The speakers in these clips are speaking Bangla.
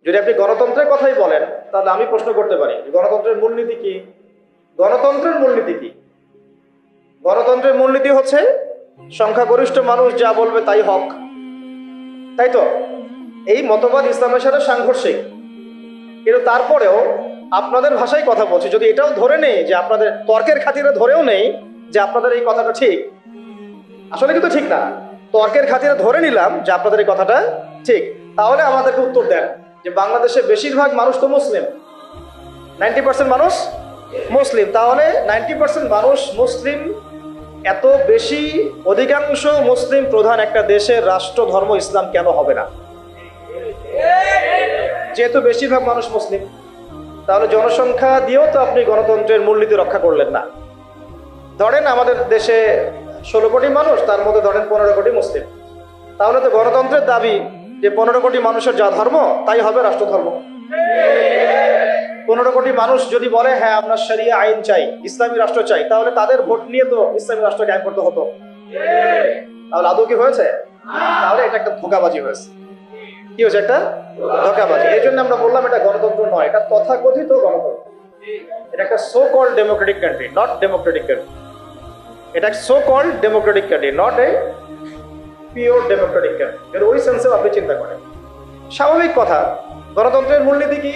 যদি আপনি গণতন্ত্রের কথাই বলেন, তাহলে আমি প্রশ্ন করতে পারি গণতন্ত্রের মূলনীতি কি? গণতন্ত্রের মূলনীতি কি? গণতন্ত্রের মূলনীতি হচ্ছে সংখ্যাগরিষ্ঠ মানুষ যা বলবে তাই হক, তাই তো? এই মতবাদ ইসলামের সাথে সাংঘর্ষিক, কিন্তু তারপরেও আপনাদের ভাষায় কথা বলছি, যদি এটাও ধরে নেই যে আপনাদের তর্কের খাতিরে ধরেও নেই যে আপনাদের এই কথাটা ঠিক, আসলে কিন্তু ঠিক না, তর্কের খাতিরে ধরে নিলাম যে আপনাদের এই কথাটা ঠিক, তাহলে আমাদেরকে উত্তর দেন যে বাংলাদেশে বেশিরভাগ মানুষ তো মুসলিম, 90% মানুষ মুসলিম, তাহলে 90% মানুষ মুসলিম, এত বেশি অধিকাংশ মুসলিম প্রধান একটা দেশের রাষ্ট্র ধর্ম ইসলাম কেন হবে না? যেহেতু বেশিরভাগ মানুষ মুসলিম, তাহলে জনসংখ্যা দিয়েও তো আপনি গণতন্ত্রের মূলনীতি রক্ষা করলেন না। ধরেন আমাদের দেশে 16 কোটি মানুষ, তার মধ্যে ধরেন 15 কোটি মুসলিম, তাহলে তো গণতন্ত্রের দাবি যে 15 কোটি মানুষের যা ধর্ম তাই হবে রাষ্ট্র ধর্ম। 15 কোটি মানুষ যদি বলে হ্যাঁ আমরা শরিয়া আইন চাই, ইসলামী রাষ্ট্র চাই, তাহলে তাদের ভোট নিয়ে তো ইসলামী রাষ্ট্র কায়েম করতে হতো। তাহলে আদৌ কি হয়েছে? তাহলে এটা একটা ধোঁকাবাজি হয়েছে। কি হয়েছে? একটা ধোঁকাবাজি। এই জন্য আমরা বললাম এটা গণতন্ত্র নয়, এটা তথাকথিত গণতন্ত্র। এটা একটা so called democratic country, not democratic country. এটা so called democratic country, not a pure democratic country. এর ওই সেন্সে আপনি চিন্তা করেন। স্বাভাবিক কথা, গণতন্ত্রের মূলনীতি কি?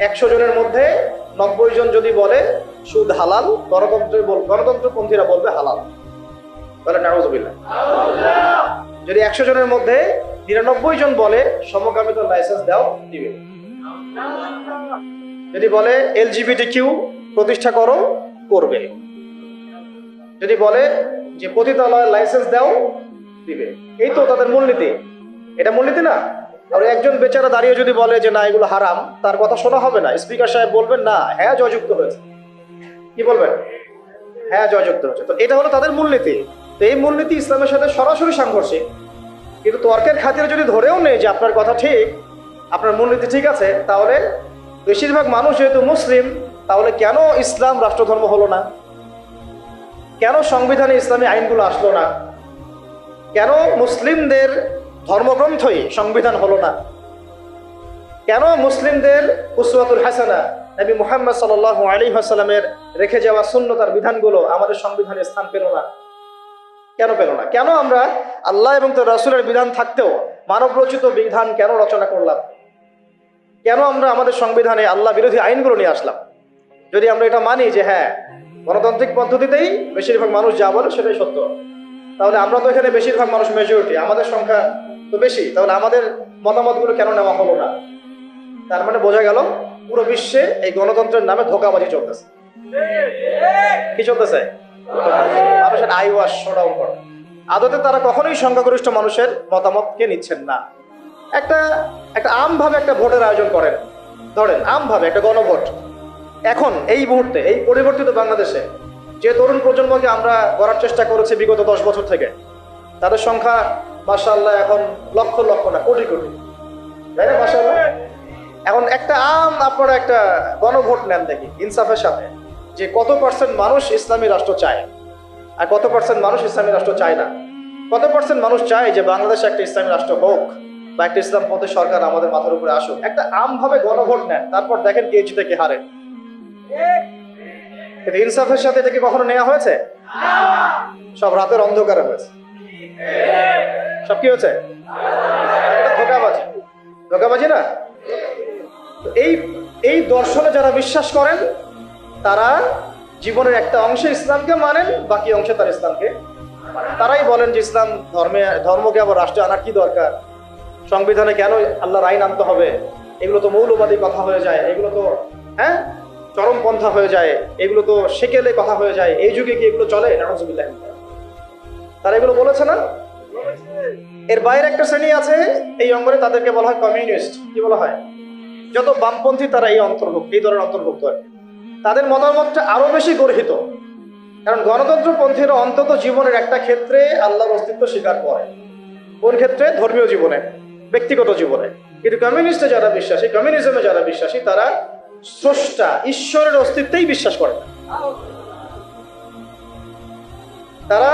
100 জনের মধ্যে 90 জন যদি বলে সুদ হালাল, গণতন্ত্রপন্থীরা বলবে হালাল, বলে নাউজুবিল্লাহ। যদি 100 জনের মধ্যে 99 জন বলে সমকামিতার লাইসেন্স দাও, দিবে। যদি বলে LGBTQ প্রতিষ্ঠা করো, করবে। যদি বলে যে পতিতালয়ের লাইসেন্স দাও, দিবে। এই তো তাদের মূলনীতি। এটা মূলনীতি না? আর একজন বেচারা দাঁড়িয়ে যদি বলে যে না এগুলো হারাম, তার কথা শোনা হবে না। স্পিকার সাহেব বলবেন না, হ্যাঁ জয়যুক্ত হয়েছে। কি বলবেন? হ্যাঁ জয়যুক্ত হয়েছে। তো এটা হলো তাদের মূলনীতি। তো এই মূলনীতি ইসলামের সাথে সরাসরি সাংঘর্ষিক, কিন্তু তর্কের খাতিরে যদি ধরেও নেই যে আপনার কথা ঠিক, আপনার মূলনীতি ঠিক আছে, তাহলে বেশিরভাগ মানুষ যেহেতু মুসলিম, তাহলে কেন ইসলাম রাষ্ট্রধর্ম হলো না? কেন সংবিধানে ইসলামী আইনগুলো আসলো না? কেন মুসলিমদের ধর্মগ্রন্থই সংবিধান হলো না? কেন মুসলিমদের উসওয়াতুল হাসানা নবী মুহাম্মদ সাল্লাল্লাহু আলাইহি ওয়াসাল্লামের রেখে যাওয়া সুন্নতার বিধানগুলো আমাদের সংবিধানে স্থান পেল না? কেন পেল না? কেন আমরা আল্লাহ এবং তার রাসূলের বিধান থাকতেও মানব রচিত বিধান কেন রচনা করলাম? কেন আমরা আমাদের সংবিধানে আল্লাহ বিরোধী আইনগুলো নিয়ে আসলাম? যদি আমরা এটা মানি যে হ্যাঁ গণতান্ত্রিক পদ্ধতিতেই বেশিরভাগ মানুষ যা বলে সেটাই সত্য, তাহলে আমরা তো এখানে বেশিরভাগ মানুষ মেজরিটি, আমাদের সংখ্যা তো বেশি, তাহলে আমাদের মতামতগুলো কেন নেওয়া হলো না? তার মানে বোঝা গেল পুরো বিশ্বে এই গণতন্ত্রের নামে ধোঁকাবাজি চলতেছে। কি চলতেছে? মানুষের আই ওয়াশ শোডাউন করে। আদতে তারা কখনোই সংখ্যাগরিষ্ঠ মানুষের মতামতকে নিচ্ছেন না। একটা আমভাবে একটা ভোটের আয়োজন করেন, ধরেন আমভাবে একটা গণভোট। এখন এই মুহূর্তে এই পরিবর্তিত বাংলাদেশে যে তরুণ প্রজন্মকে আমরা গড়ার চেষ্টা করেছি বিগত 10 বছর থেকে, তাদের সংখ্যা মাশাআল্লাহ এখন লক্ষ লক্ষ না কোটি কোটি, তাই না? মাশাআল্লাহ। এখন একটা আপনারা একটা গণভোট নেন দেখি ইনসাফের সাথে, যে কত পার্সেন্ট মানুষ ইসলামী রাষ্ট্র চায় আর কত পার্সেন্ট মানুষ ইসলামী রাষ্ট্র চায় না। কত পার্সেন্ট মানুষ চায় যে বাংলাদেশে একটা ইসলামী রাষ্ট্র হোক বা একটা ইসলামপন্থী সরকার আমাদের মাথার উপরে আসুক। একটা আমভাবে গণভোট নেন, তারপর দেখেন কে জিতে কে হারে। কিন্তু ইনসাফের সাথে এটা কি কখনো নেওয়া হয়েছে? সব রাতের অন্ধকারে হয়েছে। সব কি হয়েছে? এটা ধোঁকাবাজি। ধোঁকাবাজি না? এই দর্শনে যারা বিশ্বাস করেন, তারা জীবনের একটা অংশে ইসলামকে মানেন, বাকি অংশে তার ইসলামকে মানেন। তারাই বলেন যে ইসলাম ধর্মকে আবার রাষ্ট্রে আনার কি দরকার, সংবিধানে কেন আল্লাহর আইন আনতে হবে, এগুলো তো মৌলবাদী কথা হয়ে যায়, এগুলো তো হ্যাঁ চরমপন্থা হয়ে যায়, এগুলো তো সেকেলে কথা হয়ে যায়, এই যুগে কি এগুলো চলে? নাউজুবিল্লাহ। তারা এগুলো বলেছে না? এর বাইরে একটা শ্রেণী আছে এই অঙ্গনে, তাদেরকে বলা হয় কমিউনিস্ট। কি বলা হয়? যত বামপন্থী তারা এই দলের অন্তর্ভুক্ত। তাদের মতামতটা আরো বেশি গর্হিত, কারণ গণতন্ত্রপন্থীরা অন্তত জীবনের একটা ক্ষেত্রে আল্লাহর অস্তিত্ব স্বীকার করে। কোন ক্ষেত্রে? ধর্মীয় জীবনে, ব্যক্তিগত জীবনে। কিন্তু কমিউনিস্টে যারা বিশ্বাসী, কমিউনিজমে যারা বিশ্বাসী, তারা স্রষ্টা ঈশ্বরের অস্তিত্বেই বিশ্বাস করে না। তারা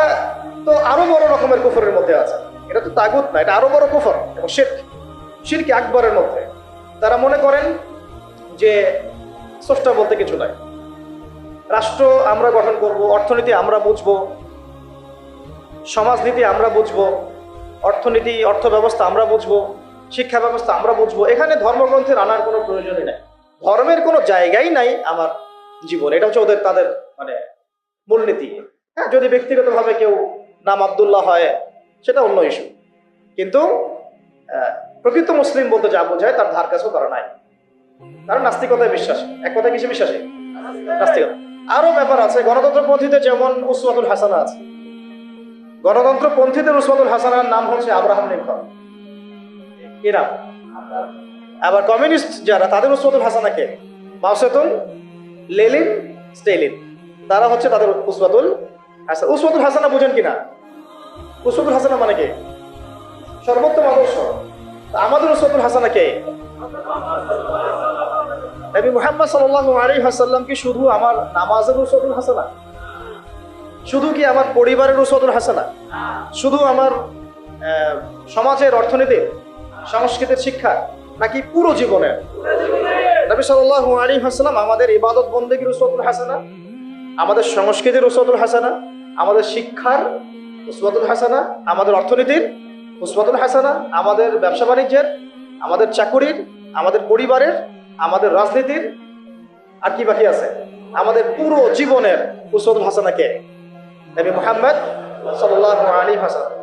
তো আরো বড় রকমের কুফরের মধ্যে আছে। এটা তো তাগুত না, এটা আরো বড় কুফর এবং শিরক আকবরের মধ্যে। তারা মনে করেন যে স্রষ্টা বলতে কিছু নাই, রাষ্ট্র আমরা গঠন করব, অর্থনীতি আমরা বুঝবো, সমাজনীতি আমরা বুঝবো, অর্থনীতি অর্থ ব্যবস্থা আমরা বুঝবো, শিক্ষা ব্যবস্থা আমরা বুঝবো, এখানে ধর্মগ্রন্থের আনার কোনো প্রয়োজনই নাই, ধর্মের কোনো জায়গাই নাই আমার জীবন। এটা হচ্ছে ওদের তাদের মানে মূলনীতি। হ্যাঁ, যদি ব্যক্তিগতভাবে কেউ নাম আব্দুল্লাহ হয় সেটা অন্য ইস্যু, কিন্তু প্রকৃত মুসলিম বলতে যা বোঝায় তার ধার কাছেও করা নাই, কারণ নাস্তিকতায় বিশ্বাস। এক কথায় কিসে বিশ্বাসী? নাস্তিকতা। আরো ব্যাপার আছে, গণতন্ত্রপন্থীদের যেমন উসওয়াতুল হাসানা আছে, গণতন্ত্রপন্থীদের উসওয়াতুল হাসানার নাম হচ্ছে আব্রাহাম লিঙ্কন, কি নাম? আবার কমিউনিস্ট যারা, তাদের উসওয়াতুল হাসানা কে? মাও সেতুং, লেনিন, স্টেলিন, তারা হচ্ছে তাদের উসওয়াতুল হাসানা। উসওয়াতুল হাসানা বুঝেন কিনা? উসওয়াতুল হাসানা মানে কি? সর্বোত্তম আদর্শ। আমাদের উসওয়াতুল হাসানা কে? নবী মুহাম্মদ সাল্লাল্লাহু আলাইহি ওয়াসাল্লাম কি শুধু আমার নামাজের উসওয়াতুল হাসানা? শুধু কি আমার পরিবারের উসওয়াতুল হাসানা? শুধু আমার সমাজের, অর্থনীতির, সংস্কৃতির, শিক্ষা, নাকি পুরো জীবনের? নবী সাল্লাল্লাহু আলাইহি ওয়াসাল্লাম আমাদের ইবাদত বন্দেগীর উসওয়াতুল হাসানা, আমাদের সংস্কৃতির উসওয়াতুল হাসানা, আমাদের শিক্ষার উসওয়াতুল হাসানা, আমাদের অর্থনীতির উসওয়াতুল হাসানা, আমাদের ব্যবসা বাণিজ্যের, আমাদের চাকুরির, আমাদের পরিবারের, আমাদের রাজনীতির, আর কি বাকি আছে, আমাদের পুরো জীবনের উসওয়াতুল হাসানা কে? নবী মুহাম্মদ সাল্লাল্লাহু আলাইহি ওয়াসাল্লাম।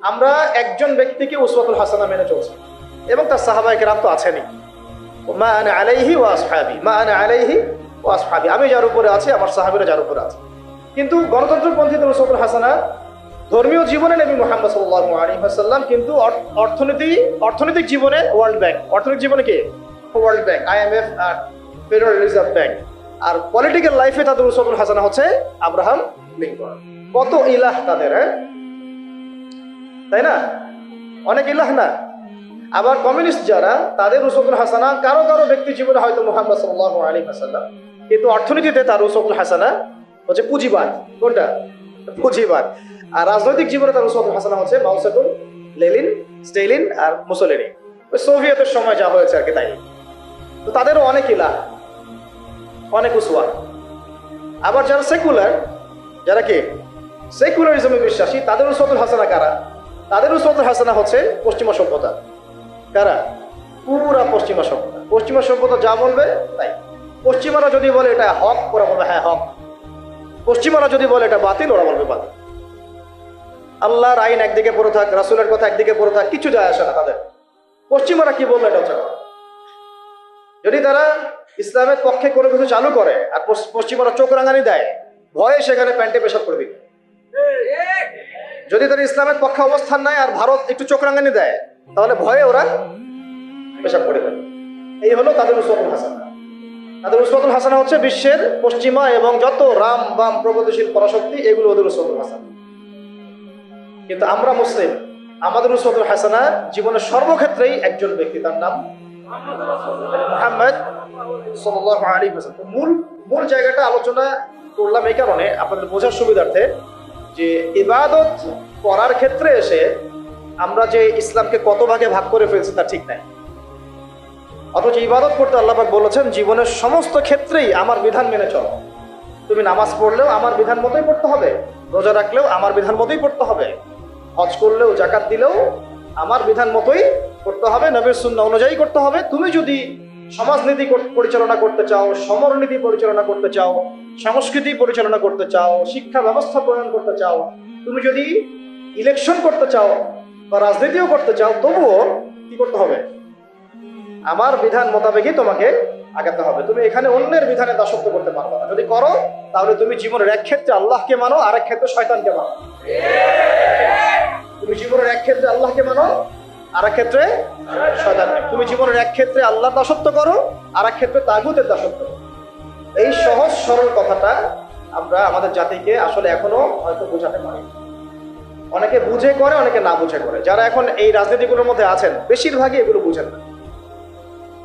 আমরা একজন ব্যক্তিকে উসওয়াতুল হাসানা মেনে চলছি, এবং তার সাহাবায়ে কেরাম তো আছেনই। মা আনা আলাইহি ওয়া আসহাবি, মা আনা আলাইহি ওয়া আসহাবি, আমি যার উপরে আছি, আমার সাহাবীরা যার উপরে আছে। কিন্তু গণতন্ত্রপন্থীদের উসওয়াতুল হাসানা ধর্মীয় জীবনে নবী মুহাম্মদ সাল্লাল্লাহু আলাইহি ওয়াসাল্লাম, কিন্তু অর্থনৈতিক জীবনে ওয়ার্ল্ড ব্যাংক, অর্থনৈতিক জীবনে কি? ওয়ার্ল্ড ব্যাংক, IMF আর ফেডারেল রিজার্ভ ব্যাংক। আর পলিটিক্যাল লাইফে তাদের উসওয়াতুল হাসানা হচ্ছে আব্রাহাম লিঙ্কন। কত ইলাহ তাদের, হ্যাঁ, তাই না? অনেক ইলাহ না? আবার কমিউনিস্ট যারা, তাদের উসওয়াতুল হাসানা কারো কারো ব্যক্তি জীবনে হয়তো মুহাম্মদ সাল্লাল্লাহু আলাইহি ওয়াসাল্লাম, কিন্তু অর্থনীতিতে তার উসওয়াতুল হাসানা হচ্ছে পুঁজিবাদ। কোনটা? পুঁজিবাদ। আর রাজনৈতিক জীবনে তার উসওয়াতুল হাসানা হচ্ছে মাও সেতুং, লেনিন, স্টেলিন আর মুসোলিনি। ওই সোভিয়েতের সময় যা হয়েছে আর কি, তাই। তো তাদেরও অনেক ইলাহ, অনেক উসওয়া। আবার যারা সেকুলার, যারা কি সেকুলারিজমে বিশ্বাসী, তাদের উসওয়াতুল হাসানা কারা? তাদের উসওয়াতুল হাসানা হচ্ছে পশ্চিমা সভ্যতা। কারা? পুরা পশ্চিমা সভ্যতা। পশ্চিমা সভ্যতা যা বলবে তাই। পশ্চিমারা যদি বলে এটা হক, ওরা বলবে হ্যাঁ হক। পশ্চিমারা যদি বলে এটা বাতিল, ওরা বলবে বাতিল। আল্লাহর আইন একদিকে পড়ে থাক, রাসূলের কথা একদিকে পড়ে থাক, কিছু যায় আসে না তাদের। পশ্চিমারা কি বললো এটা হচ্ছে। যদি তারা ইসলামের পক্ষে কোনো কিছু চালু করে আর পশ্চিমারা চোখ রাঙানি দেয়, ভয়ে সেখানে প্যান্টে পেশাব করে দিবে। যদি তারা ইসলামের পক্ষে অবস্থান নেয় আর ভারত একটু চোখ রাঙানি দেয়, তাহলে ভয়ে ওরা পেশাব করে দেবে। এই হলো তাদের উসওয়াতুল হাসানা। তাদের উসওয়াতুল হাসানা হচ্ছে বিশ্বের পশ্চিমা এবং যত রাম বাম প্রগতিশীল পরাশক্তি, এগুলো ওদের উসওয়াতুল হাসানা। কিন্তু আমরা মুসলিম, আমাদের উসওয়াতুল হাসানা জীবনের সর্বক্ষেত্রেই একজন ব্যক্তি, তার নাম মুহাম্মদ সাল্লাল্লাহু আলাইহি ওয়াসাল্লাম। মূল জায়গাটা আলোচনা করলাম এই কারণে, আপনাদের বোঝার সুবিধার্থে, যে ইবাদত করার ক্ষেত্রে এসে আমরা যে ইসলামকে কত ভাগে ভাগ করে ফেলছি তা ঠিক নাই। অথচ ইবাদত করতে আল্লাহ পাক বলেছেন জীবনের সমস্ত ক্ষেত্রেই আমার বিধান মেনে চলো। তুমি নামাজ পড়লেও আমার বিধান মতোই পড়তে হবে, রোজা রাখলেও আমার বিধান মতোই পড়তে হবে, হজ করলেও জাকাত দিলেও আমার বিধান মতোই করতে হবে, নবীর সুন্নাহ অনুযায়ী করতে হবে। তুমি যদি সমাজনীতি পরিচালনা করতে চাও, সমরনীতি পরিচালনা করতে চাও, সংস্কৃতি পরিচালনা করতে চাও, শিক্ষা ব্যবস্থা প্রণয়ন করতে চাও, তুমি যদি ইলেকশন করতে চাও বা রাজনীতিও করতে চাও, তবুও কি করতে হবে? আমার বিধান মোতাবেকই তোমাকে আগাতে হবে। তুমি এখানে অন্যের বিধানে দাসত্ব করতে পারবে না। যদি করো তাহলে তুমি জীবনের এক ক্ষেত্রে আল্লাহকে মানো, আর এক ক্ষেত্রে শয়তানকে মানো। তুমি জীবনের এক ক্ষেত্রে আল্লাহকে মানো, আর এক ক্ষেত্রে শয়তানকে। তুমি জীবনের এক ক্ষেত্রে আল্লাহর দাসত্ব করো, আর এক ক্ষেত্রে তাগুতের দাসত্ব করো। এই সহজ সরল কথাটা আমরা আমাদের জাতিকে আসলে এখনো হয়তো বোঝাতে পারি। অনেকে বুঝে করে, অনেকে না বুঝে করে। যারা এখন এই রাজনীতিগুলোর মধ্যে আছেন বেশিরভাগই এগুলো বুঝেন না,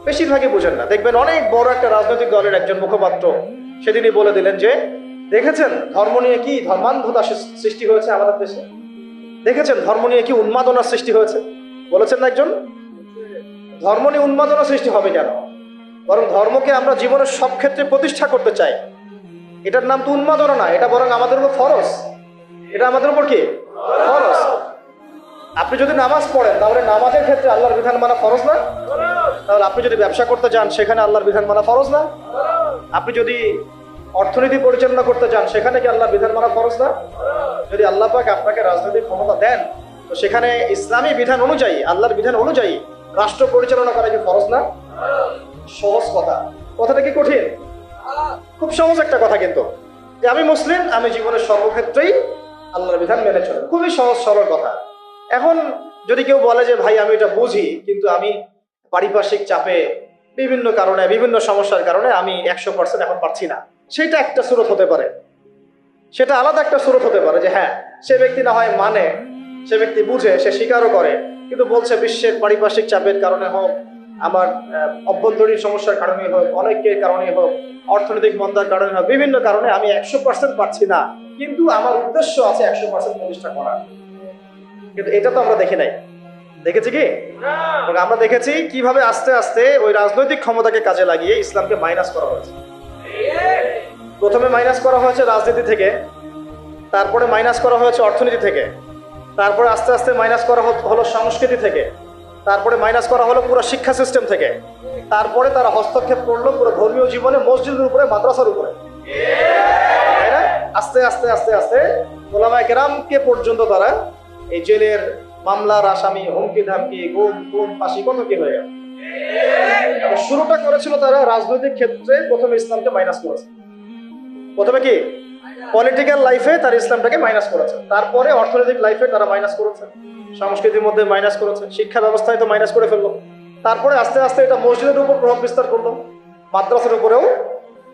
বেশিরভাগই বুঝেন না। দেখবেন অনেক বড় একটা রাজনৈতিক দলের একজন মুখপাত্র সেদিনই বলে দিলেন যে, দেখেছেন ধর্ম নিয়ে কি ধর্মান্ধতা সৃষ্টি হয়েছে আমাদের দেশে, দেখেছেন ধর্ম নিয়ে কি উন্মাদনার সৃষ্টি হয়েছে, বলেছেন না একজন। ধর্ম নিয়ে উন্মাদনা সৃষ্টি হবে কেন? বরং ধর্মকে আমরা জীবনের সব ক্ষেত্রে প্রতিষ্ঠা করতে চাই। এটার নাম তো উন্মাদনা না, এটা বরং আমাদের উপর ফরজ। এটা আমাদের উপর কি ফরজ? আপনি যদি নামাজ পড়েন তাহলে নামাজের ক্ষেত্রে আল্লাহর বিধান মানা ফরজ না? তাহলে আপনি যদি ব্যবসা করতে যান সেখানে আল্লাহর বিধান মানা ফরজ না? আপনি যদি অর্থনীতি পরিচালনা করতে যান সেখানে কি আল্লাহর বিধান মানা ফরজ না? যদি আল্লাহ পাক আপনাকে রাজনৈতিক ক্ষমতা দেন তো সেখানে ইসলামী বিধান অনুযায়ী, আল্লাহর বিধান অনুযায়ী রাষ্ট্র পরিচালনা করা কি ফরজ না? সহজ কথা। কথাটা কি কঠিন? খুব সহজ একটা কথা, কিন্তু যে আমি মুসলিম, আমি জীবনের সর্বক্ষেত্রেই আল্লাহর বিধান মেনে চলি। খুবই সহজ সরল কথা। এখন যদি কেউ বলে যে ভাই আমি এটা বুঝি, কিন্তু আমি পারিপার্শ্বিক চাপে, বিভিন্ন কারণে, বিভিন্ন সমস্যার কারণে আমি 100% এখন পারছি না, সেটা একটা সুরত হতে পারে, সেটা আলাদা একটা সুরত হতে পারে যে হ্যাঁ সে ব্যক্তি না হয় মানে, সে ব্যক্তি বুঝে, সে স্বীকারও করে, কিন্তু বলছে বিশ্বের পারিপার্শ্বিক চাপের কারণে হোক, আমার অভ্যন্তরীণ সমস্যার কারণে হোক, অনেকের কারণে হোক, অর্থনৈতিক মন্দার কারণে হোক, বিভিন্ন কারণে আমি 100% পারছি না, কিন্তু আমার উদ্দেশ্য আছে 100% প্রতিষ্ঠা করার। কিন্তু এটা তো আমরা দেখি নাই। দেখেছি কি? আমরা দেখেছি কিভাবে আস্তে আস্তে ওই রাজনৈতিক ক্ষমতাকে কাজে লাগিয়ে ইসলামকে মাইনাস করা হয়েছে। প্রথমে মাইনাস করা হয়েছে রাজনীতি থেকে, তারপরে মাইনাস করা হয়েছে অর্থনীতি থেকে, তারপরে আস্তে আস্তে মাইনাস করা হলো সংস্কৃতি থেকে, তারপরে মাইনাস করা হলো পুরো শিক্ষা সিস্টেম থেকে, তারপরে তারা হস্তক্ষেপ করলো পুরো ধর্মীয় জীবনে, মসজিদের উপরে, মাদ্রাসার উপরে, তাই না? আস্তে আস্তে আস্তে আস্তে ওলামায়ে কেরামকে পর্যন্ত তারা এই জেলের মামলার আসামি, হুমকি ধামকি, গুম খুন, ফাঁসি, কত কি হয়ে গেল। শুরুটা করেছিল তারা রাজনৈতিক ক্ষেত্রে, প্রথমে ইসলামকে মাইনাস করেছে। প্রথমে কি পলিটিক্যাল লাইফে তারা ইসলামটাকে মাইনাস করেছে, তারপরে অর্থনৈতিক লাইফে তারা মাইনাস করেছে, সংস্কৃতির মধ্যে মাইনাস করেছে, শিক্ষা ব্যবস্থায় তো মাইনাস করে ফেললো, তারপরে আস্তে আস্তে এটা মসজিদের উপর প্রভাব বিস্তার করলো, মাদ্রাসার উপরেও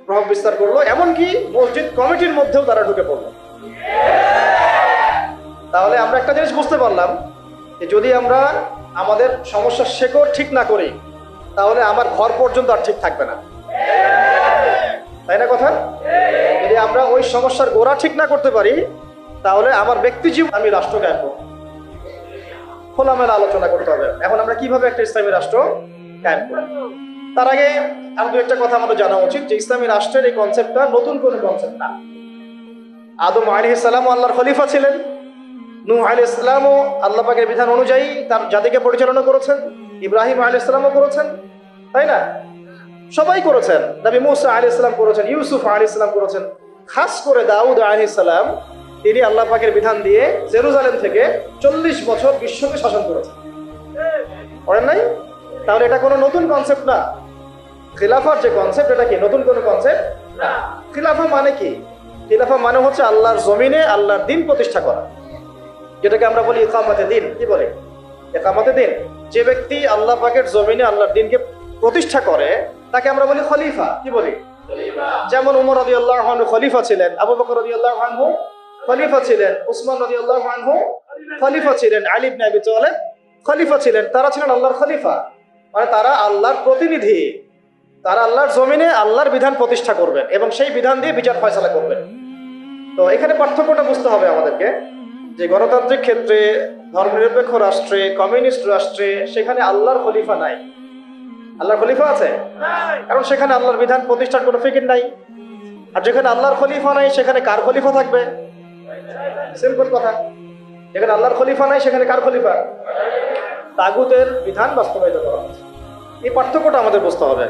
প্রভাব বিস্তার করলো, এমনকি মসজিদ কমিটির মধ্যেও তারা ঢুকে পড়লো। তাহলে আমরা একটা জিনিস বুঝতে পারলাম যে যদি আমরা আমাদের সমস্যার শেকড় ঠিক না করি তাহলে আমার ঘর পর্যন্ত আর ঠিক থাকবে না, তাই না কথা? যদি আমরা ওই সমস্যার গোড়া ঠিক না করতে পারি তাহলে আমার ব্যক্তি জীবন, আমি রাষ্ট্র কায়েম করব। খোলামেলা আলোচনা করতে হবে এখন আমরা কিভাবে একটা ইসলামী রাষ্ট্র কায়েম করব। তার আগে আরো দু একটা কথা আমাদের জানা উচিত যে ইসলামী রাষ্ট্রের এই কনসেপ্টটা নতুন কোনো কনসেপ্ট না। আদম আলাইহিস সালাম আল্লাহর খলিফা ছিলেন, নূহ আলাইহিস সালামও আল্লাহ পাকের বিধান অনুযায়ী তার জাতিকে পরিচালনা করেছেন, ইব্রাহিম আলাইহিস সালামও করেছেন, তাই না? সবাই করেছেন। নবী মুসা আলাইহিস সালাম করেছেন, ইউসুফ আলাইহিস সালাম করেছেন, খাস করে দাউদ আলাইহিস সালাম তিনি আল্লাহ পাকের বিধান দিয়ে জেরুজালেম থেকে 40 বছর বিশ্বকে শাসন করেছেন, করেন নাই? তাহলে এটা কোনো নতুন কনসেপ্ট না। খিলাফার যে কনসেপ্ট, এটা কি নতুন কোনো কনসেপ্ট না। খিলাফা মানে কি? খিলাফা মানে হচ্ছে আল্লাহর জমিনে আল্লাহর দিন প্রতিষ্ঠা করা, যেটাকে আমরা বলি ইকামতে দিন। কি বলে? ইকামতে দিন। যে ব্যক্তি আল্লাহ পাকের জমিনে আল্লাহর দিনকে প্রতিষ্ঠা করে তাকে আমরা বলি খলিফা। কি বলি? যেমন উমর রাদিয়াল্লাহু আনহু খলিফা ছিলেন, আবু বকর রাদিয়াল্লাহু আনহু খলিফা ছিলেন, উসমান রাদিয়াল্লাহু আনহু খলিফা ছিলেন, আলী ইবনে আবি তালেব খলিফা ছিলেন। তারা ছিলেন আল্লাহর খলিফা, মানে তারা আল্লাহর প্রতিনিধি। তারা আল্লাহর জমিনে আল্লাহর বিধান প্রতিষ্ঠা করবেন এবং সেই বিধান দিয়ে বিচার ফয়সালা করবেন। তো এখানে পার্থক্যটা বুঝতে হবে আমাদেরকে যে গণতান্ত্রিক ক্ষেত্রে, ধর্মনিরপেক্ষ রাষ্ট্রে, কমিউনিস্ট রাষ্ট্রে সেখানে আল্লাহর খলিফা নাই। আল্লাহর খলিফা আছে? কারণ সেখানে আল্লাহর বিধান প্রতিষ্ঠার কোনো ফিকির নাই। আর যেখানে আল্লাহর খলিফা নাই সেখানে কার খলিফা থাকবে? সিম্পল কথা, যেখানে আল্লাহর খলিফা নাই সেখানে কার খলিফা? তাগুতের বিধান বাস্তবায়িত করা হচ্ছে। এই পার্থক্যটা আমাদের বুঝতে হবে।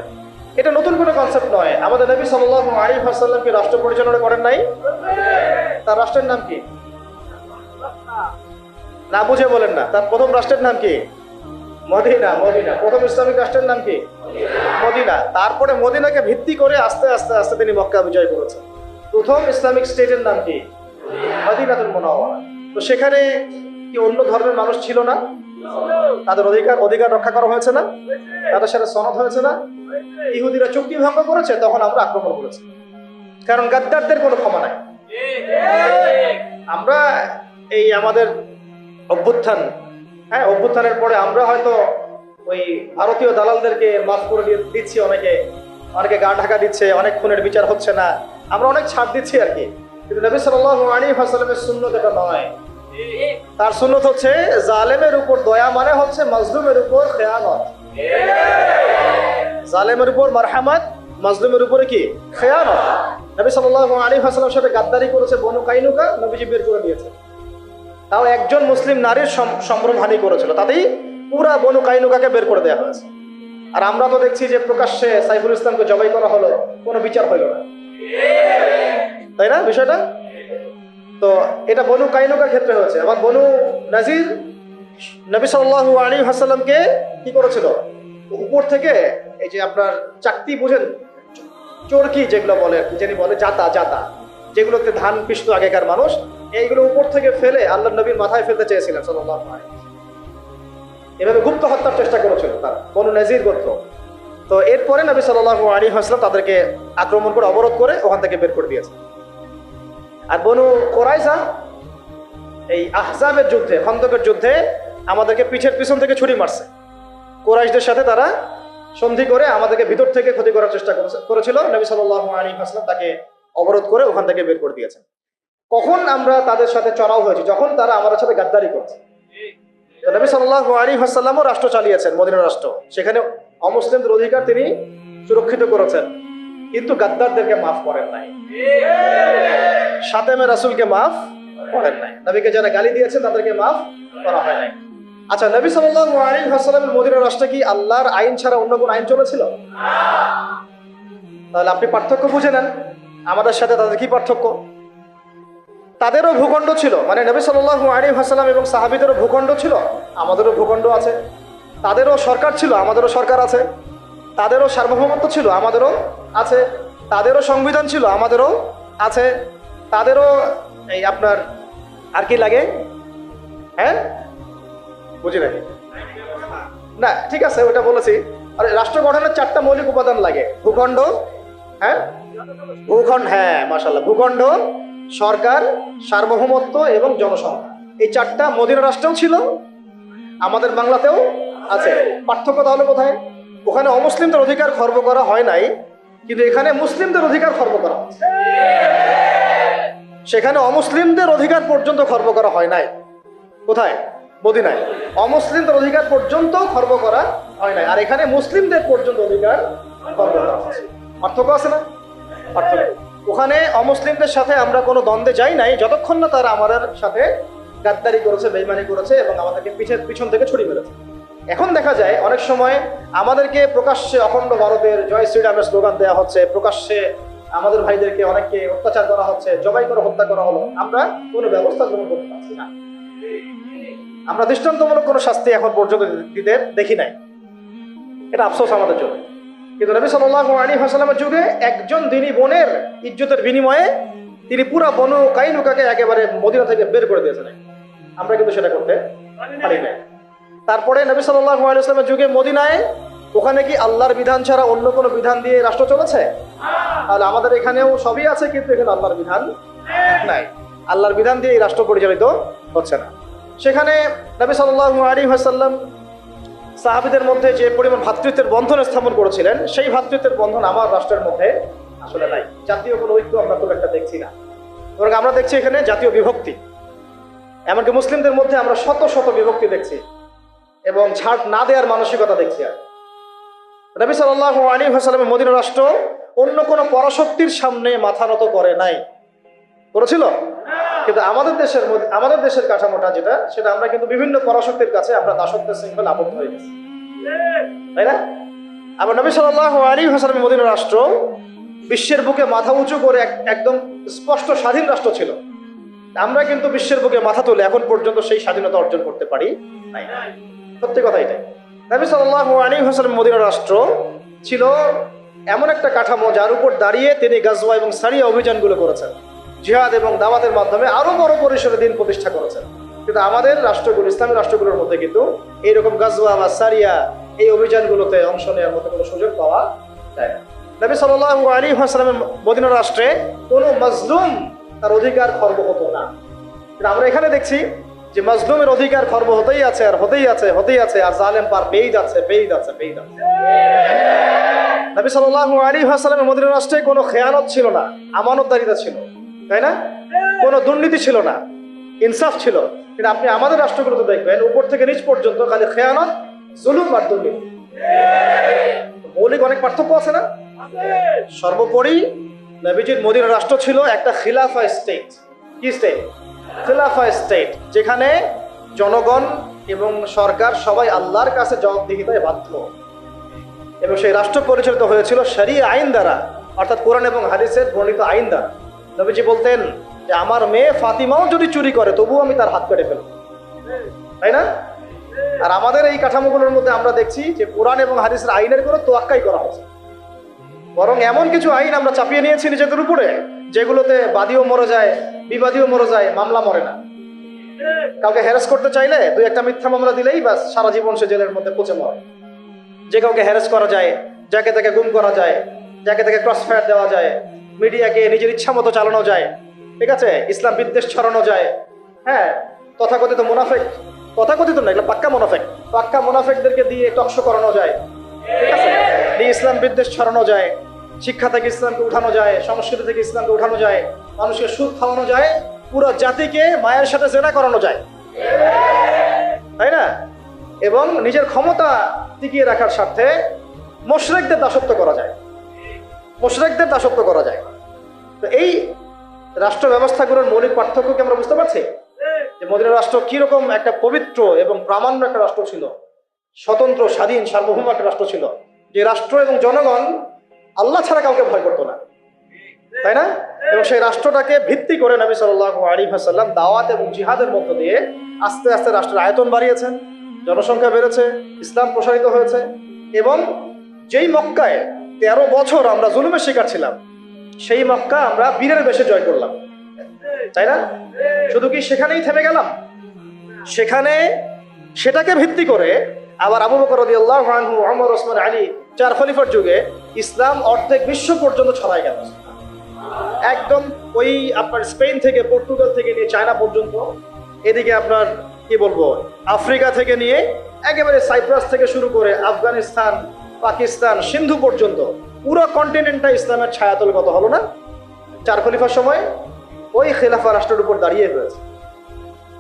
এটা নতুন কোনো কনসেপ্ট নয়। আমাদের নবী সাল্লাল্লাহু আলাইহি ওয়াসাল্লাম কি রাষ্ট্র পরিচালনা করেন নাই? তার রাষ্ট্রের নাম কি? না বুঝে বলেন না। তার প্রথম রাষ্ট্রের নাম কি? মদিনা। মদিনা প্রথম ইসলামিক রাষ্ট্রের নাম কি? মদিনা। তারপরে মদিনাকে ভিত্তি করে আস্তে আস্তে আস্তে তিনি মক্কা বিজয় করেছেন। প্রথম ইসলামিক স্টেটের নাম কি? মদিনাতুল মুনাওয়ারা। তো সেখানে কি অন্য ধর্মের মানুষ ছিল না? তাদের অধিকার রক্ষা করা হয়েছে না? তাদের সাথে সনদ হয়েছে না? ইহুদিরা চুক্তি ভঙ্গ করেছে, তখন আমরা আক্রমণ করেছি, কারণ গাদ্দারদের কোনো ক্ষমা নাই। আমরা এই আমাদের অভ্যুত্থান, অভ্যুত্থানের পরে আমরা হয়তো ওই ভারতীয় দালালদেরকে মাফ করে দিচ্ছি, অনেকে গা ঢাকা দিচ্ছে, অনেক খুনের বিচার হচ্ছে না, আমরা অনেক ছাড় দিচ্ছি আর কি। কিন্তু নবী সাল্লাল্লাহু আলাইহি ওয়াসাল্লামের সুন্নাত এটা নয়। তার সুন্নাত হচ্ছে জালেমের উপর দয়া, মানে হচ্ছে মাজলুমের উপর খেয়ানত। জালেমের উপর মারহামাত, মাজলুমের উপরে কি খেয়ানত। নবী সাল্লাল্লাহু আলাইহি ওয়াসাল্লামের সাথে গাদ্দারি করেছে বনু কাইনুকা, নবীজি বের করে দিয়েছে। তাও একজন মুসলিম নারীর সম্ভ্রমহানি করেছিল, তাতেই পুরা বনু কাইনুকাকে বের করে দেওয়া হয়েছে। আর আমরা তো দেখছি যে প্রকাশ্যে সাইফুল ইসলামকে জবাই করা হলো, কোনো বিচার হইল না, তাই না বিষয়টা? তো এটা বনু কাইনুকার ক্ষেত্রে হয়েছে। আবার বনু নাজির নবী সাল্লাল্লাহু আলাইহি ওয়াসাল্লামকে কি করেছিল, উপর থেকে এই যে আপনার চাকতি বুঝেন, চরকি যেগুলো বলে, যিনি বলে জাতা, জাতা যেগুলোতে ধান পিষতো আগেকার মানুষ, এইগুলো উপর থেকে ফেলে আল্লাহ নবীর মাথায় ফেলতে চেয়েছিলেন সাল্লাল্লাহু আলাইহি ওয়াসাল্লাম। এভাবে গুপ্ত হত্যার চেষ্টা করেছিল তারা, বনু নাজির গোত্র। তো এরপরে নবী সাল্লাল্লাহু আলাইহি ওয়াসাল্লাম তাদেরকে আক্রমণ করে অবরোধ করে ওখান থেকে বের করে দিয়েছে। আর বনু কোরাইজা এই আহজাবের যুদ্ধে, খন্দকের যুদ্ধে আমাদেরকে পিছন থেকে ছুরি মারছে। কোরাইশদের সাথে তারা সন্ধি করে আমাদেরকে ভিতর থেকে ক্ষতি করার চেষ্টা করেছিল। নবী সাল্লাল্লাহু আলাইহি ওয়াসাল্লাম তাকে অবরোধ করে ওখান থেকে বের করে দিয়েছেন। কখন আমরা তাদের সাথে চড়াও হয়েছি, যখন তারা আমাদের সাথে গাদ্দারি করছে। তো নবী সাল্লাল্লাহু আলাইহি ওয়াসাল্লামও রাষ্ট্র চালিয়েছেন, মদিনা রাষ্ট্র, সেখানে অমুসলিমদের অধিকার তিনি সুরক্ষিত করেছেন, কিন্তু গাদ্দারদেরকে মাফ করেন নাই, শাতেমে রাসূলকে মাফ করেন নাই, নবীকে যারা গালি দিয়েছেন তাদেরকে মাফ করা হয় নাই। আচ্ছা, নবী সাল্লাল্লাহু আলাইহি ওয়াসাল্লামের মদিনা রাষ্ট্রে কি আল্লাহর আইন ছাড়া অন্য কোন আইন চলেছিল? তাহলে আপনি পার্থক্য বুঝে নেন, আমাদের সাথে তাদের কি পার্থক্য। তাদেরও ভূখণ্ড ছিল, মানে নবী সাল্লাল্লাহু আলাইহি ওয়াসাল্লাম এবং সাহাবীদেরও ভূখণ্ড ছিল, আমাদেরও ভূখণ্ড আছে। তাদেরও সরকার ছিল, আমাদেরও সরকার আছে। তাদেরও সার্বভৌমত্ব ছিল, আমাদেরও আছে। তাদেরও সংবিধান ছিল, আমাদেরও আছে। তাদেরও এই আপনার আর কি লাগে, হ্যাঁ বুঝি নাকি না, ঠিক আছে ওটা বলেছি। আর রাষ্ট্র গঠনের 4টা মৌলিক উপাদান লাগে, ভূখণ্ড, হ্যাঁ ভূখণ্ড, হ্যাঁ মাশাআল্লাহ, ভূখণ্ড, সরকার, সার্বভৌমত্ব এবং জনসংখ্যা। এই 4টা মদিনা রাষ্ট্রেও ছিল, আমাদের বাংলাতেও আছে। পার্থক্য তাহলে কোথায়? ওখানে অমুসলিমদের অধিকার খর্ব করা হয় নাই, কিন্তু এখানে মুসলিমদের অধিকার খর্ব করা হচ্ছে। সেখানে অমুসলিমদের অধিকার পর্যন্ত খর্ব করা হয় নাই। কোথায়? মদিনায়। অমুসলিমদের অধিকার পর্যন্ত খর্ব করা হয় নাই, আর এখানে মুসলিমদের পর্যন্ত অধিকার খর্ব করা হচ্ছে। পার্থক্য আছে না? পার্থক্য। ওখানে অমুসলিমদের সাথে আমরা কোনো দ্বন্দ্বে যাই নাই যতক্ষণ না তারা আমাদের সাথে গাদ্দারি করেছে, বেঈমানি করেছে এবং আমাদেরকে পিছন থেকে ছুরি মেরেছে। এখন দেখা যায় অনেক সময় আমাদেরকে প্রকাশ্যে অখণ্ড ভারতের জয় শ্রীরামের স্লোগান দেওয়া হচ্ছে, প্রকাশ্যে আমাদের ভাইদেরকে অনেককে অত্যাচার করা হচ্ছে, জবাই করে হত্যা করা হলো, আমরা কোনো ব্যবস্থা গ্রহণ করতে পারছি না। আমরা দৃষ্টান্তমূলক কোনো শাস্তি এখন পর্যন্ত দিতে দেখি নাই, এটা আফসোস আমাদের জন্য। কিন্তু নবী সাল্লাল্লাহু আলাইহি ওয়াসাল্লামের যুগে একজন দিনী বোনের ইজ্জতের বিনিময়ে তিনি পুরা বনু কাইনুকাকে একেবারে মদিনা থেকে বের করে দিয়েছেন। আমরা কিন্তু সেটা করতে পারি না। তারপরে নবী সাল্লাল্লাহু আলাইহি ওয়াসাল্লামের যুগে মদিনায়, ওখানে কি আল্লাহর বিধান ছাড়া অন্য কোনো বিধান দিয়ে রাষ্ট্র চলেছে? তাহলে আমাদের এখানেও সবই আছে, কিন্তু এখানে আল্লাহর বিধান নাই। আল্লাহর বিধান দিয়ে এই রাষ্ট্র পরিচালিত হচ্ছে না। সেখানে নবী সাল্লাল্লাহু আলাইহি ওয়াসাল্লাম সাহাবীদের মধ্যে যে পরিমাণ ভ্রাতৃত্বের বন্ধন স্থাপন করেছিলেন, সেই ভ্রাতৃত্বের বন্ধন আমার রাষ্ট্রের মধ্যে আসলে নাই। জাতীয় কোনো ঐক্য আমরা খুব একটা দেখছি না, বরং আমরা দেখছি এখানে জাতীয় বিভক্তি। এমনকি মুসলিমদের মধ্যে আমরা শত শত বিভক্তি দেখছি এবং ছাড় না দেওয়ার মানসিকতা দেখছি। আর নবী সাল্লাল্লাহু আলাইহি ওয়াসাল্লামের মদিনা রাষ্ট্র অন্য কোনো পরাশক্তির সামনে মাথা নত করে নাই, করেছিল? কিন্তু আমাদের দেশের কাঠামোটা যেটা, সেটা আমরা কিন্তু বিভিন্ন পরাশক্তির কাছে আমরা দাসত্বের শৃঙ্খলে আবদ্ধ হয়ে গেছি, তাই না? আবার নবী সাল্লাল্লাহু আলাইহি ওয়াসাল্লামের মদিনা রাষ্ট্র বিশ্বের বুকে মাথা উঁচু করে একদম স্পষ্ট স্বাধীন রাষ্ট্র ছিল। আমরা কিন্তু বিশ্বের বুকে মাথা তুলে এখন পর্যন্ত সেই স্বাধীনতা অর্জন করতে পারি নাই। সত্যি কথা এটাই। নবী সাল্লাল্লাহু আলাইহি ওয়াসাল্লামের মদিনা রাষ্ট্র ছিল এমন একটা কাঠামো যার উপর দাঁড়িয়ে তিনি গাজওয়া এবং সারিয়া অভিযানগুলো করেছেন, জিহাদ এবং দাওয়াতের মাধ্যমে আরো বড় পরিসরে দিন প্রতিষ্ঠা করেছেন। কিন্তু আমাদের রাষ্ট্রগুলো, ইসলামী রাষ্ট্রগুলোর মধ্যে কিন্তু এইরকম গাজওয়া বা সারিয়া এই অভিযানগুলোতে অংশ নেওয়ার মতো কোনো সুযোগ পাওয়া যায় না। নবী সাল্লাল্লাহু আলাইহি ওয়াসাল্লামের মদিনা রাষ্ট্রে কোনো মাজলুম তার অধিকার খর্ব হতো না। আমরা এখানে দেখছি যে মাজলুমের অধিকার খর্ব হতেই আছে আর হতেই আছে, আর জালেম পার পেয়ে যাচ্ছে। নবী সাল্লাল্লাহু আলাইহি ওয়াসাল্লামের মদিনা রাষ্ট্রে কোনো খেয়ানত ছিল না, আমানতদারিতা ছিল, তাই না? কোনো দুর্নীতি ছিল না, ইনসাফ ছিল। কিন্তু আপনি আমাদের রাষ্ট্রগুলোতে দেখবেন উপর থেকে নিচ পর্যন্ত খালি খেয়ানত, জুলুম আর দুর্নীতি। মৌলিক অনেক পার্থক্য আছে না? সর্বোপরি নবীজির মদিনা রাষ্ট্র ছিল একটা খিলাফা স্টেট। কি স্টেট? খিলাফা স্টেট, যেখানে জনগণ এবং সরকার সবাই আল্লাহর কাছে জবাবদিহিতায় বাধ্য, এবং সেই রাষ্ট্র পরিচালিত হয়েছিল শরিয়া আইন দ্বারা, অর্থাৎ কোরআন এবং হাদিসের বর্ণিত আইন দ্বারা। নবীজি বলতেন যে আমার মেয়ে ফাতিমাও যদি চুরি করে তবুও আমি তার হাত কেটে ফেলব, তাই না? আর আমাদের এই কাঠামোগুলোর মধ্যে আমরা দেখছি যে কোরআন এবং হাদিসের আইনের কোনো তোয়াক্কাই করা হচ্ছে, বরং এমন কিছু আইন আমরা চাপিয়ে নিয়েছি নিজেদের উপরে যেগুলোতে বাদীও মরে যায়, বিবাদীও মরে যায়, মামলা মরে না। কাউকে হ্যারাস করতে চাইলে দুই একটা মিথ্যা মামলা দিলেই বাস সারা জীবন সে জেলের মধ্যে পচে মরে। যে কাউকে হ্যারাস করা যায়, যাকে তাকে গুম করা যায়, যাকে তাকে ক্রস ফায়ার দেওয়া যায়, মিডিয়াকে নিজের ইচ্ছা মতো চালানো যায়, ঠিক আছে, ইসলাম বিদ্বেষ ছড়ানো যায়। হ্যাঁ, তথাকথিত মুনাফেক, তথাকথিত না, এগুলো পাক্কা মুনাফেক, পাক্কা মুনাফেকদেরকে দিয়ে টকশো করানো যায়, ঠিক আছে, দিয়ে ইসলাম বিদ্বেষ ছড়ানো যায়, শিক্ষা থেকে ইসলামকে উঠানো যায়, সংস্কৃতি থেকে ইসলামকে উঠানো যায়, মানুষকে সুদ খাওয়ানো যায়, পুরো জাতিকে মায়ের সাথে জেনা করানো যায়, তাই না? এবং নিজের ক্ষমতা টিকিয়ে রাখার স্বার্থে মুশরিকদের দাসত্ব করা যায়, মুশরিকদের দাসত্ব করা যায়। তো এই রাষ্ট্র ব্যবস্থাগুলোর মৌলিক পার্থক্যকে আমরা বুঝতে পারছি যে মদিনা রাষ্ট্র কিরকম একটা পবিত্র এবং প্রামাণ্য একটা রাষ্ট্র ছিল, স্বতন্ত্র, স্বাধীন, সার্বভৌম একটা রাষ্ট্র ছিল, যে রাষ্ট্র এবং জনগণ আল্লাহ ছাড়া কাউকে ভয় করতো না, তাই না? এবং সেই রাষ্ট্রটাকে ভিত্তি করে নবী সাল্লাল্লাহু আলাইহি ওয়াসাল্লাম দাওয়াত এবং জিহাদের মধ্য দিয়ে আস্তে আস্তে রাষ্ট্রের আয়তন বাড়িয়েছেন, জনসংখ্যা বেড়েছে, ইসলাম প্রসারিত হয়েছে। এবং যেই মক্কায় 13 বছর আমরা জুলুমের শিকার ছিলাম, সেই মক্কা আমরা বীরের বেশে জয় করলাম, তাই না? শুধু কি সেখানেই থেমে গেলাম? সেখানে সেটাকে ভিত্তি করে আবার আবু বকর রাদিয়াল্লাহু আনহু, ওমর, ওসমান, আলী, 4 খলিফার যুগে ইসলাম অর্ধেক বিশ্ব পর্যন্ত ছড়ায় গেল। একদম ওই আপনার স্পেন থেকে, পর্তুগাল থেকে নিয়ে চায়না পর্যন্ত, এদিকে আপনার কি বলবো আফ্রিকা থেকে নিয়ে একেবারে সাইপ্রাস থেকে শুরু করে আফগানিস্তান, পাকিস্তান, সিন্ধু পর্যন্ত পুরো কন্টিনেন্টটা ইসলামের ছায়াতলগত হলো না 4 খলিফার সময়? ওই খেলাফা রাষ্ট্রের উপর দাঁড়িয়ে রয়েছে।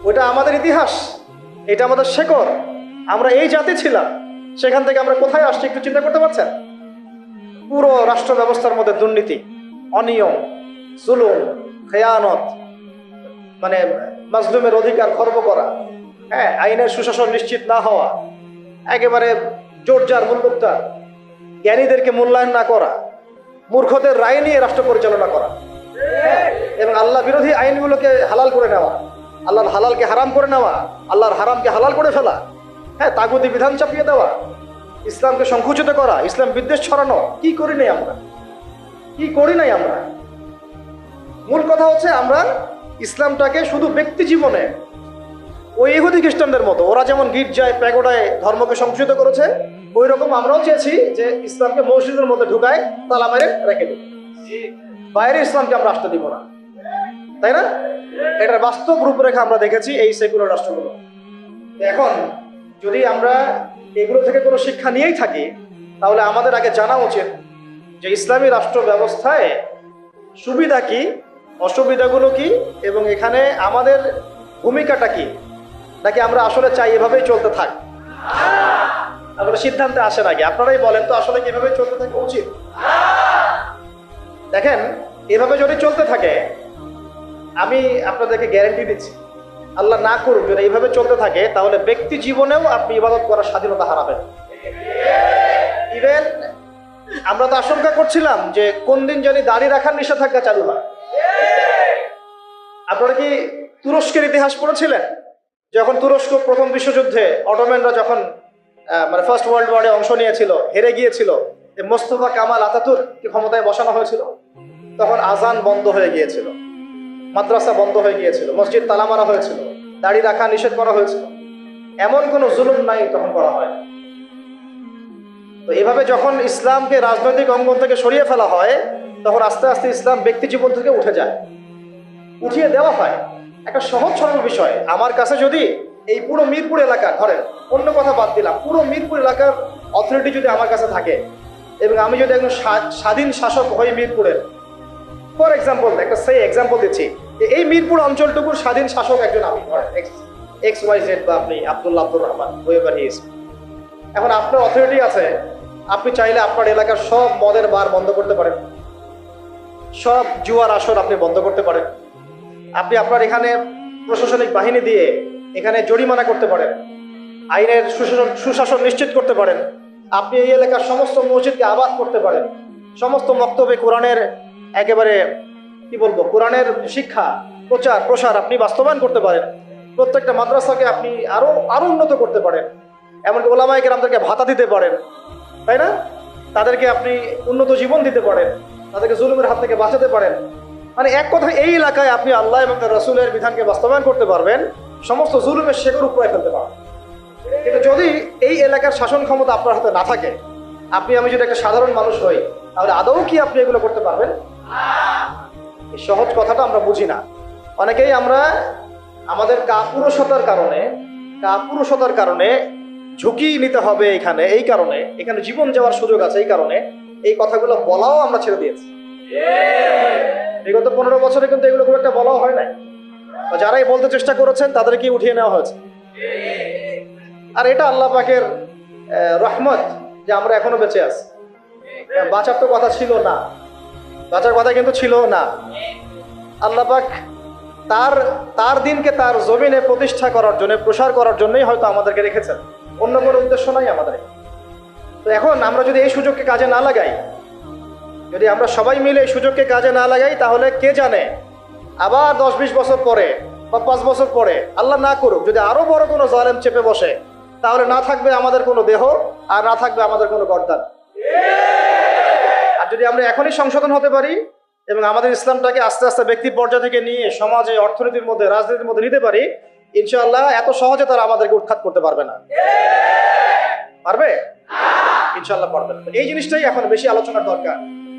ওইটা আমাদের ইতিহাস, এটা আমাদের শেকড়, আমরা এই জাতি ছিলাম। সেখান থেকে আমরা কোথায় আসছি একটু চিন্তা করতে পারছেন? পুরো রাষ্ট্র ব্যবস্থার মধ্যে দুর্নীতি, অনিয়ম, জুলুম, খেয়ানত, মানে মাজলুমের অধিকার খর্ব করা, হ্যাঁ, আইনের সুশাসন নিশ্চিত না হওয়া, একেবারে জোরজার মূল্যোক্তার, জ্ঞানীদেরকে মূল্যায়ন না করা, মূর্খদের রায় নিয়ে রাষ্ট্র পরিচালনা করা, এবং আল্লাহ বিরোধী আইনগুলোকে হালাল করে নেওয়া, আল্লাহর হালালকে হারাম করে নেওয়া, আল্লাহর হারামকে হালাল করে ফেলা, হ্যাঁ, তাগুতি বিধান চাপিয়ে দেওয়া, ইসলামকে সংকুচিত করা, ইসলাম বিদ্বেষ ছড়ানো। কি করি নাই আমরা? কি করি নাই আমরা? মূল কথা হচ্ছে আমরা ইসলামটাকে শুধু ব্যক্তি জীবনে ওই ইহুদি খ্রিস্টানদের মতো, ওরা যেমন গির্জায়, প্যাগোডায় ধর্মকে সংকুচিত করেছে, ওই রকম আমরাও চেয়েছি যে ইসলামকে মসজিদের মধ্যে ঢুকায় তালা মেরে রেখে দেব, বাইরে ইসলামকে আমরা আসতে দিব না, তাই না? এটার বাস্তব রূপরেখা আমরা দেখেছি এই সেকুলার রাষ্ট্রগুলো। এখন যদি আমরা এগুলো থেকে কোনো শিক্ষা নিয়েই থাকি, তাহলে আমাদের আগে জানা উচিত যে ইসলামী রাষ্ট্র ব্যবস্থায় সুবিধা কি, অসুবিধাগুলো কি, এবং এখানে আমাদের ভূমিকাটা কি, নাকি আমরা আসলে চাই এভাবেই চলতে থাক। আসলে সিদ্ধান্তে আসে নাকি? আপনারাই বলেন তো, আসলে কি এভাবে চলতে থাকা উচিত? দেখেন, এভাবে যদি চলতে থাকে, আমি আপনাদেরকে গ্যারান্টি দিচ্ছি, আল্লাহ না করুক যদি এইভাবে চলতে থাকে, তাহলে ব্যক্তি জীবনেও আপনি ইবাদত করার স্বাধীনতা হারাবেন। ইভেন আমরা তো আশঙ্কা করছিলাম যে কোন দিন জানি দাড়ি রাখার নিষেধাজ্ঞা চালু হয়। আপনারা কি তুরস্কের ইতিহাস পড়েছিলেন? যখন তুরস্ক প্রথম বিশ্বযুদ্ধে অটোম্যানরা যখন মানে ফার্স্ট ওয়ার্ল্ড ওয়ারে অংশ নিয়েছিল, হেরে গিয়েছিল, মোস্তফা কামাল আতাতুর্ক ক্ষমতায় বসানো হয়েছিল, তখন আজান বন্ধ হয়ে গিয়েছিল, মাদ্রাসা বন্ধ হয়ে গিয়েছিল, মসজিদ তালা মারা হয়েছিল, দাড়ি রাখা নিষেধ করা হয়েছিল। এমন কোনো জুলুম নাই তখন করা হয়। তো এভাবে যখন ইসলামকে রাজনৈতিক অঙ্গন থেকে সরিয়ে ফেলা হয়, তখন আস্তে আস্তে ইসলাম ব্যক্তি জীবন থেকে উঠে যায়, উঠিয়ে দেওয়া হয়। একটা সহজ সরল বিষয়, আমার কাছে যদি এই পুরো মিরপুর এলাকা, ধরেন অন্য কথা বাদ দিলাম, পুরো মিরপুর এলাকার অথরিটি যদি আমার কাছে থাকে, এবং আমি যদি একজন স্বাধীন শাসক হই মিরপুরের, ফর এক্সাম্পল, একটা সেই এক্সাম্পল দিচ্ছি, যে এই মিরপুর অঞ্চলটুকুর স্বাধীন শাসক একজন আমি, ধরেন XYZ, বা আপনি আব্দুল্লাহ, আব্দুর রহমান, হোয়েভার হি ইজ। এখন আপনার অথরিটি আছে, আপনি চাইলে আপনার এলাকার সব মদের বার বন্ধ করতে পারেন, সব জুয়ার আসর আপনি বন্ধ করতে পারেন, আপনি আপনার এখানে প্রশাসনিক বাহিনী দিয়ে এখানে জরিমানা করতে পারেন, আইনের সুশাসন নিশ্চিত করতে পারেন, আপনি এই এলাকার সমস্ত মসজিদকে আবাদ করতে পারেন, সমস্ত মক্তবে কোরআনের একেবারে কি বলবো কোরআনের শিক্ষা প্রচার প্রসার আপনি বাস্তবায়ন করতে পারেন, প্রত্যেকটা মাদ্রাসাকে আপনি আরো আরো উন্নত করতে পারেন, এমনকি ওলামায়ে কেরামদেরকে ভাতা দিতে পারেন, তাই না? তাদেরকে আপনি উন্নত জীবন দিতে পারেন, তাদেরকে জুলুমের হাত থেকে বাঁচাতে পারেন। মানে এক কথা, এই এলাকায় আপনি আল্লাহ এবং তার রাসূলের বিধানকে বাস্তবায়ন করতে পারবেন, সমস্ত জুলুমের শেকড় উপড়ে ফেলতে পারবেন। কিন্তু যদি এই এলাকার শাসন ক্ষমতা আপনার হাতে না থাকে, আপনি আমি যদি একটা সাধারণ মানুষ হই, তাহলে আদৌ কি আপনি এগুলো করতে পারবেন? এই সহজ কথাটা আমরা বুঝি না। অনেকেই আমরা আমাদের কাপুরুষতার কারণে ঝুঁকি নিতে হবে এখানে, এই কারণে এখানে জীবন যাওয়ার সুযোগ আছে, এই কারণে এই কথাগুলো বলাও আমরা ছেড়ে দিয়েছি। বিগত 15 বছরে কিন্তু এগুলো খুব একটা বলাও হয় নাই, যারাই বলতে চেষ্টা করেছেন তাদেরকে উঠিয়ে নেওয়া হয়েছে। আর এটা আল্লাহ পাকের রহমত যে আমরা এখনো বেঁচে আছি। বাঁচার তো কথা ছিল না, বাঁচার কথা কিন্তু ছিল না। আল্লাহ পাক তার দিনকে তার জমিনে প্রতিষ্ঠা করার জন্য, প্রসার করার জন্যই হয়তো আমাদেরকে রেখেছেন, অন্য কোনো উদ্দেশ্য নাই আমাদের। তো এখন আমরা যদি এই সুযোগকে কাজে না লাগাই, যদি আমরা সবাই মিলে এই সুযোগকে কাজে না লাগাই, তাহলে কে জানে আবার 10-20 বছর পরে বা 5 বছর পরে, আল্লাহ না করুক, যদি আরো বড় কোনো জালেম চেপে বসে, তাহলে না থাকবে আমাদের কোনো দেহ, আর না থাকবে আমাদের কোনো গর্দান। আর যদি আমরা এখনই সংশোধন হতে পারি এবং আমাদের ইসলামটাকে আস্তে আস্তে ব্যক্তি পর্যায় থেকে নিয়ে সমাজে, অর্থনীতির মধ্যে, রাজনীতির মধ্যে নিতে পারি, ইনশাআল্লাহ এত সহজে তারা আমাদেরকে উৎখাত করতে পারবে না। পারবে? ইনশাআল্লাহ পারবে না। এই জিনিসটাই এখন বেশি আলোচনার দরকার।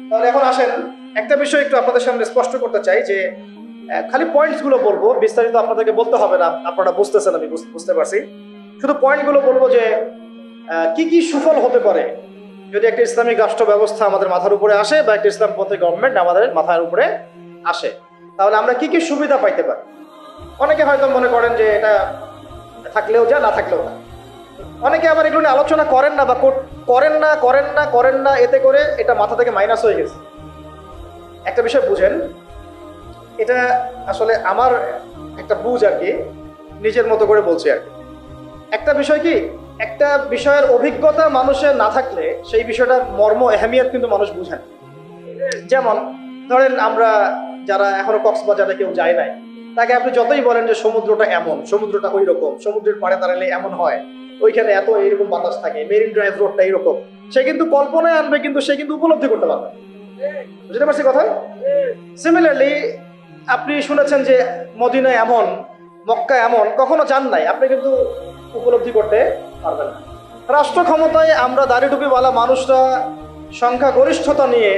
তাহলে এখন আসেন, একটা বিষয় একটু আপনাদের সামনে স্পষ্ট করতে চাই, যে খালি পয়েন্টস গুলো বলবো, বিস্তারিত আপনাদেরকে বলতে হবে না, আপনারা বুঝতেছেন, আমি বুঝতে পারছি। শুধু পয়েন্ট গুলো বলবো যে কি কি সুফল হতে পারে যদি একটা ইসলামিক রাষ্ট্র ব্যবস্থা আমাদের মাথার উপরে আসে, বা একটা ইসলামপন্থী গভর্নমেন্ট আমাদের মাথার উপরে আসে, তাহলে আমরা কি কি সুবিধা পাইতে পারি। অনেকে হয়তো মনে করেন যে এটা থাকলেও যা, না থাকলেও না। অনেকে আবার এগুলো নিয়ে আলোচনা করেন না, বা করেন না, এতে করে এটা মাথা থেকে মাইনাস হয়ে গেছে। একটা বিষয় বুঝেন, এটা আসলে আমার একটা বুঝ আর কি, নিজের মতো করে বলছি আর কি। একটা বিষয় কি, একটা বিষয়ের অভিজ্ঞতা মানুষের না থাকলে সেই বিষয়টার মর্ম, এহমিয়ত কিন্তু মানুষ বুঝেন। যেমন ধরেন, আমরা যারা এখনো কক্সবাজারে কেউ যায় নাই, তাকে আপনি যতই বলেন যে সমুদ্রটা এমন, সমুদ্রটা ওই রকম, সমুদ্রের পাড়ে দাঁড়ালে এমন হয়, ওইখানে এত এইরকম বাতাস থাকে, মেরিন ড্রাইভ রোডটা এইরকম, সে কিন্তু কল্পনায় আনবে, কিন্তু সে কিন্তু উপলব্ধি করতে পারবে। বুঝতে পারছি কথা? সিমিলারলি আপনি শুনেছেন যে মদিনা এমন, মক্কা এমন, কখনো যান নাই, আপনি কিন্তু উপলব্ধি করতে পারবেন না। রাষ্ট্র ক্ষমতায় আমরা দাড়ি টুপিওয়ালা মানুষরা সংখ্যা গরিষ্ঠতা নিয়ে,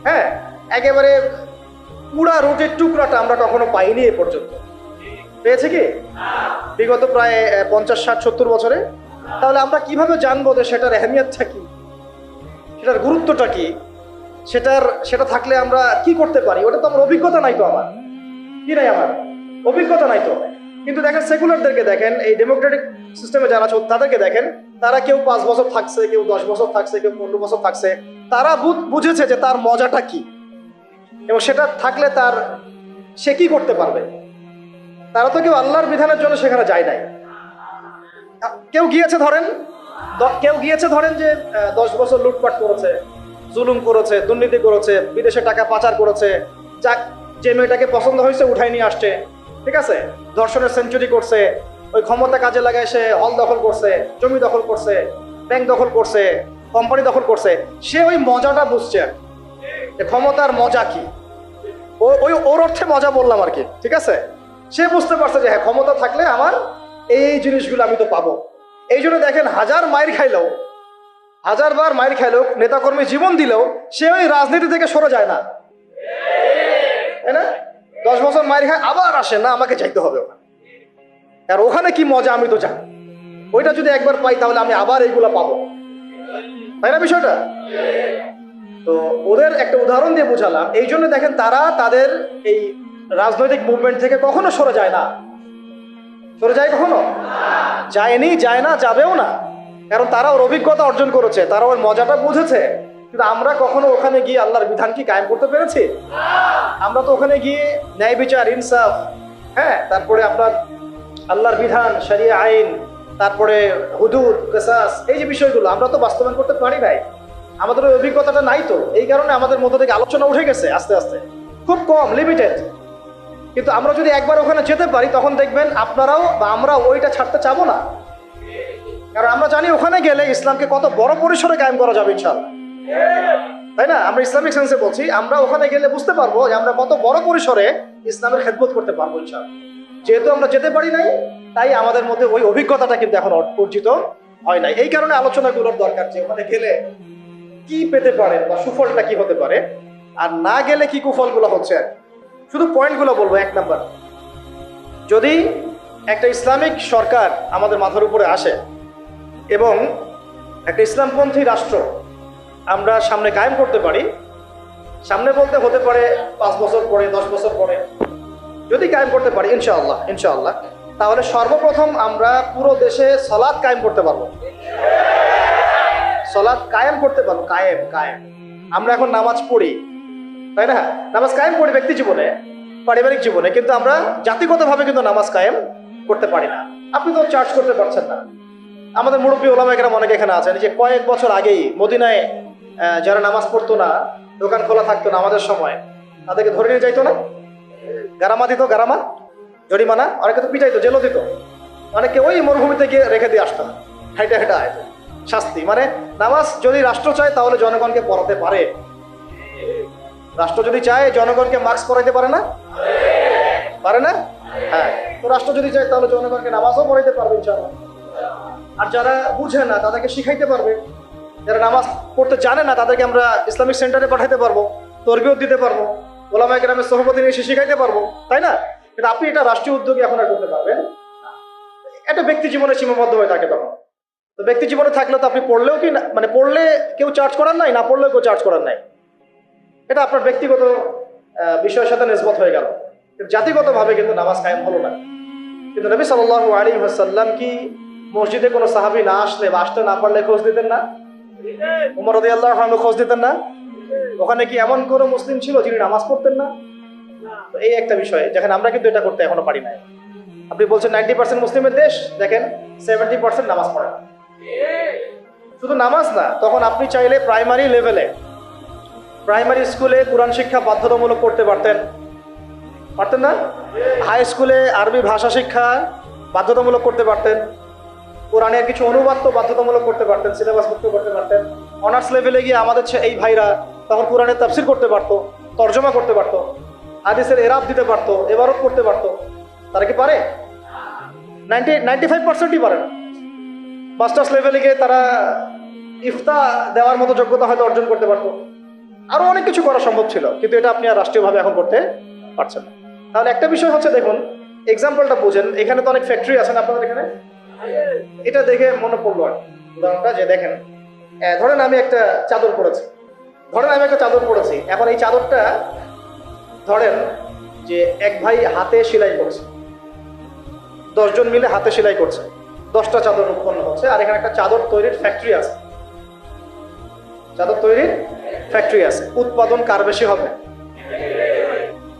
হ্যাঁ, একেবারে পুরা রুটির টুকরাটা আমরা কখনো পাইনি এ পর্যন্ত। পেয়েছে কি বিগত প্রায় 50, 60, 70 বছরে? তাহলে আমরা কিভাবে জানবো যে সেটার এহমিয়তটা কি, সেটার গুরুত্বটা কি, সেটা থাকলে আমরা কি করতে পারি? ওটা তো আমার অভিজ্ঞতা নাই, তো আমার কি নাই, আমার অভিজ্ঞতা নাই তো। কিন্তু দেখেন, সেকুলারদেরকে দেখেন, এই ডেমোক্রেটিক সিস্টেমে যারা আছে তাদেরকে দেখেন, তারা কেউ 5 বছর থাকছে, কেউ 10 বছর থাকছে, কেউ 15 বছর থাকছে। তারা বুঝেছে যে তার মজাটা কি, এবং সেটা থাকলে সে কি করতে পারবে। তারা তো কেউ আল্লাহর বিধানের জন্য সেখানে যায় নাই। কেউ গিয়েছে ধরেন যে 10 বছর লুটপাট করেছে, জুলুম করেছে, দুর্নীতি করেছে, বিদেশে টাকা পাচার করেছে, যে মেয়েটাকে পছন্দ হয়েছে উঠাই নিয়ে আসছে, ঠিক আছে, ধর্ষণের সেঞ্চুরি করছে, ওই ক্ষমতা কাজে লাগায় সে হল দখল করছে, জমি দখল করছে, ব্যাংক দখল করছে, কোম্পানি দখল করছে। সে ওই মজাটা বুঝছে, ক্ষমতার মজা কি, ওর অর্থে মজা বললাম আর কি, ঠিক আছে। সে বুঝতে পারছে যে হ্যাঁ, ক্ষমতা থাকলে আমার এই জিনিসগুলো আমি তো পাবো। এই জন্য দেখেন, 1000 মাইর খাইলেও, 1000 বার মাইর খাইলেও, নেতাকর্মী জীবন দিলেও, সে ওই রাজনীতি থেকে সরে যায় না, তাই না? 10 বছর মাইর খায়, আবার আসে না, আমাকে চাইতে হবে ওখানে, আর ওখানে কি মজা আমি তো জানি। ওইটা যদি একবার পাই তাহলে আমি আবার এইগুলা পাবো, তাই না বিষয়টা? তো ওদের একটা উদাহরণ দিয়ে বুঝালাম। এই জন্য দেখেন, তারা তাদের এই রাজনৈতিক মুভমেন্ট থেকে কখনো সরে যায় না। সরে যায় কখনো? যায়নি, যায় না, যাবেও না। কারণ তারা ওর অভিজ্ঞতা অর্জন করেছে, তারা ওর মজাটা বুঝেছে। কিন্তু আমরা কখনো ওখানে গিয়ে আল্লাহর বিধান কি কায়েম করতে পেরেছি? আমরা তো ওখানে গিয়ে ন্যায় বিচার, ইনসাফ, হ্যাঁ, তারপরে আপনার আল্লাহর বিধান, শরিয়া আইন, তারপরে হুদুদ, কিসাস, এই যে বিষয়গুলো আমরা তো বাস্তবায়ন করতে পারি নাই। আমাদের ওই অভিজ্ঞতাটা নাই, তো এই কারণে আমাদের মধ্যে থেকে আলোচনা উঠে গেছে আস্তে আস্তে, খুব কম, লিমিটেড। কিন্তু আমরা যদি একবার ওখানে যেতে পারি তখন দেখবেন আপনারাও বা আমরা ওইটা ছাড়তে চাবো না। কারণ আমরা জানি ওখানে গেলে ইসলামকে কত বড় পরিসরে কায়েম করা যাবে ইনশাআল্লাহ, তাই না? আমরা ইসলামিক সেন্সে বলছি, আমরা ওখানে গেলে বুঝতে পারবো যে আমরা কত বড় পরিসরে ইসলামের খেদমত করতে পারবো ইনশাআল্লাহ। যেহেতু আমরা যেতে পারি নাই, তাই আমাদের মধ্যে ওই অভিজ্ঞতাটা কিন্তু এখন অর্জিত হয় নাই। এই কারণে আলোচনাগুলোর দরকার যে ওখানে গেলে কি পেতে পারে বা সুফলটা কি হতে পারে, আর না গেলে কি কুফলগুলো হচ্ছে। আর শুধু পয়েন্টগুলো বলবো। 1 নাম্বার, যদি একটা ইসলামিক সরকার আমাদের মাথার উপরে আসে এবং একটা ইসলামপন্থী রাষ্ট্র আমরা সামনে কায়েম করতে পারি, সামনে বলতে হতে পারে 5 বছর পরে, 10 বছর পরে, যদি কায়েম করতে পারি ইনশাআল্লাহ, ইনশাআল্লাহ, তাহলে সর্বপ্রথম আমরা পুরো দেশে সালাত কায়েম করতে পারবো। সালাত কায়েম করতে পারবো, কায়েম কায়েম। আমরা এখন নামাজ পড়ি, তাই না? নামাজ কায়েম করি ব্যক্তি জীবনে, পারিবারিক জীবনে, কিন্তু আমরা জাতিগতভাবে কিন্তু নামাজ কায়েম করতে পারি না। আপনি তো চার্জ করতে পারছেন না। আমাদের মুরব্বী ওলামায়ে কেরাম অনেকে এখানে আছেন, যে কয়েক বছর আগেই মদিনায় যারা নামাজ পড়তো না, দোকান খোলা থাকতো না আমাদের সময়, তাদেরকে ধরে নিয়ে যাইতো না, গারামা দিত, গারামা, জরিমানা, অনেকে তো পিটাইতো, জেলও দিত, অনেকে ওই মরুভূমিতে গিয়ে রেখে দিয়ে আসতো, হাইটা হেঁটা আয় শাস্তি। মানে নামাজ যদি রাষ্ট্র চায় তাহলে জনগণকে পড়াতে পারে। রাষ্ট্র যদি চায় জনগণকে মার্কস পড়াইতে পারে না? পারে না? হ্যাঁ, তো রাষ্ট্র যদি চায় তাহলে জনগণকে নামাজও পড়াইতে পারবে ইনশাআল্লাহ। আর যারা বুঝে না তাদেরকে শিখাইতে পারবে, যারা নামাজ পড়তে জানে না তাদেরকে আমরা ইসলামিক সেন্টারে পাঠাইতে পারবো, তরবিয়ত দিতে পারবো, ওলামায়ে কেরামের সোহবতে নিয়ে এসে শিখাইতে পারবো, তাই না? কিন্তু আপনি এটা রাষ্ট্রীয় উদ্যোগে এখন আর করতে পারবেন, এটা ব্যক্তি জীবনে সীমাবদ্ধ হয়ে থাকে তখন। তো ব্যক্তি জীবনে থাকলে তো আপনি পড়লেও কি মানে পড়লে কেউ চার্জ করার নাই, না পড়লেও কেউ চার্জ করার নাই, এটা আপনার ব্যক্তিগত বিষয়ের সাথে নিসবত হয়ে গেল। কিন্তু জাতিগতভাবে কিন্তু নামাজ কায়েম হলো না। কিন্তু নবী সাল্লাল্লাহু আলাইহি ওয়াসাল্লাম কি মসজিদে কোনো সাহাবী না আসলে বা আসতে না পারলে খোঁজ দিতেন না? উমর রাদিয়াল্লাহু আনহু খোঁজ দিতেন না? ওখানে কি এমন কোনো মুসলিম ছিল যিনি নামাজ পড়তেন না? তো এই একটা বিষয়, যেখানে আমরা কিন্তু এটা করতে এখনো পারি না। আপনি বলছেন 90% মুসলিমের দেশ, দেখেন 70% নামাজ পড়ে না। শুধু নামাজ না, তখন আপনি চাইলে প্রাইমারি লেভেলে, প্রাইমারি স্কুলে কোরআন শিক্ষা বাধ্যতামূলক করতে পারতেন, পারতেন না? হাই স্কুলে আরবি ভাষা শিক্ষা বাধ্যতামূলক করতে পারতেন, কোরআনের কিছু অনুবাদ তো বাধ্যতামূলক করতে পারতেন, সিলেবাস মুক্ত করতে পারতেন। অনার্স লেভেলে গিয়ে আমাদের এই ভাইরা তখন কোরআনের তাফসির করতে পারতো, তর্জমা করতে পারতো, হাদিসের এরাব দিতে পারতো, ইবারত করতে পারতো। তারা কি পারে? 95%ই পারে না। মাস্টার্স লেভেলে গিয়ে তারা ইফতা দেওয়ার মতো যোগ্যতা হয়তো অর্জন করতে পারতো, আরো অনেক কিছু করা সম্ভব ছিল, কিন্তু এটা আপনি আর রাষ্ট্রীয়ভাবে এখন করতে পারছেন না। তাহলে একটা বিষয় হচ্ছে, দেখুন এক্সাম্পলটা বুঝেন, এখানে তো অনেক ফ্যাক্টরি আছেন আপনাদের এখানে, এটা দেখে মনে পড়লো আর উদাহরণটা, যে দেখেন ধরেন আমি একটা চাদর পরেছি, এখন এই চাদরটা ধরেন যে এক ভাই হাতে সেলাই করছে, 10 জন মিলে হাতে সেলাই করছে, 10টা চাদর উৎপন্ন হচ্ছে, আর এখানে একটা চাদর তৈরির ফ্যাক্টরি আছে, উৎপাদন কার বেশি হবে?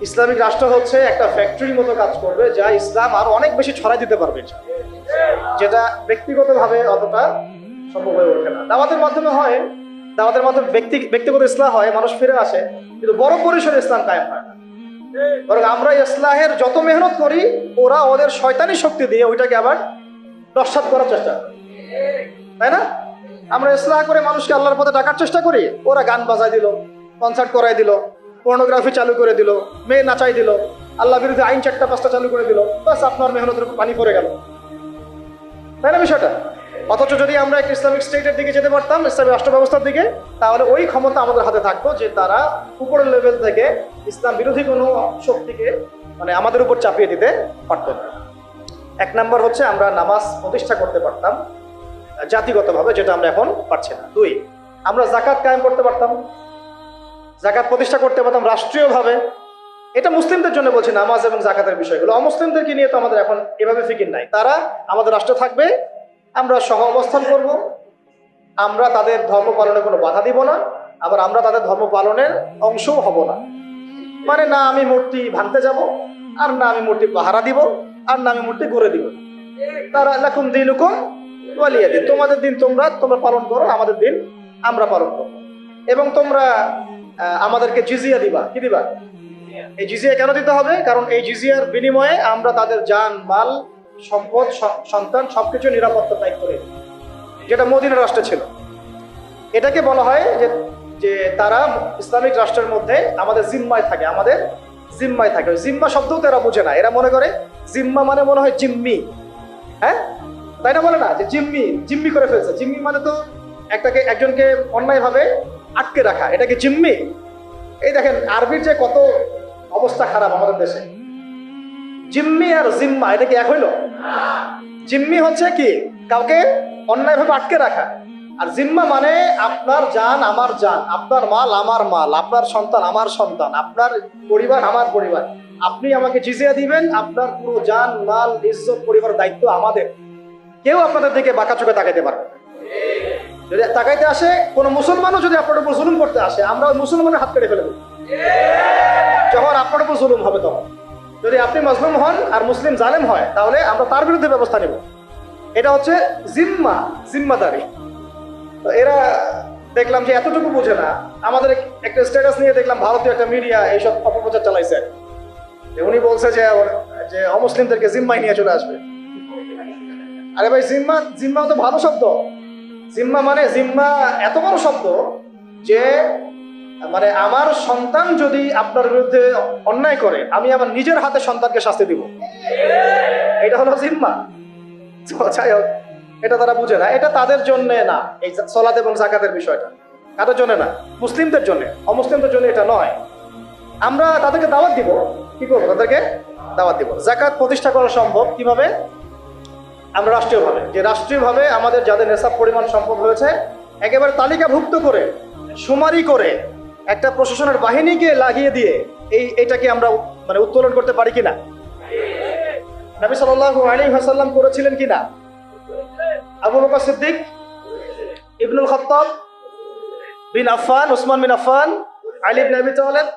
ইসলামিক রাষ্ট্র হচ্ছে একটা ফ্যাক্টরির মতো কাজ করবে, যা ইসলাম আরো অনেক বেশি ছড়াই দিতে পারবে, যেটা ব্যক্তিগতভাবে অতটা সম্ভব হয়ে ওঠে না। দাওয়াতের মাধ্যমে হয়, দাওয়াতের মাধ্যমে ব্যক্তিগত ইসলাম হয়, মানুষ ফিরে আসে, কিন্তু বড় পরিসরে ইসলাম কায়েম হয় না। বরং আমরা ইসলাহের যত মেহনত করি, ওরা ওদের শয়তানি শক্তি দিয়ে ওইটাকে আবার নস্যাৎ করার চেষ্টা করে, তাই না? আমরা ইসলাহ করে মানুষকে আল্লাহর পথে ডাকার চেষ্টা করি, ওরা গান বাজায় দিল, কনসার্ট করাই দিল, পর্নোগ্রাফি চালু করে দিল, মেয়ে নাচাই দিল, আল্লাহ বিরুদ্ধে আইন 4টা-5টা চালু করে দিল, বাস আপনার মেহনতের উপর পানি পড়ে গেল, তাই না বিষয়টা? অথচ যদি আমরা একটা ইসলামিক স্টেটের দিকে যেতে পারতাম, ইসলামিক রাষ্ট্র ব্যবস্থার দিকে, তাহলে ওই ক্ষমতা আমাদের হাতে থাকতো যে তারা উপরের লেভেল থেকে ইসলাম বিরোধী কোনো শক্তিকে মানে আমাদের উপর চাপিয়ে দিতে পারত না। 1 নাম্বার হচ্ছে আমরা নামাজ প্রতিষ্ঠা করতে পারতাম জাতিগতভাবে, যেটা আমরা এখন পারছি না। 2, আমরা যাকাত কায়েম করতে পারতাম, যাকাত প্রতিষ্ঠা করতে পারতাম রাষ্ট্রীয়ভাবে। এটা মুসলিমদের জন্য বলছি, নামাজ এবং যাকাতের বিষয়গুলো। অমুসলিমদেরকে নিয়ে তো আমাদের এখন এভাবে ফিকির নাই, তারা আমাদের রাষ্ট্র থাকবে, আমরা সহ অবস্থান করব, আমরা তাদের ধর্ম পালনে কোনো বাধা দিব না, আবার আমরা তাদের ধর্ম পালনের অংশও হব না। মানে না আমি মূর্তি ভাঙতে যাব, আর না আমি মূর্তি পাহারা দিব, আর না আমি মূর্তি গড়ে দিব। তারা লাকুম দিনুকুম ওয়ালিয়া দিন, তোমাদের দিন তোমরা পালন করো, আমাদের দিন আমরা পালন করব। এবং তোমরা আমাদেরকে জিজিয়া দিবা। কি দিবা? এই জিজিয়া কেন দিতে হবে? কারণ এই জিজিয়ার বিনিময়ে আমরা তাদের জান মাল সম্পদ সন্তান সবকিছু নিরাপত্তা দায়িত্ব নেই, যেটা মদিনা রাষ্ট্রে ছিল। এটাকে বলা হয় যে তারা ইসলামিক রাষ্ট্রের মধ্যে আমাদের জিম্মায় থাকে, আমাদের জিম্মায় থাকে। জিম্মা শব্দও তো এরা বুঝে না, এরা মনে করে জিম্মা মানে মনে হয় জিম্মি। হ্যাঁ, তাই না? বলে না যে জিম্মি করে ফেলছে। জিম্মি মানে তো একজনকে অন্যায়ভাবে আটকে রাখা, এটাকে জিম্মি। এই দেখেন আরবির যে কত অবস্থা খারাপ আমাদের দেশে। জিম্মি আর জিম্মা এটা কি এক হইল? জিম্মি হচ্ছে কি কাউকে অন্যায়ভাবে আটকে রাখা, আর জিম্মা মানে আপনার জান আমার জান, আপনার মাল আমার মাল, আপনার সন্তান আমার সন্তান, আপনার পরিবার আমার পরিবার। আপনি আমাকে জিজিয়া দিবেন, আপনার পুরো জান মাল ইজ্জত পরিবারের দায়িত্ব আমাদের। কেউ আপনাদের দিকে বাঁকা চোখে তাকাইতে পারবে না। যদি তাকাইতে আসে কোনো মুসলমানও যদি আপনার উপর জুলুম করতে আসে, আমরা ওই মুসলমানের হাত কেটে ফেলে দেব যখন আপনার উপর জুলুম হবে। তখন যদি আপনি মাজলুম হন আর মুসলিম জালেম হয়, তাহলে আমরা তার বিরুদ্ধে ব্যবস্থা নেব। এটা হচ্ছে জিম্মাদারি। তো এরা দেখলাম যে এতটুকু বোঝে না। আমাদের একটা স্ট্যাটাস নিয়ে দেখলাম ভারতীয় একটা মিডিয়া এইসব অপপ্রচার চালাইছে। উনি বলছে যে অমুসলিমদেরকে জিম্মায় নিয়ে চলে আসবে। আরে ভাই, জিম্মা তো ভালো শব্দ। জিম্মা এত বড় শব্দ যে মানে আমার সন্তান যদি আপনার বিরুদ্ধে অন্যায় করে, আমি আমার নিজের হাতে সন্তানকে শাস্তি দিব, এটা হলো জিম্মা। যাই হোক, এটা তারা বুঝে না। এটা তাদের জন্য না, এই সালাত এবং যাকাতের বিষয়টা কাদের জন্য না, মুসলিমদের জন্য। অমুসলিমদের জন্য এটা নয়। আমরা তাদেরকে দাওয়াত দিব। কি করবো? তাদেরকে দাওয়াত দিব। যাকাত প্রতিষ্ঠা করা সম্ভব কিভাবে? আমরা রাষ্ট্রীয়ভাবে আমাদের যাদের নেশাব পরিমাণ সম্পদ হয়েছে, একেবারে তালিকাভুক্ত করে শুমারি করে একটা প্রশাসনের বাহিনীকে লাগিয়ে দিয়ে এইটাকে আমরা মানে উত্তোলন করতে পারি কিনা? নবী সাল্লাল্লাহু আলাইহি ওয়াসাল্লাম করেছিলেন কিনা? আবু বকর সিদ্দিক, ইবনুল খাত্তাব বিন আফফান, উসমান বিন আফফান, আলী ইবনে আবি তালেব,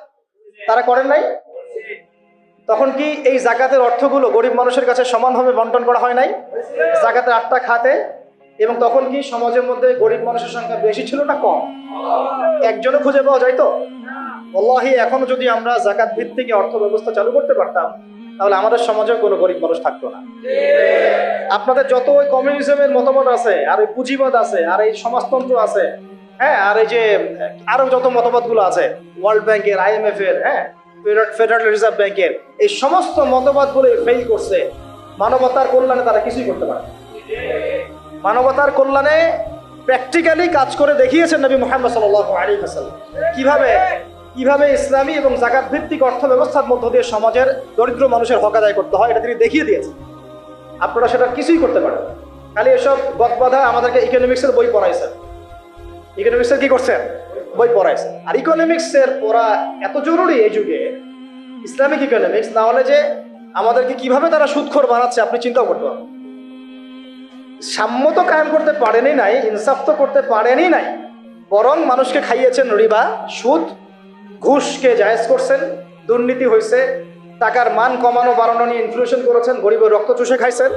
তারা করেন নাই? তখন কি এই যাকাতের অর্থগুলো গরিব মানুষের কাছে সমানভাবে বন্টন করা হয় নাই? যাকাতের 8টা খাতে। এবং তখন কি সমাজের মধ্যে গরিব মানুষের সংখ্যা বেশি ছিল না কম? একজনও খুঁজে পাওয়া যায় তো? আল্লাহি, এখনো যদি আমরা যাকাত ভিত্তিক অর্থ ব্যবস্থা চালু করতে পারতাম, তাহলে আমাদের সমাজে কোনো গরিব মানুষ থাকতো না। আপনাদের যত ওই কমিউনিজমের মতামত আছে, আর ওই পুঁজিবাদ আছে, আর এই সমাজতন্ত্র আছে, হ্যাঁ, আর এই যে আরো যত মতবাদগুলো আছে, ওয়ার্ল্ড ব্যাংকের, IMF এর, হ্যাঁ, ফেডারেল রিজার্ভ ব্যাংকের, এই সমস্ত মতবাদগুলো ফেল করছে। মানবতার কল্যাণে তারা কিছুই করতে পারে। মানবতার কল্যাণে প্র্যাকটিক্যালি কাজ করে দেখিয়েছেন নবী মুহাম্মদ সাল্লাল্লাহু আলাইহি ওয়াসাল্লাম। কিভাবে ইসলামী এবং যাকাত ভিত্তিক অর্থ ব্যবস্থার মধ্য দিয়ে সমাজের দরিদ্র মানুষের হক আদায় করতে হয়, এটা তিনি দেখিয়ে দিয়েছেন। আপনারা সেটা কিছুই করতে পারেন। খালি এসব গদবাধা আমাদেরকে ইকোনমিক্সের বই পড়াইছেন। ইকোনমিক্সের কি করছেন? বই পড়াইছেন। আর ইকোনমিক্সের পড়া এত জরুরি এই যুগে, ইসলামিক ইকোনমিক্স, না হলে যে আমাদেরকে কিভাবে তারা সুদখোর বানাচ্ছে আপনি চিন্তাও করতে পারেন। সাম্য তো কায়েম করতে পারেনই নাই, ইনসাফ তো করতে পারেনই নাই, বরং মানুষকে খাইয়েছেন রিবা, সুদ, ঘুষকে জায়েজ করছেন, দুর্নীতি হয়েছে, টাকার মান কমানো বাড়ানো নিয়ে ইনফ্লেশন করেছেন, গরিবের রক্ত চুষে খাইছেন।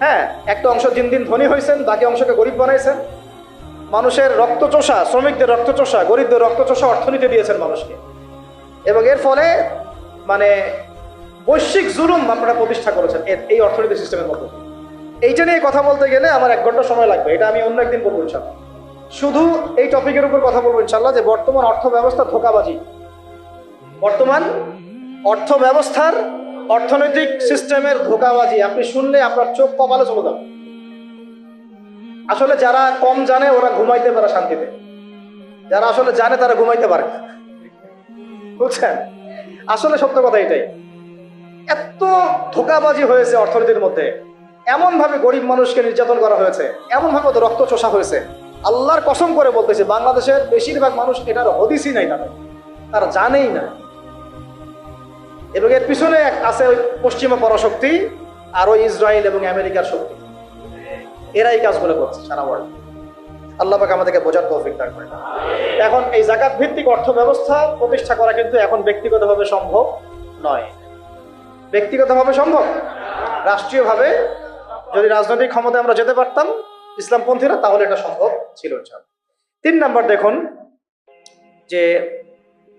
হ্যাঁ, একটা অংশ দিন দিন ধনী হয়েছেন, বাকি অংশকে গরিব বানাইছেন। মানুষের রক্তচোষা, শ্রমিকদের রক্তচোষা, গরিবদের রক্তচোষা অর্থনীতি দিয়েছেন মানুষকে। এবং এর ফলে মানে বৈশ্বিক জুলুম আপনারা প্রতিষ্ঠা করেছেন এই অর্থনীতি সিস্টেমের মধ্যে। এইটা নিয়ে কথা বলতে গেলে আমার 1 ঘন্টা সময় লাগবে, এটা আমি অন্য একদিন বলবো ইনশাল্লাহ। শুধু এই টপিকের উপর কথা বলবো ইনশাল্লাহ, যে বর্তমান অর্থ ব্যবস্থা ধোঁকাবাজি। বর্তমান অর্থ ব্যবস্থার, অর্থনৈতিক সিস্টেমের ধোঁকাবাজি আপনি শুনলে আপনার চোখ কপালে চলে যাবে। আসলে যারা কম জানে ওরা ঘুমাইতে পারে শান্তিতে, যারা আসলে জানে তারা ঘুমাইতে পারে, বুঝছেন? আসলে সত্য কথা এটাই। এত ধোঁকাবাজি হয়েছে অর্থনীতির মধ্যে, এমন ভাবে গরিব মানুষকে নির্যাতন করা হয়েছে, এমন ভাবে রক্ত চোষা হয়েছে। আল্লাহর কসম করে বলতেছে, বাংলাদেশের বেশিরভাগ মানুষ এটার হদিসই নাই, তারা জানেই না। এবং এর পিছনে আছে ওই পশ্চিমা পরাশক্তি আর ওই ইসরায়েল এবং আমেরিকার শক্তি। এরা এই কাজগুলো করছে সারা ওয়ার্ল্ড। আল্লাহ পাক আমাদেরকে বোঝার তৌফিক দান করেন। এখন এই যাকাত ভিত্তিক অর্থ ব্যবস্থা প্রতিষ্ঠা করা কিন্তু এখন ব্যক্তিগতভাবে সম্ভব নয়। ব্যক্তিগতভাবে সম্ভব, রাষ্ট্রীয়ভাবে যদি রাজনৈতিক ক্ষমতায় আমরা যেতে পারতাম ইসলামপন্থীরা, তাহলে এটা সম্ভব ছিল। 3 নাম্বার দেখুন যে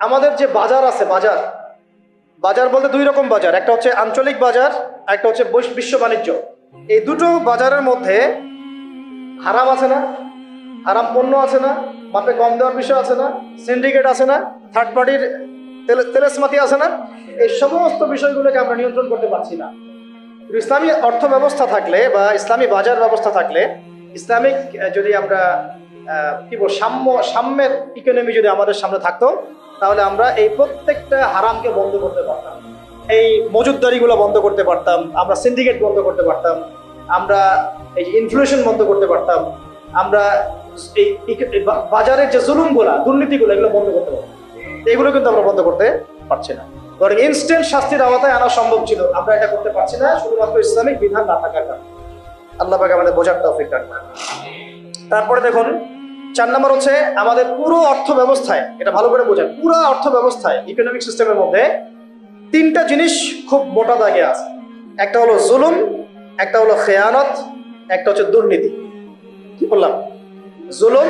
আমাদের যে বাজার আছে, বাজার বলতে 2 রকম বাজার, একটা হচ্ছে আঞ্চলিক বাজার, একটা হচ্ছে বিশ্ব বাণিজ্য। এই দুটো বাজারের মধ্যে হারাম আছে না, হারাম পণ্য আছে না, মাপে কম দেওয়ার বিষয় আছে না, সিন্ডিকেট আছে না, থার্ড পার্টির তেলেসমাতি আছে না, এই সমস্ত বিষয়গুলোকে আমরা নিয়ন্ত্রণ করতে পারছি না। ইসলামী অর্থ ব্যবস্থা থাকলে বা ইসলামী বাজার ব্যবস্থা থাকলে, ইসলামিক যদি আমরা কি বল সাম্যের ইকোনমি যদি আমাদের সামনে থাকতো, তাহলে আমরা এই প্রত্যেকটা হারামকে বন্ধ করতে পারতাম, এই মজুদদারিগুলো বন্ধ করতে পারতাম, আমরা সিন্ডিকেট বন্ধ করতে পারতাম, আমরা এই যে ইনফ্লেশন বন্ধ করতে পারতাম, আমরা এই বাজারের যে জুলুমগুলা, দুর্নীতিগুলো, এগুলো বন্ধ করতে পারতাম। এগুলো কিন্তু আমরা বন্ধ করতে পারছি না। বরং ইনস্ট্যান্ট শাস্তির আওতায় আনা সম্ভব ছিল, আমরা এটা করতে পারছি না শুধুমাত্র ইসলামিক বিধান না থাকার কারণে। আল্লাহ পাক আমাদের বোঝার তৌফিক দান করেন। তারপরে দেখুন 4 নম্বর হচ্ছে আমাদের পুরো অর্থ ব্যবস্থায়, এটা ভালো করে বোঝেন, পুরো অর্থ ব্যবস্থায় ইকোনমিক সিস্টেমের মধ্যে 3টা জিনিস খুব মোটা দাগে আছে। একটা হলো জুলুম, একটা হলো খেয়ানত, একটা হচ্ছে দুর্নীতি। কি বললাম? জুলুম,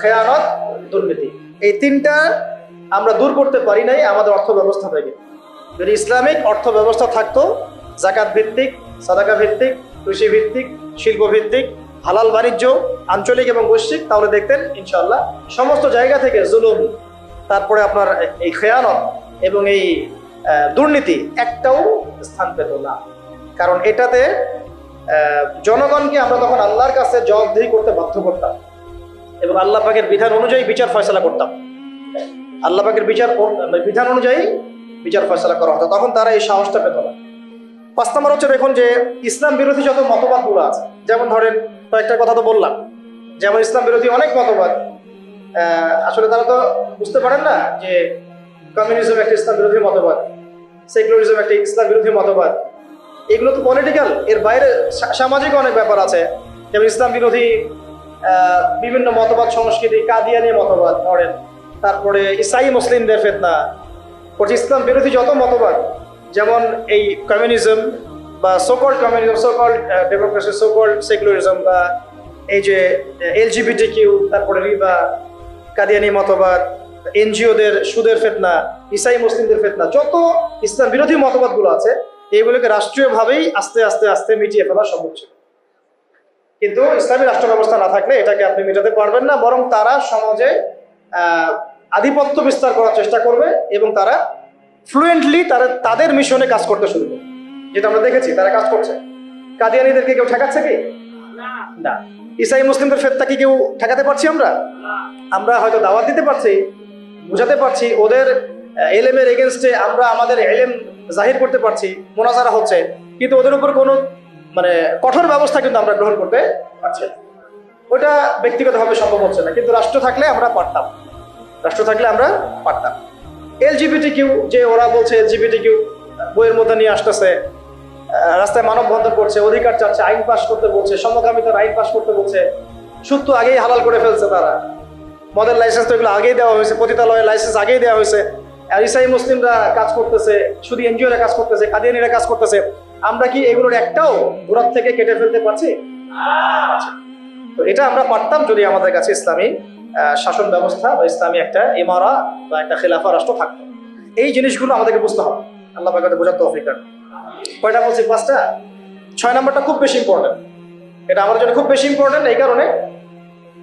খেয়ানত, দুর্নীতি। এই 3টা আমরা দূর করতে পারি নাই আমাদের অর্থ ব্যবস্থা থেকে। যদি ইসলামিক অর্থ ব্যবস্থা থাকতো, যাকাত ভিত্তিক, সাদাকা ভিত্তিক, কৃষি ভিত্তিক, শিল্প ভিত্তিক, হালাল বাণিজ্য আঞ্চলিক এবং বৈশ্বিক, তাহলে দেখতেন ইনশাআল্লাহ সমস্ত জায়গা থেকে জুলুম, তারপরে আপনার এই খেয়ানত এবং এই দুর্নীতি একটাও স্থান পেত না। কারণ এটাতে জনগণকে আমরা তখন আল্লাহর কাছে জবাবদিহি করতে বাধ্য করতাম এবং আল্লাহ পাকের বিধান অনুযায়ী বিচার ফয়সালা করতাম। আল্লাহ পাকের বিধান অনুযায়ী বিচার ফয়সালা করা হতো, তখন তারা এই সাহসটা পেত না। 5 নম্বর হচ্ছে দেখুন যে ইসলাম বিরোধী যত মতবাদগুলো আছে, যেমন ধরেন কয়েকটা কথা তো বললাম, যেমন ইসলাম বিরোধী অনেক মতবাদ, আসলে তারা তো বুঝতে পারেন না যে কমিউনিজম একটা ইসলাম বিরোধী মতবাদ, সেকুলারিজম একটা ইসলাম বিরোধী মতবাদ। এগুলো তো পলিটিক্যাল, এর বাইরে সামাজিক অনেক ব্যাপার আছে। যেমন ইসলাম বিরোধী বিভিন্ন মতবাদ সংস্কৃতি, কাদিয়ানি মতবাদ ধরেন, তারপরে ইসাই মুসলিমদের ফিতনা, ইসলাম বিরোধী যত মতবাদ, যেমন এই কমিউনিজম বা so-called communism, so-called democracy, so-called secularism, বা এই যে LGBT, তারপরে রিবা, কাদিয়ানি মতবাদ, এনজিওদের সুদের ফিতনা, ইসাই মুসলিমদের ফিতনা, যত ইসলাম বিরোধী মতবাদগুলো আছে, এইগুলোকে রাষ্ট্রীয়ভাবেই আস্তে আস্তে আস্তে মিটিয়ে ফেলা সম্ভব ছিল। কিন্তু ইসলামী রাষ্ট্র ব্যবস্থা না থাকলে এটাকে আপনি মেটাতে পারবেন না, বরং তারা সমাজে আধিপত্য বিস্তার করার চেষ্টা করবে এবং তারা ফ্লুয়েন্টলি তাদের মিশনে কাজ করতে শুরু করবে, যেটা আমরা দেখেছি তারা কাজ করছে। কাদিয়ানীদেরকে কেউ ঠেকাচ্ছে কি? না। ইসাই মুসলিমদের ফেতনা কি কেউ ঠেকাতে পারছি? আমরা হয়তো দাওয়াত দিতে পারছি, বুঝাতে পারছি, ওদের এলেমের এগেনস্টে আমরা আমাদের এলেম জাহির করতে পারছি, মোনাজারা হচ্ছে, কিন্তু ওদের উপর কোনো কঠোর ব্যবস্থা কিন্তু আমরা গ্রহণ করতে পারছি না। ওটা ব্যক্তিগতভাবে সম্ভব হচ্ছে না, কিন্তু রাষ্ট্র থাকলে আমরা পারতাম। LGBT, যে ওরা বলছে LGBT বইয়ের মধ্যে নিয়ে আসতেছে, রাস্তায় মানববন্ধন করছে, অধিকার চাচ্ছে, আইন পাস করতে বলছে, সমকামিতার আইন পাস করতে বলছে, সুদ তো আগেই হালাল করে ফেলছে তারা, মদের লাইসেন্স তো এগুলো আগেই দেওয়া হয়েছে, পতিতালয়ের লাইসেন্স আগেই দেওয়া হয়েছে। আর ইসাই মুসলিমরা কাজ করতেছে, শুধু এনজিওরা কাজ করতেছে, কাদিয়ানিরা কাজ করতেছে। আমরা কি এগুলোর একটাও দূরাত থেকে কেটে ফেলতে পারছি? তো এটা আমরা পারতাম যদি আমাদের কাছে ইসলামী শাসন ব্যবস্থা বা ইসলামী একটা ইমারা বা একটা খেলাফা রাষ্ট্র থাকতো। এই জিনিসগুলো আমাদেরকে বুঝতে হবে। আল্লাহ পাকের বোঝার তৌফিক দান। কয়টা বলছি? 5টা। 6 নম্বরটা খুব বেশি ইম্পর্টেন্ট। এটা আমাদের জন্য খুব বেশি ইম্পর্টেন্ট এই কারণে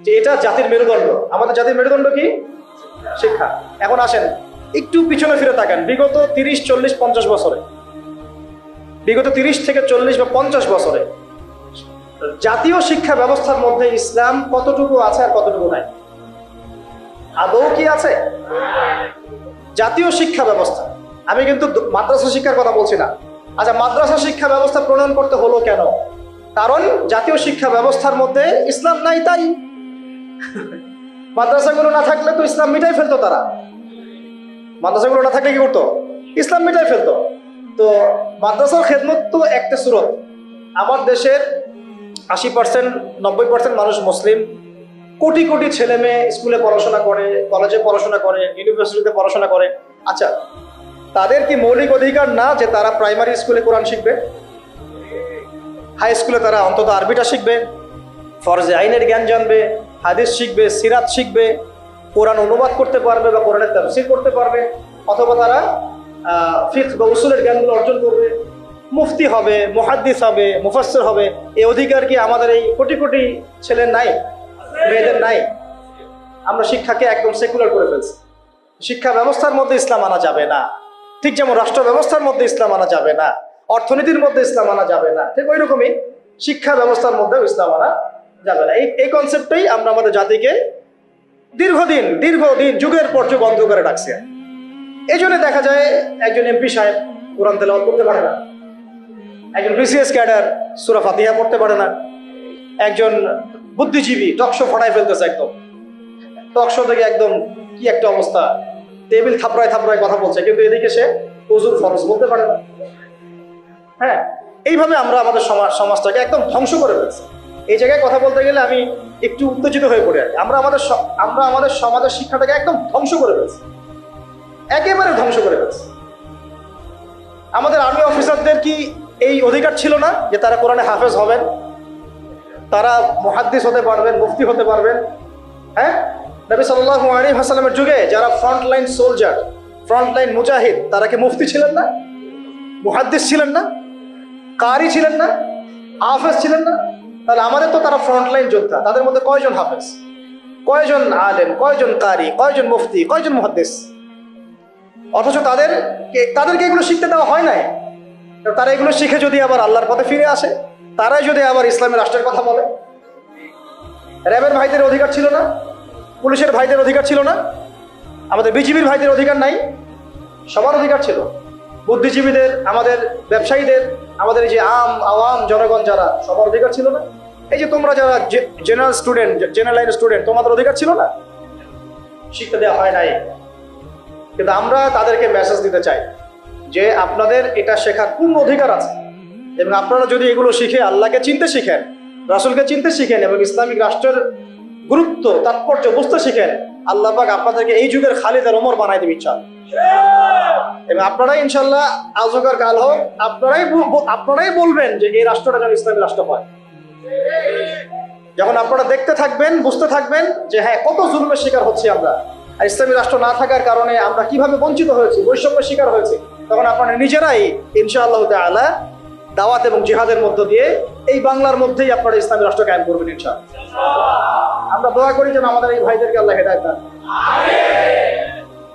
যে এটা জাতির মেরুদণ্ড। আমাদের জাতির মেরুদণ্ড কি? শিক্ষা। এখন আসেন একটু পিছনে ফিরে তাকান, বিগত 30, 40, 50 বছরে, বিগত 30 থেকে 40 বা 50 বছরে জাতীয় শিক্ষা ব্যবস্থার মধ্যে ইসলাম কতটুকু আছে আর কতটুকু নাই? আদৌ কি আছে? জাতীয় শিক্ষা ব্যবস্থা, আমি কিন্তু মাদ্রাসা শিক্ষার কথা বলছি না। আচ্ছা, মাদ্রাসা শিক্ষা ব্যবস্থা প্রণয়ন করতে হলো কেন? কারণ জাতীয় শিক্ষা ব্যবস্থার মধ্যে ইসলাম নাই, তাই। মাদ্রাসাগুলো না থাকলে তো ইসলাম মিটাই ফেলতো তারা। মাদ্রাসাগুলো না থাকলে কি করতো? ইসলাম মিটাই ফেলতো। তো মাদ্রাসার খেদমত তো একটা সুরত। আমার দেশের 80%, 90% মানুষ মুসলিম, কোটি কোটি ছেলে মেয়ে স্কুলে পড়াশোনা করে, কলেজে পড়াশোনা করে, ইউনিভার্সিটিতে পড়াশোনা করে। আচ্ছা, তাদের কি মৌলিক অধিকার না যে তারা প্রাইমারি স্কুলে কোরআন শিখবে, হাই স্কুলে তারা অন্তত আরবিটা শিখবে, ফরজে আইনের জ্ঞান জানবে, হাদিস শিখবে, সিরাত শিখবে, কোরআন অনুবাদ করতে পারবে বা কোরআনের তাফসীর করতে পারবে, অথবা তারা ফিকহ বা উসুলের জ্ঞানগুলো অর্জন করবে, মুফতি হবে, মুহাদ্দিস হবে, মুফাসসির হবে। এই অধিকার কি আমাদের এই কোটি কোটি ছেলের নাই, মেয়েদের নাই? আমরা শিক্ষাকে একদম সেকুলার করে ফেলছি। শিক্ষা ব্যবস্থার মধ্যে ইসলাম আনা যাবে না, ঠিক যেমন রাষ্ট্র ব্যবস্থার মধ্যে ইসলাম আনা যাবে না, অর্থনীতির মধ্যে ইসলাম আনা যাবে না, ঠিক ওই রকমই শিক্ষা ব্যবস্থার মধ্যেও ইসলাম আনা যাবে না। এই কনসেপ্টটাই আমরা আমাদের জাতিকে দীর্ঘদিন যুগের পর যুগ অন্ধকারে রাখছি। এই জন্য দেখা যায় একজন এমপি সাহেব কোরআন তেলাওয়াত করতে পারে না, একজন বিসিএস ক্যাডার সূরা ফাতিহা পড়তে পারে না, একজন বুদ্ধিজীবী টকশো ফাটায় ফেলতেছে, একদম টকশো থেকে একদম কি একটা অবস্থা, টেবিল থাপড়ায় থাপড়ায় কথা বলছে, কিন্তু এদিকে সে হুজুর ফরজ বলতে পারে না। হ্যাঁ, এইভাবে আমরা আমাদের সমাজটাকে একদম ধ্বংস করে ফেলছি। এই জায়গায় কথা বলতে গেলে আমি একটু উত্তেজিত হয়ে পড়ে আছি। আমরা আমাদের সমাজের শিক্ষাটাকে একদম ধ্বংস করে ফেলছি, একেবারে ধ্বংস করে ফেলছি। আমাদের আর্মি অফিসারদের কি এই অধিকার ছিল না যে তারা কোরআনে হাফেজ হবেন, তারা মুহাদ্দিস হতে পারবেন, মুফতি হতে পারবেন? হ্যাঁ, নবী সাল্লাল্লাহু আলাইহি ওয়াসাল্লামের যুগে যারা ফ্রন্টলাইন সোলজার, ফ্রন্টলাইন মুজাহিদ, তারা কি মুফতি ছিলেন না, মুহাদ্দিস ছিলেন না, কারি ছিলেন না, হাফেজ ছিলেন না? তাহলে আমাদের তো তারা ফ্রন্টলাইন যোদ্ধা, তাদের মধ্যে কয়জন হাফেজ, কয়জন আলেম, কয়জন কারি, কয়জন মুফতি, কয়জন মুহাদ্দিস? অথচ তাদেরকে এগুলো শিখতে দেওয়া হয় নাই। তারা এগুলো শিখে যদি আবার আল্লাহর পথে ফিরে আসে, তারাই যদি আবার ইসলামী রাষ্ট্রের কথা বলে। র্যাবের ভাইদের অধিকার ছিল না, পুলিশের ভাইদের অধিকার ছিল না, আমাদের বিজিবির ভাইদের অধিকার নাই? সবার অধিকার ছিল। বুদ্ধিজীবীদের, আমাদের ব্যবসায়ীদের, আমাদের যে আওয়াম জনগণ যারা, সবার অধিকার ছিল না? এই যে তোমরা যারা জেনারেল লাইন স্টুডেন্ট, তোমাদের অধিকার ছিল না? শিক্ষা দেওয়া হয় নাই। কিন্তু আমরা তাদেরকে মেসেজ দিতে চাই যে আপনাদের এটা শেখার পূর্ণ অধিকার আছে, এবং আপনারা যদি এগুলো শিখে আল্লাহকে চিনতে শিখেন, রাসূলকে চিনতে শিখেন, এবং ইসলামিক রাষ্ট্রের গুরুত্ব তাৎপর্য বুঝতে শিখেন, আল্লাহ পাক আপনাদেরকে এই যুগের খালিদ আর ওমর বানাই দেবে ইনশাআল্লাহ। এবং আপনারাই ইনশাআল্লাহ আজকার কাল হোক, আপনারাই বলবেন যে এই রাষ্ট্রটা যেন ইসলামী রাষ্ট্র হয়। যখন আপনারা দেখতে থাকবেন, বুঝতে থাকবেন যে হ্যাঁ, কত জুলুমের শিকার হচ্ছি আমরা, আর ইসলামী রাষ্ট্র না থাকার কারণে আমরা কিভাবে বঞ্চিত হয়েছি, বৈষম্যের শিকার হয়েছি, তখন আপনারা নিজেরাই ইনশাআল্লাহ তাআলা দাওয়াত এবং জিহাদের মধ্য দিয়ে এই বাংলার মধ্যেই আপনারা ইসলামী রাষ্ট্র কায়েম করবেন ইনশাআল্লাহ। আমরা দোয়া করি যেন আমাদের এই ভাইদেরকে আল্লাহ হেদায়েত দান।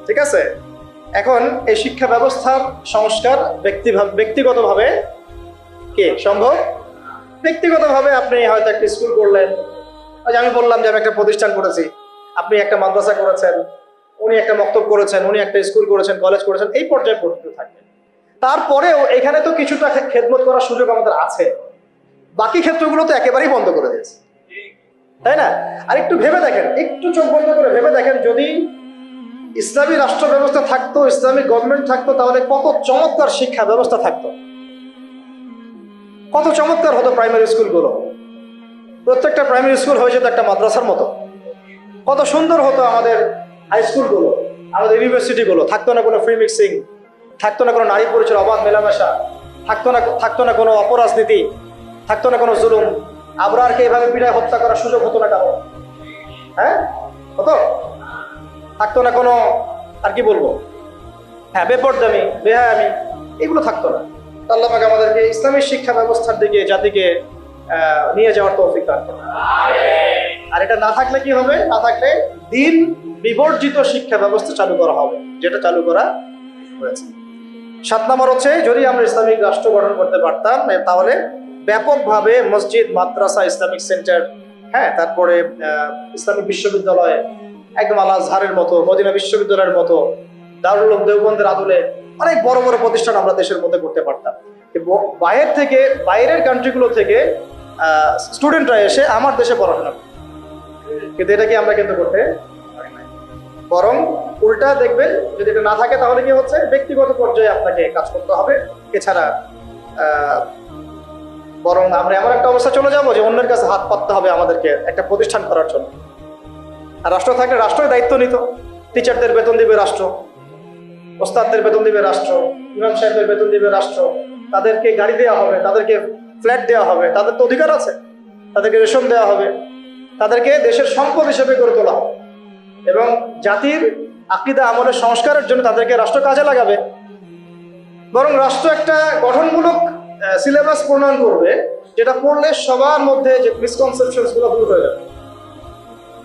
ঠিক আছে? এখন এই শিক্ষা ব্যবস্থার সংস্কার ব্যক্তিগতভাবে কে সম্ভব? ব্যক্তিগতভাবে আপনি হয়তো একটা স্কুল করলেন, আমি বললাম যে আমি একটা প্রতিষ্ঠান করেছি, আপনি একটা মাদ্রাসা করেছেন, উনি একটা মক্তব করেছেন, উনি একটা স্কুল করেছেন, কলেজ করেছেন, এই পর্যায়ে পড়তে থাকবেন। তারপরেও এখানে তো কিছুটা খেদমত করার সুযোগ আমাদের আছে, বাকি ক্ষেত্রগুলো তো একেবারেই বন্ধ করে দিয়েছে, তাই না? আর একটু ভেবে দেখেন, একটু চোখ বন্ধ করে ভেবে দেখেন, যদি ইসলামী রাষ্ট্র ব্যবস্থা থাকতো, ইসলামিক গভর্নমেন্ট থাকতো, তাহলে কত চমৎকার শিক্ষা ব্যবস্থা থাকতো, কত চমৎকার হতো প্রাইমারি স্কুলগুলো। প্রত্যেকটা প্রাইমারি স্কুল হয়ে যেত একটা মাদ্রাসার মতো, কত সুন্দর হতো আমাদের হাই স্কুলগুলো, আমাদের ইউনিভার্সিটিগুলো। থাকতো না কোনো ফ্রি মিক্সিং, থাকতো না কোনো নারী পুরুষের অবাধ মেলামেশা, থাকতো না কোনো অপরাজনীতি, থাকতো না কোনো জুলুম। আবরারকে এভাবে পিটায় হত্যা করার সুযোগ হতো না কারো, হ্যাঁ হতো? থাকতো না কোনো, আর কি বলবো, হ্যাঁ, বেপরদামি, বেহায়ামি, এগুলো থাকতো না। আল্লাহ পাক আমাদেরকে ইসলামী শিক্ষা ব্যবস্থার দিকে জাতিকে নিয়ে যাওয়ার তৌফিক দান করুন। আর এটা না থাকলে কি হবে? না থাকলে দিন বিবর্জিত শিক্ষা ব্যবস্থা চালু করা হবে, যেটা চালু করা হয়েছে। 7 নম্বর হচ্ছে, যদি আমরা ইসলামিক রাষ্ট্র গঠন করতে পারতাম, তাহলে ব্যাপকভাবে মসজিদ, মাদ্রাসা, ইসলামিক সেন্টার, হ্যাঁ, তারপরে ইসলামিক বিশ্ববিদ্যালয়, একদম আল আজহারের মতো, মদিনা বিশ্ববিদ্যালয়ের মতো, দারুল উলুম দেওবন্দের আদলে অনেক বড় বড় প্রতিষ্ঠান আমরা দেশের মধ্যে করতে পারতাম। বাইরের কান্ট্রিগুলো থেকে স্টুডেন্টরা এসে আমার দেশে পড়াশোনা করে, কিন্তু এটা কি আমরা কিন্তু করতে পারি না। বরং উল্টা দেখবেন, যদি এটা না থাকে তাহলে কি হচ্ছে, ব্যক্তিগত পর্যায়ে আপনাকে কাজ করতে হবে। এছাড়া বরং আমরা এমন একটা অবস্থা চলে যাবো যে অন্যের কাছে হাত পাততে হবে আমাদেরকে একটা প্রতিষ্ঠান করার জন্য। আর রাষ্ট্র থাকলে রাষ্ট্রের দায়িত্ব নিত। টিচারদের বেতন দিবে রাষ্ট্র, ওস্তাদদের বেতন দিবে রাষ্ট্র, ইমাম সাহেবের বেতন দিবে রাষ্ট্র, তাদেরকে গাড়ি দেওয়া হবে, তাদেরকে ফ্ল্যাট দেওয়া হবে, তাদের তো অধিকার আছে, তাদেরকে রেশন দেওয়া হবে, তাদেরকে দেশের সম্পদ হিসেবে গড়ে তোলা হবে এবং জাতির আকীদা আমলের সংস্কারের জন্য তাদেরকে রাষ্ট্র কাজে লাগাবে। বরং রাষ্ট্র একটা গঠনমূলক সিলেবাস প্রণয়ন করবে, যেটা পড়লে সবার মধ্যে যে মিসকনসেপশন গুলো দূর হয়ে যাবে।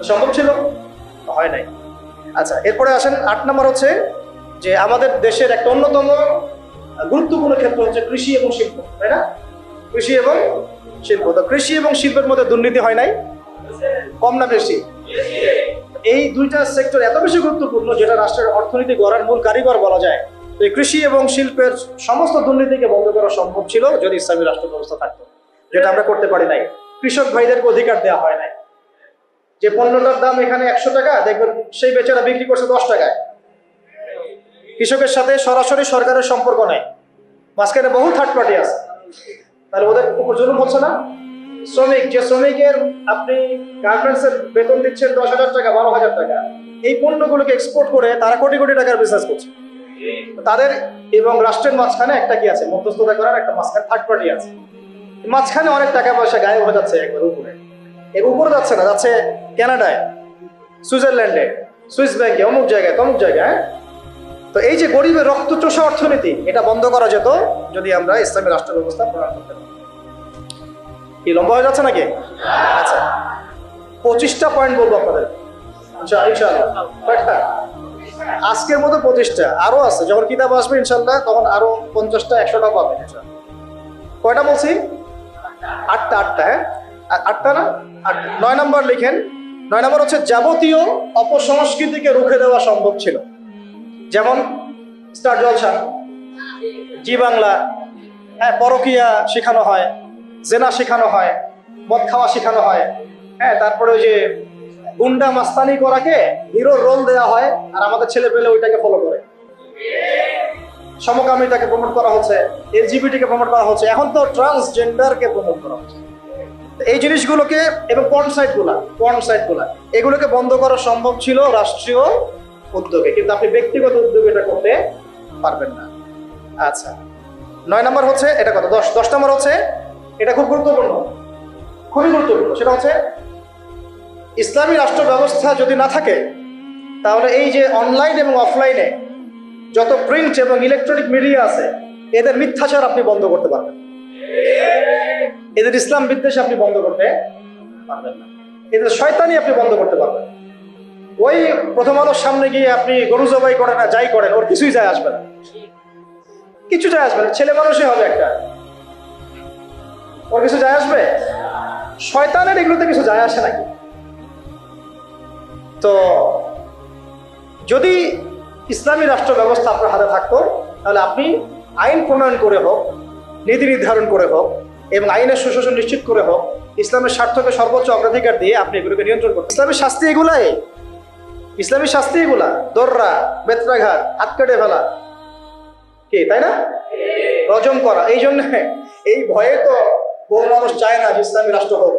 সম্ভব ছিল? হয় নাই। আচ্ছা, এরপরে আসেন 8 নম্বর হচ্ছে যে আমাদের দেশের একটা অন্যতম গুরুত্বপূর্ণ ক্ষেত্র হচ্ছে কৃষি এবং শিল্প, তাই না? কৃষি এবং শিল্প। তো কৃষি এবং শিল্পের মধ্যে দুর্নীতি হয় নাই? কম না বেশি? এই দুইটা সেক্টর এত বেশি গুরুত্বপূর্ণ যেটা রাষ্ট্রের অর্থনীতি গড়ার মূল কারিগর বলা যায়। তো এই কৃষি এবং শিল্পের সমস্ত দুর্নীতিকে বন্ধ করা সম্ভব ছিল যদি ইসলামী রাষ্ট্র ব্যবস্থা থাকতো, যেটা আমরা করতে পারি নাই। কৃষক ভাইদেরকে অধিকার দেওয়া হয় নাই। যে পণ্যটার দাম এখানে 100 টাকা, দেখবেন সেই বেচারা বিক্রি করছে 10 টাকায়। কৃষকের সাথে সরাসরি সরকারের সম্পর্ক নেই, মাঝখানে বহু থার্ড পার্টি আছে। তাহলে ওদের উপর জুলুম হচ্ছে না? শ্রমিক, যে শ্রমিকের আপনি গার্মেন্টসের বেতন দিচ্ছেন 10,000 টাকা, 12,000 টাকা, এই পণ্যগুলোকে এক্সপোর্ট করে তারা কোটি কোটি টাকার বিজনেস করছে। তাদের এবং রাষ্ট্রের মাঝখানে একটা কি আছে, মধ্যস্থতা করার একটা মাঝখানে থার্ড পার্টি আছে। মাঝখানে অনেক টাকা পয়সা গায়েব হয়ে যাচ্ছে একবার উপরে। এর উপরে যাচ্ছে না, যাচ্ছে কানাডায়, সুইজারল্যান্ডে, সুইস ব্যাংকে, অমুক জায়গায়, তমুক জায়গায়। তো এই যে গরিবের রক্তচোষা অর্থনীতি, এটা বন্ধ করা যেত যদি আমরা ইসলামী রাষ্ট্র ব্যবস্থা প্রণয়ন করতে পারি। কি লম্বা হয়ে যাচ্ছে নাকি? আচ্ছা, 25টা পয়েন্ট বলবো আপনাদের ইনশাআল্লাহ। আজকের মতো 25টা, আরো আছে। যখন কিতাব আসবে ইনশাআল্লাহ তখন আরো 50টা 100টা পাবেন ইনশাআল্লাহ। কয়টা বলছি? 8টা। হ্যাঁ, 8টা না? 8টা। 9 নম্বর লিখেন। 9 নম্বর হচ্ছে যাবতীয় অপসংস্কৃতিকে রুখে দেওয়া সম্ভব ছিল। যেমন স্টার জলসা, জি বাংলা, হ্যাঁ, পরকিয়া শেখানো হয়, জেনা শেখানো হয়, মদ খাওয়া শেখানো হয়, হ্যাঁ, তারপরে ওই যে গুন্ডা মাস্তানি করাকে হিরোর রোল দেওয়া হয়, আর আমাদের ছেলে পেলে ওইটাকে ফলো করে। সমকামিতাকে প্রমোট করা হচ্ছে, এলজিবিটিকে প্রমোট করা হচ্ছে, এখন তো ট্রান্সজেন্ডারকে প্রমোট করা হচ্ছে। এই জিনিসগুলোকে এবং পর্ন সাইটগুলা এগুলোকে বন্ধ করা সম্ভব ছিল রাষ্ট্রীয় উদ্যোগে, কিন্তু আপনি ব্যক্তিগত উদ্যোগে এটা করতে পারবেন না। আচ্ছা, 9 নম্বর হচ্ছে এটা কত? 10 নম্বর হচ্ছে এটা খুব গুরুত্বপূর্ণ, খুবই গুরুত্বপূর্ণ। সেটা হচ্ছে ইসলামী রাষ্ট্র ব্যবস্থা যদি না থাকে তাহলে এই যে অনলাইন এবং অফলাইনে যত প্রিন্ট এবং ইলেকট্রনিক মিডিয়া আছে, এদের মিথ্যাচার আপনি বন্ধ করতে পারবেন, এদের ইসলাম বিদ্বেষ আপনি বন্ধ করতে পারবেন না, এদের শয়তানি আপনি বন্ধ করতে পারবেন। ওই প্রথম আলোর সামনে গিয়ে আপনি গরু জবাই করেন না, যাই করেন, ওর কিছুই যায় আসবে না, কিছু যায় আসবে না। ছেলে মানুষই হবে একটা, ওর কিছু যায় আসবে? শয়তানের এগুলোতে কিছু যায় আসে নাকি? তো যদি ইসলামী রাষ্ট্র ব্যবস্থা আপনার হাতে থাকতো তাহলে আপনি আইন প্রণয়ন করে হোক, নীতি নির্ধারণ করে হোক এবং আইনের সুশাসন নিশ্চিত করে হোক, ইসলামের স্বার্থকে সর্বোচ্চ অগ্রাধিকার দিয়ে আপনি এগুলোকে নিয়ন্ত্রণ করতেন। ইসলামের শাস্তি এগুলাই, ইসলামী শাস্তি এগুলা, দর্রা, বেত্রাঘাত, হাত কেটে ফেলা, কি তাই না? রজম করা। এই জন্য এই ভয়ে তো বহু মানুষ চায় না যে ইসলামী রাষ্ট্র হোক।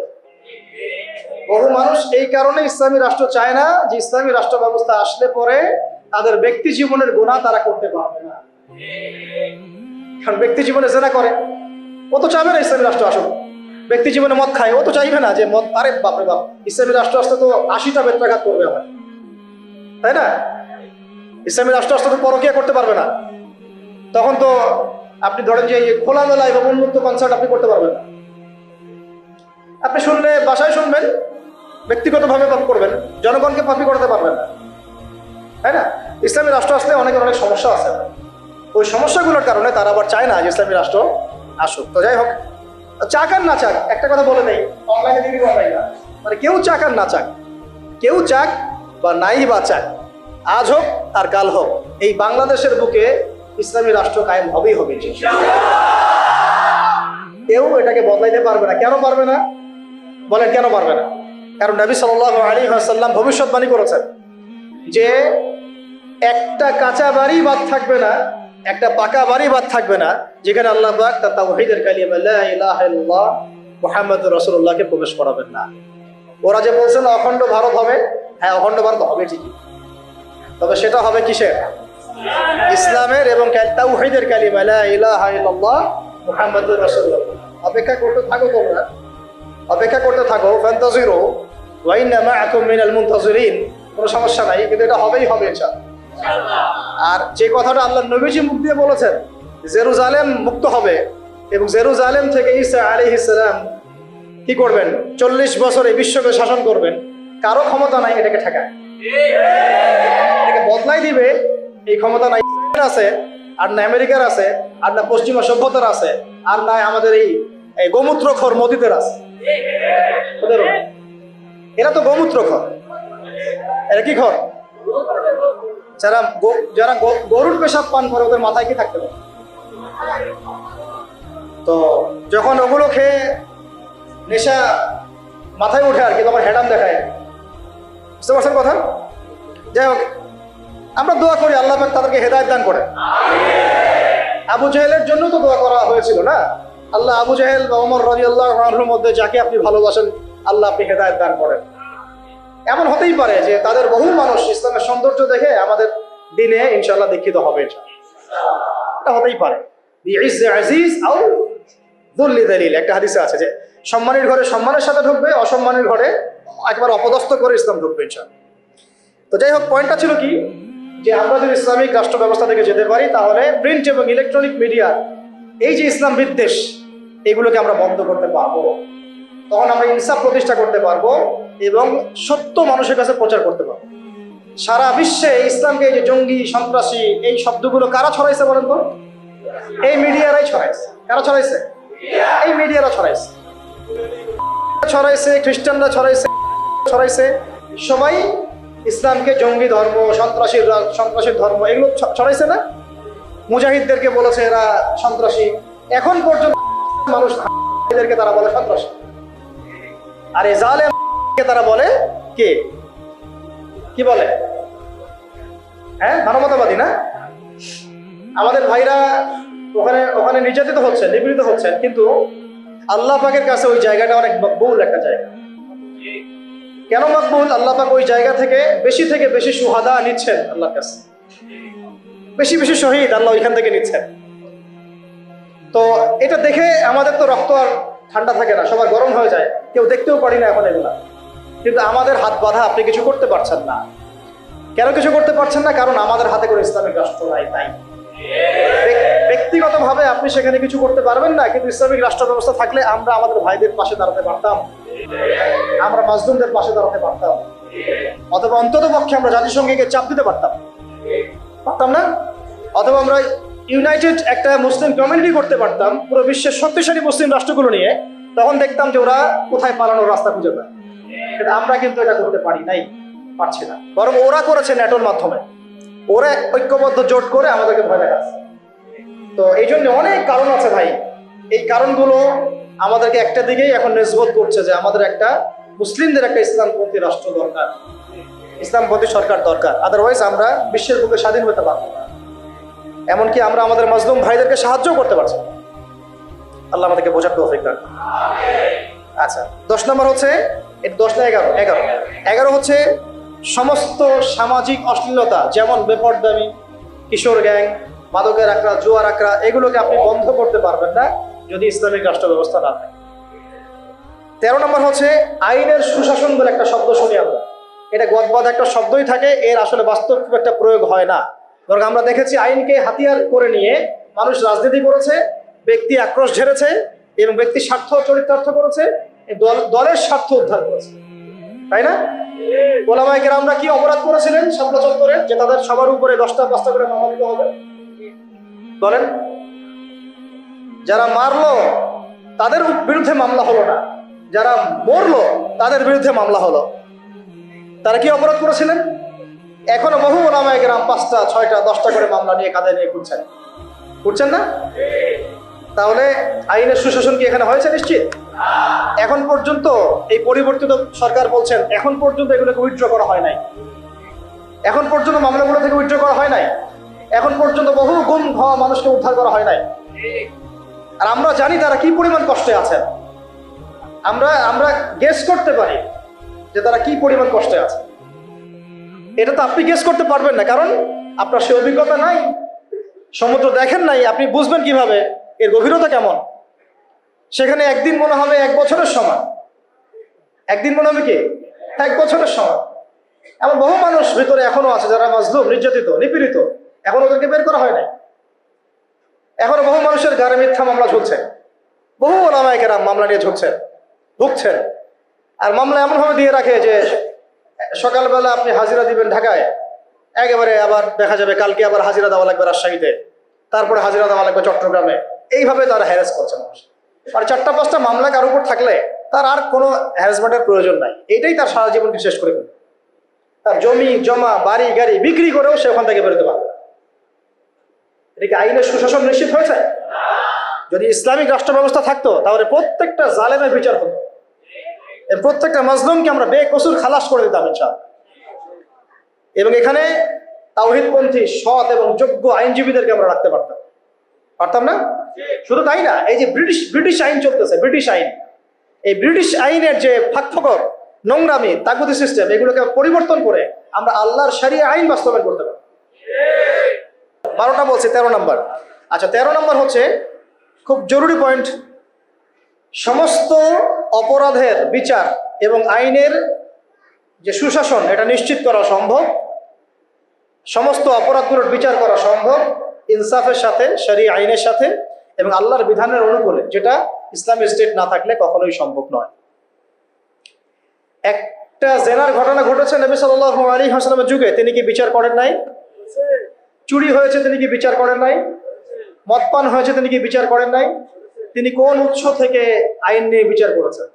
বহু মানুষ এই কারণে ইসলামী রাষ্ট্র চায় না যে ইসলামী রাষ্ট্র ব্যবস্থা আসলে পরে তাদের ব্যক্তি জীবনের গুনাহ তারা করতে পারবে না। কারণ ব্যক্তি জীবনে জেনা করে, ও তো চাইবে না ইসলামী রাষ্ট্র আসুক। ব্যক্তি জীবনে মদ খায়, ও তো চাইবে না যে মদ, আরে বাপরে বাপ, ইসলামী রাষ্ট্র আসতে তো 80টা বেত্রাঘাত করবে আমার, তাই না? ইসলামী রাষ্ট্র আসতে তো পরকিয়া করতে পারবে না। তখন তো আপনি ধরেন যে খোলামেলা এবং উন্মুক্ত কনসার্ট আপনি করতে পারবেন না। আপনি শুনলে বাসায় শুনবেন, ব্যক্তিগতভাবে পাপ করবেন, জনগণকে পাপি করতে পারবেন না, তাই না? ইসলামী রাষ্ট্র আসলে অনেক সমস্যা আছে। ওই সমস্যাগুলোর কারণে তারা আবার চায় না যে ইসলামী রাষ্ট্র আসুক। তো যাই হোক, চাক আর না চাক, একটা কথা বলে নেই, অনলাইনে দিবি না, মানে কেউ চাক আর না চাক, কেউ চাক বা নাই বা চাক, আজ হোক আর কাল হোক, এই বাংলাদেশের বুকে ইসলামী রাষ্ট্র কায়েম হবেই হবে। কেউ এটাকে বদলাইতে পারবে না। কেন পারবে না বলেন? কেন পারবে না? কারণ নবী সাল্লাল্লাহু আলাইহি ওয়াসাল্লাম ভবিষ্যৎবাণী করেছেন যে একটা কাঁচা বাড়ি বাদ থাকবে না একটা পাকা বাড়ি বাদ থাকবে না যেখানে আল্লাহ পাক তার তাওহীদের কালিমা লা ইলাহা ইল্লাল্লাহ মুহাম্মাদুর রাসূলুল্লাহকে প্রবেশ করাবেন না। ওরা যে বলছেন অখণ্ড ভারত হবে, হ্যাঁ অখণ্ড ভারত হবে ঠিকই, তবে সেটা হবে কিসের? ইসলামের এবং তাওহীদের কালিমা লা ইলাহা ইল্লাল্লাহ মুহাম্মাদুর রাসূলুল্লাহ। অপেক্ষা করতে থাকো তোমরা, অপেক্ষা করতে থাকো। ফান্তাজিরু ওয়া ইন্না মাআকুম মিনাল মুনতাজিরিন। কোনো সমস্যা নাই, কিন্তু এটা হবেই হবে ইনশাআল্লাহ। আর যে কথাটা আল্লাহ নবীজি মুখ দিয়ে বলেছেন, জেরুজালেম মুক্ত হবে এবং জেরুজালেম থেকে ঈসা আলাইহিস সালাম কি করবেন? 40 বছর এই বিশ্বকে শাসন করবেন। কারো ক্ষমতা নাই এটাকে ঠেকায়, এটাকে বদলাই দিবে। এই ক্ষমতা নাই আছে, আর না আমেরিকার আছে, আর না পশ্চিমা সভ্যতার আছে, আর না আমাদের এই গোমূত্রখোর মোদিদের আছে। ওদেরও এরা তো গোমূত্রখোর। এরা কি খর? যারা যারা গরুর পেশাব পান করে ওদের মাথায় কি থাকতে পারে? তো যখন ওগুলো খেয়ে নেশা মাথায় উঠে আর কি, তোমার হেডাম দেখায়। বুঝতে পারছেন কথা? যাই হোক, আমরা দোয়া করি আল্লাহ পাক তাদেরকে হেদায়েত দান করে। আবু জাহেলের জন্য তো দোয়া করা হয়েছিল না? আল্লাহ আবু জাহেল বা ওমর রাদিয়াল্লাহু আনহুর মধ্যে যাকে আপনি ভালোবাসেন আল্লাহ আপনি হেদায়েত দান করেন। এমন হতেই পারে যে তাদের বহু মানুষ ইসলামের সৌন্দর্য দেখে আমাদের দিনে ইনশাআল্লাহ দীক্ষিত হবে। এটা হতেই পারে। বিইজ্জে আজিজ আও যুল্লি যালিল, একটা হাদিসে আছে যে সম্মানের ঘরে সম্মানের সাথে ঢুকবে, অসম্মানের ঘরে একবার অপদস্থ করে ইসলাম ঢুকবে ইনশাআল্লাহ। তো যাই হোক, পয়েন্টটা ছিল কি, যে আমরা যদি ইসলামিক রাষ্ট্র ব্যবস্থা থেকে যেতে পারি তাহলে প্রিন্ট এবং ইলেকট্রনিক মিডিয়া এই যে ইসলাম বিদ্বেষ এগুলোকে আমরা বন্ধ করতে পারবো। তখন আমরা ইনসাফ প্রতিষ্ঠা করতে পারবো এবং সত্য মানুষের কাছে প্রচার করতে পারবো। সারা বিশ্বে ইসলামকে এই যে জঙ্গি, সন্ত্রাসী এই শব্দগুলো কারা ছড়াইছে বলেন তো? এই মিডিয়ারাই ছড়াইছে। কারা ছড়াইছে? এই মিডিয়ারা ছড়াইছে। ছড়াইছে খ্রিস্টানরা, ছড়াইছে সবাই ইসলামকে জঙ্গি ধর্ম, সন্ত্রাসীর ধর্ম এগুলো ছড়াইছে না? মুজাহিদদেরকে বলেছে এরা সন্ত্রাসী। এখন পর্যন্ত মানুষ এদেরকে তারা বলে সন্ত্রাসী, আর এই জালেমকে তারা বলে কে? কি বলে? হ্যাঁ, মানবতাবাদী না? আমাদের ভাইরা ওখানে নির্যাতিত হচ্ছেন, নিপীড়িত হচ্ছেন, কিন্তু আল্লাহ পাকের কাছে ওই জায়গাটা অনেক মকবুল একটা জায়গা। কেন মকবুল? আল্লাহ পাক ওই জায়গা থেকে বেশি শুহাদা নিচ্ছেন আল্লাহর কাছে, বেশি শহীদ আল্লাহ ওইখান থেকে নিচ্ছেন। তো এটা দেখে আমাদের তো রক্ত আর ঠান্ডা থাকে না, সবার গরম হয়ে যায়, কেউ দেখতেও পারি না এখন এগুলা। কিন্তু আমাদের হাত বাঁধা, আপনি কিছু করতে পারছেন না। কেন কিছু করতে পারছেন না? কারণ আমাদের হাতে করে ইসলামিক রাষ্ট্র নাই। ব্যক্তিগতভাবে আপনি সেখানে কিছু করতে পারবেন না, কিন্তু ইসলামিক রাষ্ট্র ব্যবস্থা থাকলে আমরা আমাদের ভাইদের পাশে দাঁড়াতে পারতাম, আমরা মাজলুমদের পাশে দাঁড়াতে পারতাম, অথবা অন্তত পক্ষে আমরা জাতিসংঘকে চাপ দিতে পারতাম না? অথবা আমরা ইউনাইটেড একটা মুসলিম কমিউনিটি করতে পারতাম পুরো বিশ্বের শক্তিশালী মুসলিম রাষ্ট্রগুলো নিয়ে। তখন দেখতাম যে ওরা কোথায় পালানোর রাস্তা খুঁজে পায়। আমরা কিন্তু এটা করতে পারছি না। বরং ওরা করেছে ন্যাটোর মাধ্যমে, ওরা ঐক্যবদ্ধ জোট করে আমাদেরকে ভয় দেখাচ্ছে। তো এই জন্য অনেক কারণ আছে ভাই। এই কারণগুলো আমাদেরকে একটা দিকেই এখন নিসবত করছে যে আমাদের একটা মুসলিমদের একটা ইসলামপন্থী রাষ্ট্র দরকার, ইসলামপন্থী সরকার দরকার। আদারওয়াইজ আমরা বিশ্বের বুকে স্বাধীন হতে পারবো না। এমনকি আমরা আমাদের মাজলুম ভাইদেরকে সাহায্য করতে পারছি। আল্লাহ আমাদেরকে বোঝার তৌফিক দান। আচ্ছা, 10 নম্বর হচ্ছে, এটা 10 না 11 হচ্ছে সমস্ত সামাজিক অশ্লীলতা, যেমন বেপরদামি, কিশোর গ্যাং, মাদকের আকড়া, জুয়ার আকড়া, এগুলোকে আপনি বন্ধ করতে পারবেন না যদি ইসলামিক রাষ্ট্র ব্যবস্থা না থাকে। 13 নম্বর হচ্ছে আইনের সুশাসন বলে একটা শব্দ শুনি আমরা। এটা গদবাদ একটা শব্দই থাকে, এর আসলে বাস্তব খুব একটা প্রয়োগ হয় না। বরং আমরা দেখেছি আইনকে হাতিয়ার করে নিয়ে মানুষ রাজনীতি করেছে, ব্যক্তি আক্রোশ ঝেড়েছে এবং ব্যক্তি স্বার্থ চরিতার্থ করেছে, দলের স্বার্থ উদ্ধার করেছে, তাই না? ওলামায়ে কেরামরা কি অপরাধ করেছিলেন শাপলা চত্বরে, যে তাদের সবার উপরে 10টা 5টা করে মামলা দিতে হবে? বলেন, যারা মারলো তাদের বিরুদ্ধে মামলা হলো না, যারা মরলো তাদের বিরুদ্ধে মামলা হলো। তারা কি অপরাধ করেছিলেন? এখনো বহু ওলামায়ে কেরাম 5টা 6টা 10টা করে মামলা নিয়ে কাঁধে নিয়ে ঘুরছেন না? তাহলে আইনের সুশাসন কি এখানে হয়েছে? নিশ্চিত। এখন পর্যন্ত এই পরিবর্তিত সরকার বলছেন এখন পর্যন্ত এগুলোকে উইথড্র করা হয় নাই, এখন পর্যন্ত মামলাগুলো থেকে উইথড্র করা হয় নাই। এখন পর্যন্ত বহু গুম হওয়া মানুষকে উদ্ধার করা হয় নাই। আর আমরা জানি তারা কি পরিমাণ কষ্টে আছেন। আমরা আমরা গেস করতে পারি যে তারা কি পরিমাণ কষ্টে আছে। এটা তো আপনি গেস করতে পারবেন না, কারণ আপনার সে অভিজ্ঞতা নাই, সমুদ্র দেখেন নাই, আপনি বুঝবেন কিভাবে এর গভীরতা কেমন। সেখানে একদিন মনে হবে 1 বছরের সমান, একদিন মনে হবে কি 1 বছরের সমান। এমন বহু মানুষ ভিতরে এখনো আছে যারা মাজলুম, নির্যাতিত, নিপীড়িত, এখন ওদেরকে বের করা হয় নাই। এখনো বহু মানুষের গায়ে মিথ্যা মামলা ঝুলছে, বহু ওলামায়ে কেরাম মামলা নিয়ে ঝুলছেন, ভুগছেন। আর মামলা এমনভাবে দিয়ে রাখে যে সকালবেলা আপনি হাজিরা দিবেন ঢাকায়, একেবারে আবার দেখা যাবে কালকে আবার হাজিরা দেওয়া লাগবে রাজশাহীতে, তারপরে হাজিরা দেওয়া লাগবে চট্টগ্রামে। এইভাবে তারা হ্যারাস করছে মানুষ। আর 4-5টা মামলা কার উপর থাকলে তার আর কোনো হ্যারাসমেন্টের প্রয়োজন নাই। এইটাই তার সারা জীবনকে শেষ করে ফেলবে। তার জমি জমা বাড়ি গাড়ি বিক্রি করেও সে ওখান থেকে বেরোতে পারবে। এটা কি আইনের সুশাসন নিশ্চিত হয়েছে? যদি ইসলামিক রাষ্ট্র ব্যবস্থা থাকতো তাহলে প্রত্যেকটা জালেমের বিচার হতো, প্রত্যেকটা মাজলুমকে আমরা বেকসুর খালাস করে দিতাম ইনশাআল্লাহ। এবং এখানে তাওহীদপন্থী সৎ এবং যোগ্য আইনজীবীদেরকে আমরা রাখতে পারতাম না? শুধু তাই না, এই যে ব্রিটিশ আইন চলতেছে, ব্রিটিশ আইন, এই ব্রিটিশ আইনের যে ফাঁকফোকর, নোংরামি, তাগুতি সিস্টেম, এগুলোকে পরিবর্তন করে আমরা আল্লাহর শরিয়া আইন বাস্তবায়ন করতে পারি। 12টা বলছি, 13 নম্বর। আচ্ছা, 13 নম্বর হচ্ছে খুব জরুরি পয়েন্ট। সমস্ত অপরাধের বিচার এবং আইনের যে সুশাসন এটা নিশ্চিত করা সম্ভব, সমস্ত অপরাধগুলোর বিচার করা সম্ভব ইনসাফের সাথে, শরিয়া আইনের সাথে এবং আল্লাহর বিধানের অনুকূলে, যেটা ইসলামিক স্টেট না থাকলে কখনোই সম্ভব নয়। একটা জেনার ঘটনা ঘটেছে নবী সাল্লাল্লাহু আলাইহি ওয়াসাল্লামের যুগে, তিনি কি বিচার করেন নাই? চুরি হয়েছে, তিনি কি বিচার করেন নাই? মদপান হয়েছে, তিনি কি বিচার করেন নাই? তিনি কোন উৎস থেকে আইন নিয়ে বিচার করেছেন?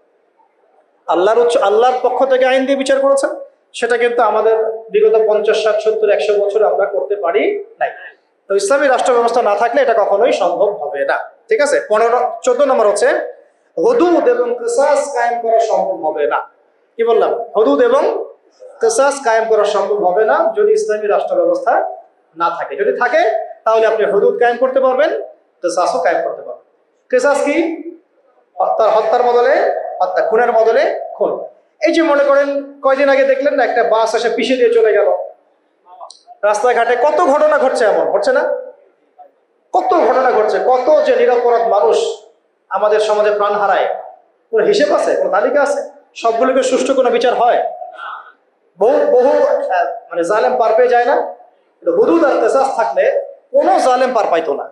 আল্লাহর পক্ষ থেকে আইন দিয়ে বিচার করেছেন। সেটা কিন্তু আমাদের বিগত 50, 60, 70, 100 বছর আমরা করতে পারি নাই। তো ইসলামী রাষ্ট্র ব্যবস্থা না থাকলে এটা কখনোই সম্ভব হবে না। ঠিক আছে। 14 নম্বর হচ্ছে হুদুদ এবং কিসাস কায়েম করা সম্ভব হবে না। কি বললাম? হুদুদ এবং কিসাস কায়েম করা সম্ভব হবে না যদি ইসলামী রাষ্ট্র ব্যবস্থা না থাকে। যদি থাকে তাহলে আপনি হুদুদ কায়েম করতে পারবেন, কিসাসও কায়েম করতে পারবেন। কিসাস কি? হত্যার বদলে হত্যা, খুনের বদলে খুন। এই যে মনে করেন কয়দিন আগে দেখলেন না, একটা বাস এসে পিষে দিয়ে চলে গেল। রাস্তাঘাটে কত ঘটনা ঘটছে, এমন ঘটছে না? কত ঘটনা ঘটছে, কত যে নিরপরাধ মানুষ আমাদের সমাজে প্রাণ হারায়। কোনো হিসেব আছে? কোনো তালিকা আছে? সবগুলোকে সুষ্ঠু কোনো বিচার হয়? বহু মানে জালেম পার পেয়ে যায় না? হুদুদ আর কিসাস থাকলে কোনো জালেম পার পাইতো না,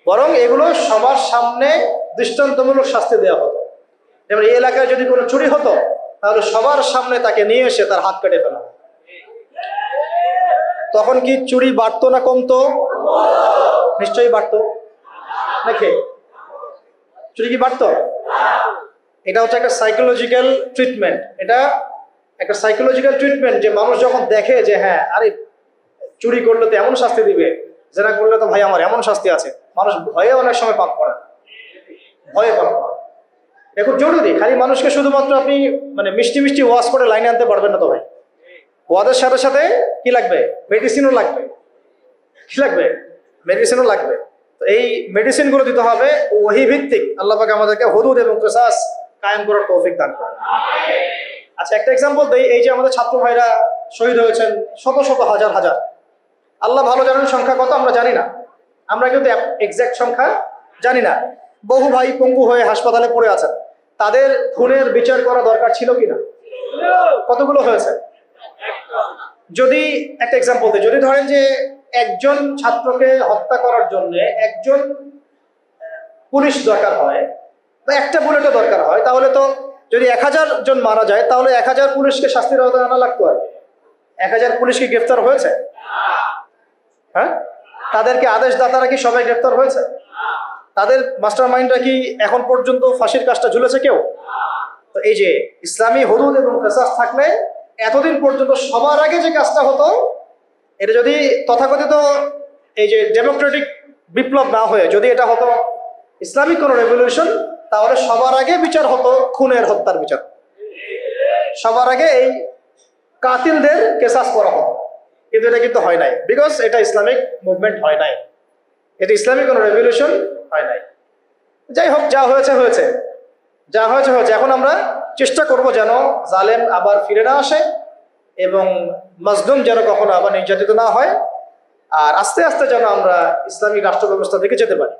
বরং এগুলো সবার সামনে দৃষ্টান্তমূলক শাস্তি দেওয়া হতো। যেমন এই এলাকায় যদি কোনো চুরি হতো তাহলে সবার সামনে তাকে নিয়ে এসে তার হাত কেটে ফেলা হতো। তখন কি চুরি বাড়তো না কমতো? নিশ্চয়ই বাড়তো নাকি? চুরি কি বাড়তো? এটা হচ্ছে একটা সাইকোলজিক্যাল ট্রিটমেন্ট। এটা একটা সাইকোলজিক্যাল ট্রিটমেন্ট যে মানুষ যখন দেখে যে হ্যাঁ, আরে চুরি করলে তো এমন শাস্তি দিবে, জেনা করলে তো ভাই আমার এমন শাস্তি আছে, মানুষ ভয়ে অনেক সময় পাপ করে, ভয়ে পাপ করে। এখন জরুরি, খালি মানুষকে শুধুমাত্র আপনি মানে মিষ্টি মিষ্টি ওয়াশ করে লাইনে আনতে পারবেন না তো ভাই। ওয়াজের সাথে সাথে কি লাগবে? মেডিসিনও লাগবে। কি লাগবে? মেডিসিনও লাগবে। তো এই মেডিসিনগুলো দিতে হবে ওহী ভিত্তিক। আল্লাহ পাক আমাদেরকে হুদুদ এবং কিসাস কায়েম করার তৌফিক দান করুন। আচ্ছা, একটা এক্সাম্পল দেই। এই যে আমাদের ছাত্র ভাইরা শহীদ হয়েছেন, শত শত হাজার হাজার, আল্লাহ ভালো জানেন সংখ্যা কত, আমরা জানি না। আমরা কিন্তু এক্সাক্ট সংখ্যা জানি না। বহু ভাই পঙ্গু হয়ে হাসপাতালে পড়ে আছেন, তাদের খুনের বিচার করা দরকার ছিল কিনা? কতগুলো হয়েছে? যদি একটা এক্সাম্পল দিই, যদি ধরেন যে একজন ছাত্রকে হত্যা করার জন্য একজন পুলিশ দরকার হয় বা একটা বুলেটও দরকার হয়, তাহলে তো যদি 1000 জন মারা যায় তাহলে 1000 পুলিশকে শাস্তির আওতায় আনা লাগতো। আর 1000 পুলিশ কি গ্রেফতার হয়েছে? হ্যাঁ, তাদেরকে আদেশদাতারা কি সবাই গ্রেফতার হয়েছে? তাদের মাস্টার মাইন্ডরা কি এখন পর্যন্ত ফাঁসির কাজটা ঝুলেছে কেউ? তো এই যে ইসলামী হুদুদ এবং কিসাস থাকলে এতদিন পর্যন্ত সবার আগে যে কাজটা হতো, এটা যদি তথাকথিত এই যে ডেমোক্রেটিক বিপ্লব না হয়ে যদি এটা হতো ইসলামিক কোন রেভলিউশন, তাহলে সবার আগে বিচার হতো খুনের, হত্যার বিচার। সবার আগে এই কাতিলদের কিসাস করা হতো। কিন্তু এটা কিন্তু হয় নাই, বিকজ এটা ইসলামিক মুভমেন্ট হয় নাই, এটা ইসলামিক কোনো রেভলিউশন হয় নাই। যাই হোক, যা হয়েছে হয়েছে, যা হয়েছে হয়েছে। এখন আমরা চেষ্টা করব যেন জালেম আবার ফিরে না আসে এবং মাজলুম যেন কখনো আবার নির্যাতিত না হয়, আর আস্তে আস্তে যেন আমরা ইসলামিক রাষ্ট্র ব্যবস্থা থেকে যেতে পারি।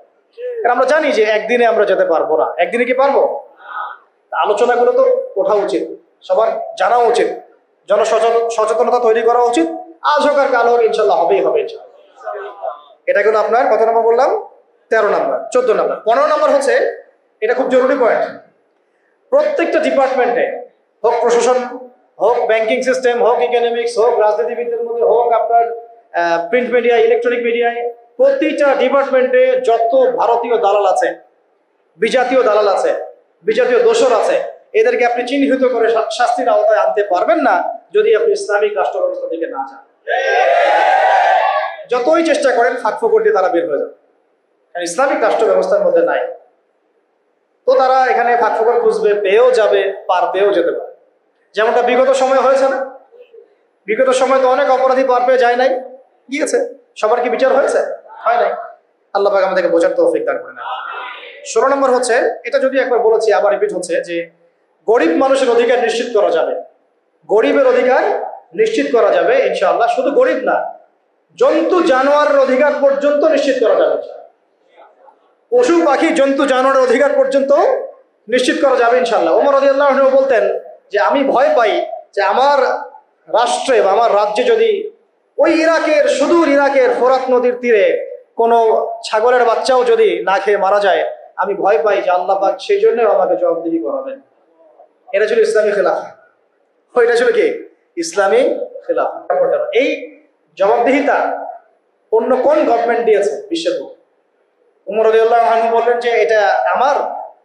কারণ আমরা জানি যে একদিনে আমরা যেতে পারবো না। একদিনে কি পারবো? আলোচনাগুলো তো ওঠা উচিত, সবার জানা উচিত, সচেতনতা তৈরি করা উচিত। আজ হোক আর কাল হোক, ইনশাল্লাহ হবেই হবে ইনশাল্লাহ। এটা কিন্তু আপনার কত নম্বর বললাম? 13 নম্বর। 14 নম্বর। 15 নম্বর হচ্ছে, এটা খুব জরুরি পয়েন্ট, প্রত্যেকটা ডিপার্টমেন্টে, হোক প্রশাসন, হোক ব্যাংকিং সিস্টেম, হোক ইকোনমিক্স, হোক রাজনীতিবিদদের মধ্যে, হোক আপনার প্রিন্ট মিডিয়া, ইলেকট্রনিক মিডিয়ায়, প্রতিটা ডিপার্টমেন্টে যত ভারতীয় দালাল আছে, বিজাতীয় দালাল আছে, বিজাতীয় দোসর আছে, এদেরকে আপনি চিহ্নিত করে শাস্তির আওতায় আনতে পারবেন না যদি আপনি ইসলামিক রাষ্ট্র ব্যবস্থা দিকে না যান। যতই চেষ্টা করেন ফাঁকফোকর দিয়ে তারা বের হয়ে যাবে, কারণ ইসলামিক রাষ্ট্র ব্যবস্থার মধ্যে নাই। তো তারা এখানে ফাঁকফোকর খুঁজবে, পেয়েও যাবে, পার পেয়েও যেতে পারে। যেমনটা বিগত সময় হয়েছে না? বিগত সময় তো অনেক অপরাধী পার পেয়ে যায় নাই, গিয়েছে। সবার কি বিচার হয়েছে? হয় নাই। আল্লাহ পাক আমাদেরকে বোঝার তৌফিক দান করেন। 16 নম্বর হচ্ছে, এটা যদি একবার বলেছি আবার রিপিট হচ্ছে, যে গরিব মানুষের অধিকার নিশ্চিত করা যাবে। গরিবের অধিকার নিশ্চিত করা যাবে ইনশাআল্লাহ। শুধু গরিব না, জন্তু জানোয়ারের অধিকার পর্যন্ত নিশ্চিত করা যাবে। পশু পাখি, জন্তু জানোয়ারের অধিকার পর্যন্ত নিশ্চিত করা যাবে ইনশাআল্লাহ। ওমর রাদিয়াল্লাহু আনহু বলতেন যে আমি ভয় পাই যে আমার রাষ্ট্রে বা আমার রাজ্যে যদি ওই ইরাকের, সুদূর ইরাকের ফোরাত নদীর তীরে কোনো ছাগলের বাচ্চাও যদি না খেয়ে মারা যায়, আমি ভয় পাই যে আল্লাহ পাক সেই জন্য আমাকে জবাবদিহি করাবেন। এটা ছিল ইসলামী খেলাফা। এটা ছিল কি? ইসলামী খেলাফা। এই জবাবদিহিতা অন্য কোন গভর্নমেন্ট দিয়েছে বিশ্বের মধ্যে? উমর রাদিয়াল্লাহু আনহু বললেন যে এটা আমার,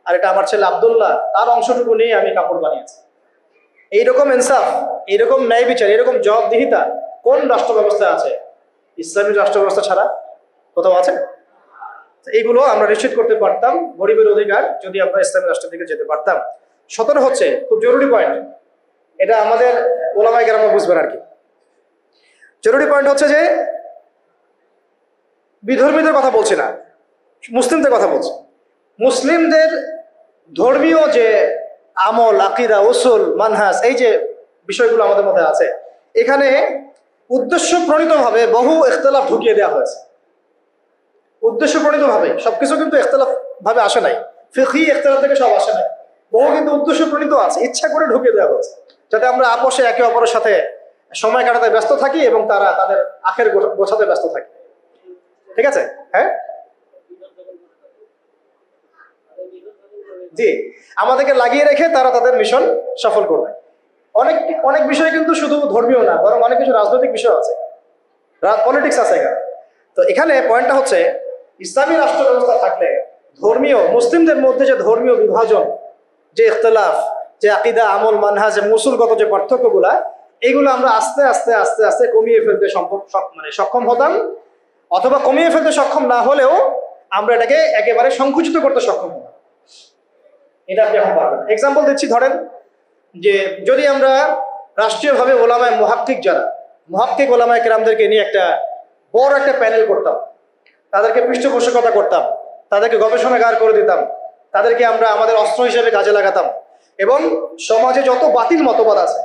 আর এটা আমার ছেলে আব্দুল্লাহ, তার অংশটুকু নিয়ে আমি কাপড় বানিয়েছি। এইরকম ইনসাফ, এইরকম ন্যায় বিচার, এরকম জবাবদিহিতা কোন রাষ্ট্র ব্যবস্থা আছে? ইসলামী রাষ্ট্র ব্যবস্থা ছাড়া কোথাও আছে? এইগুলো আমরা নিশ্চিত করতে পারতাম, গরিবের অধিকার, যদি আমরা ইসলামী রাষ্ট্রের দিকে যেতে পারতাম। 17 হচ্ছে খুব জরুরি পয়েন্ট, এটা আমাদের ওলামায়ে কেরাম বুঝবেন আর কি। জরুরি পয়েন্ট হচ্ছে যে বিধর্মীদের কথা বলছি না, মুসলিমদের কথা বলছি। মুসলিমদের ধর্মীয় যে আমল, আকীদা, উসুল, মানহাজ, এই যে বিষয়গুলো আমাদের মধ্যে আছে, এখানে উদ্দেশ্য প্রণীতভাবে বহু ইখতিলাফ ঢুকিয়ে দেওয়া হয়েছে। উদ্দেশ্য প্রণীতভাবে সবকিছু কিন্তু ইখতিলাফ ভাবে আসে নাই, ফিকহি ইখতিলাফ থেকে সব আসে নাই, বহু কিন্তু উদ্দেশ্য প্রণীত আছে, ইচ্ছা করে ঢুকিয়ে দেওয়া হয়েছে, যাতে আমরা আপোষে একে অপরের সাথে সময় কাটাতে ব্যস্ত থাকি এবং তারা তাদের আখের গোছাতে ব্যস্ত থাকে। ঠিক আছে? হ্যাঁ, জি, আমাদেরকে লাগিয়ে রেখে তারা তাদের মিশন সফল করবে। অনেক অনেক বিষয় কিন্তু শুধু ধর্মীয় না, বরং অনেক কিছু রাজনৈতিক বিষয় আছে, পলিটিক্স আছে এখানে। তো এখানে পয়েন্টটা হচ্ছে, ইসলামী রাষ্ট্র ব্যবস্থা থাকলে ধর্মীয়, মুসলিমদের মধ্যে যে ধর্মীয় বিভাজন, যে ইখতিলাফ, যে আকীদা, আমল, মানহাজ, মুসুলগত যে পার্থক্যগুলা, এইগুলো আমরা আস্তে আস্তে আস্তে আস্তে কমিয়ে ফেলতে সক্ষম হতাম, অথবা কমিয়ে ফেলতে সক্ষম না হলেও আমরা এটাকে একেবারে সংকুচিত করতে সক্ষম হতাম। এটা আপনি এখন পারবেন। এক্সাম্পল দিচ্ছি, ধরেন যে যদি আমরা রাষ্ট্রীয়ভাবে ওলামায়ে মুহাক্কিক, যারা মুহাক্কিক ওলামায়ে কেরামদেরকে নিয়ে একটা বড় একটা প্যানেল করতাম, তাদেরকে পৃষ্ঠপোষকতা করতাম, তাদেরকে গবেষণাগার করে দিতাম, তাদেরকে আমরা আমাদের অস্ত্র হিসেবে কাজে লাগাতাম, এবং সমাজে যত বাতিল মতবাদ আছে,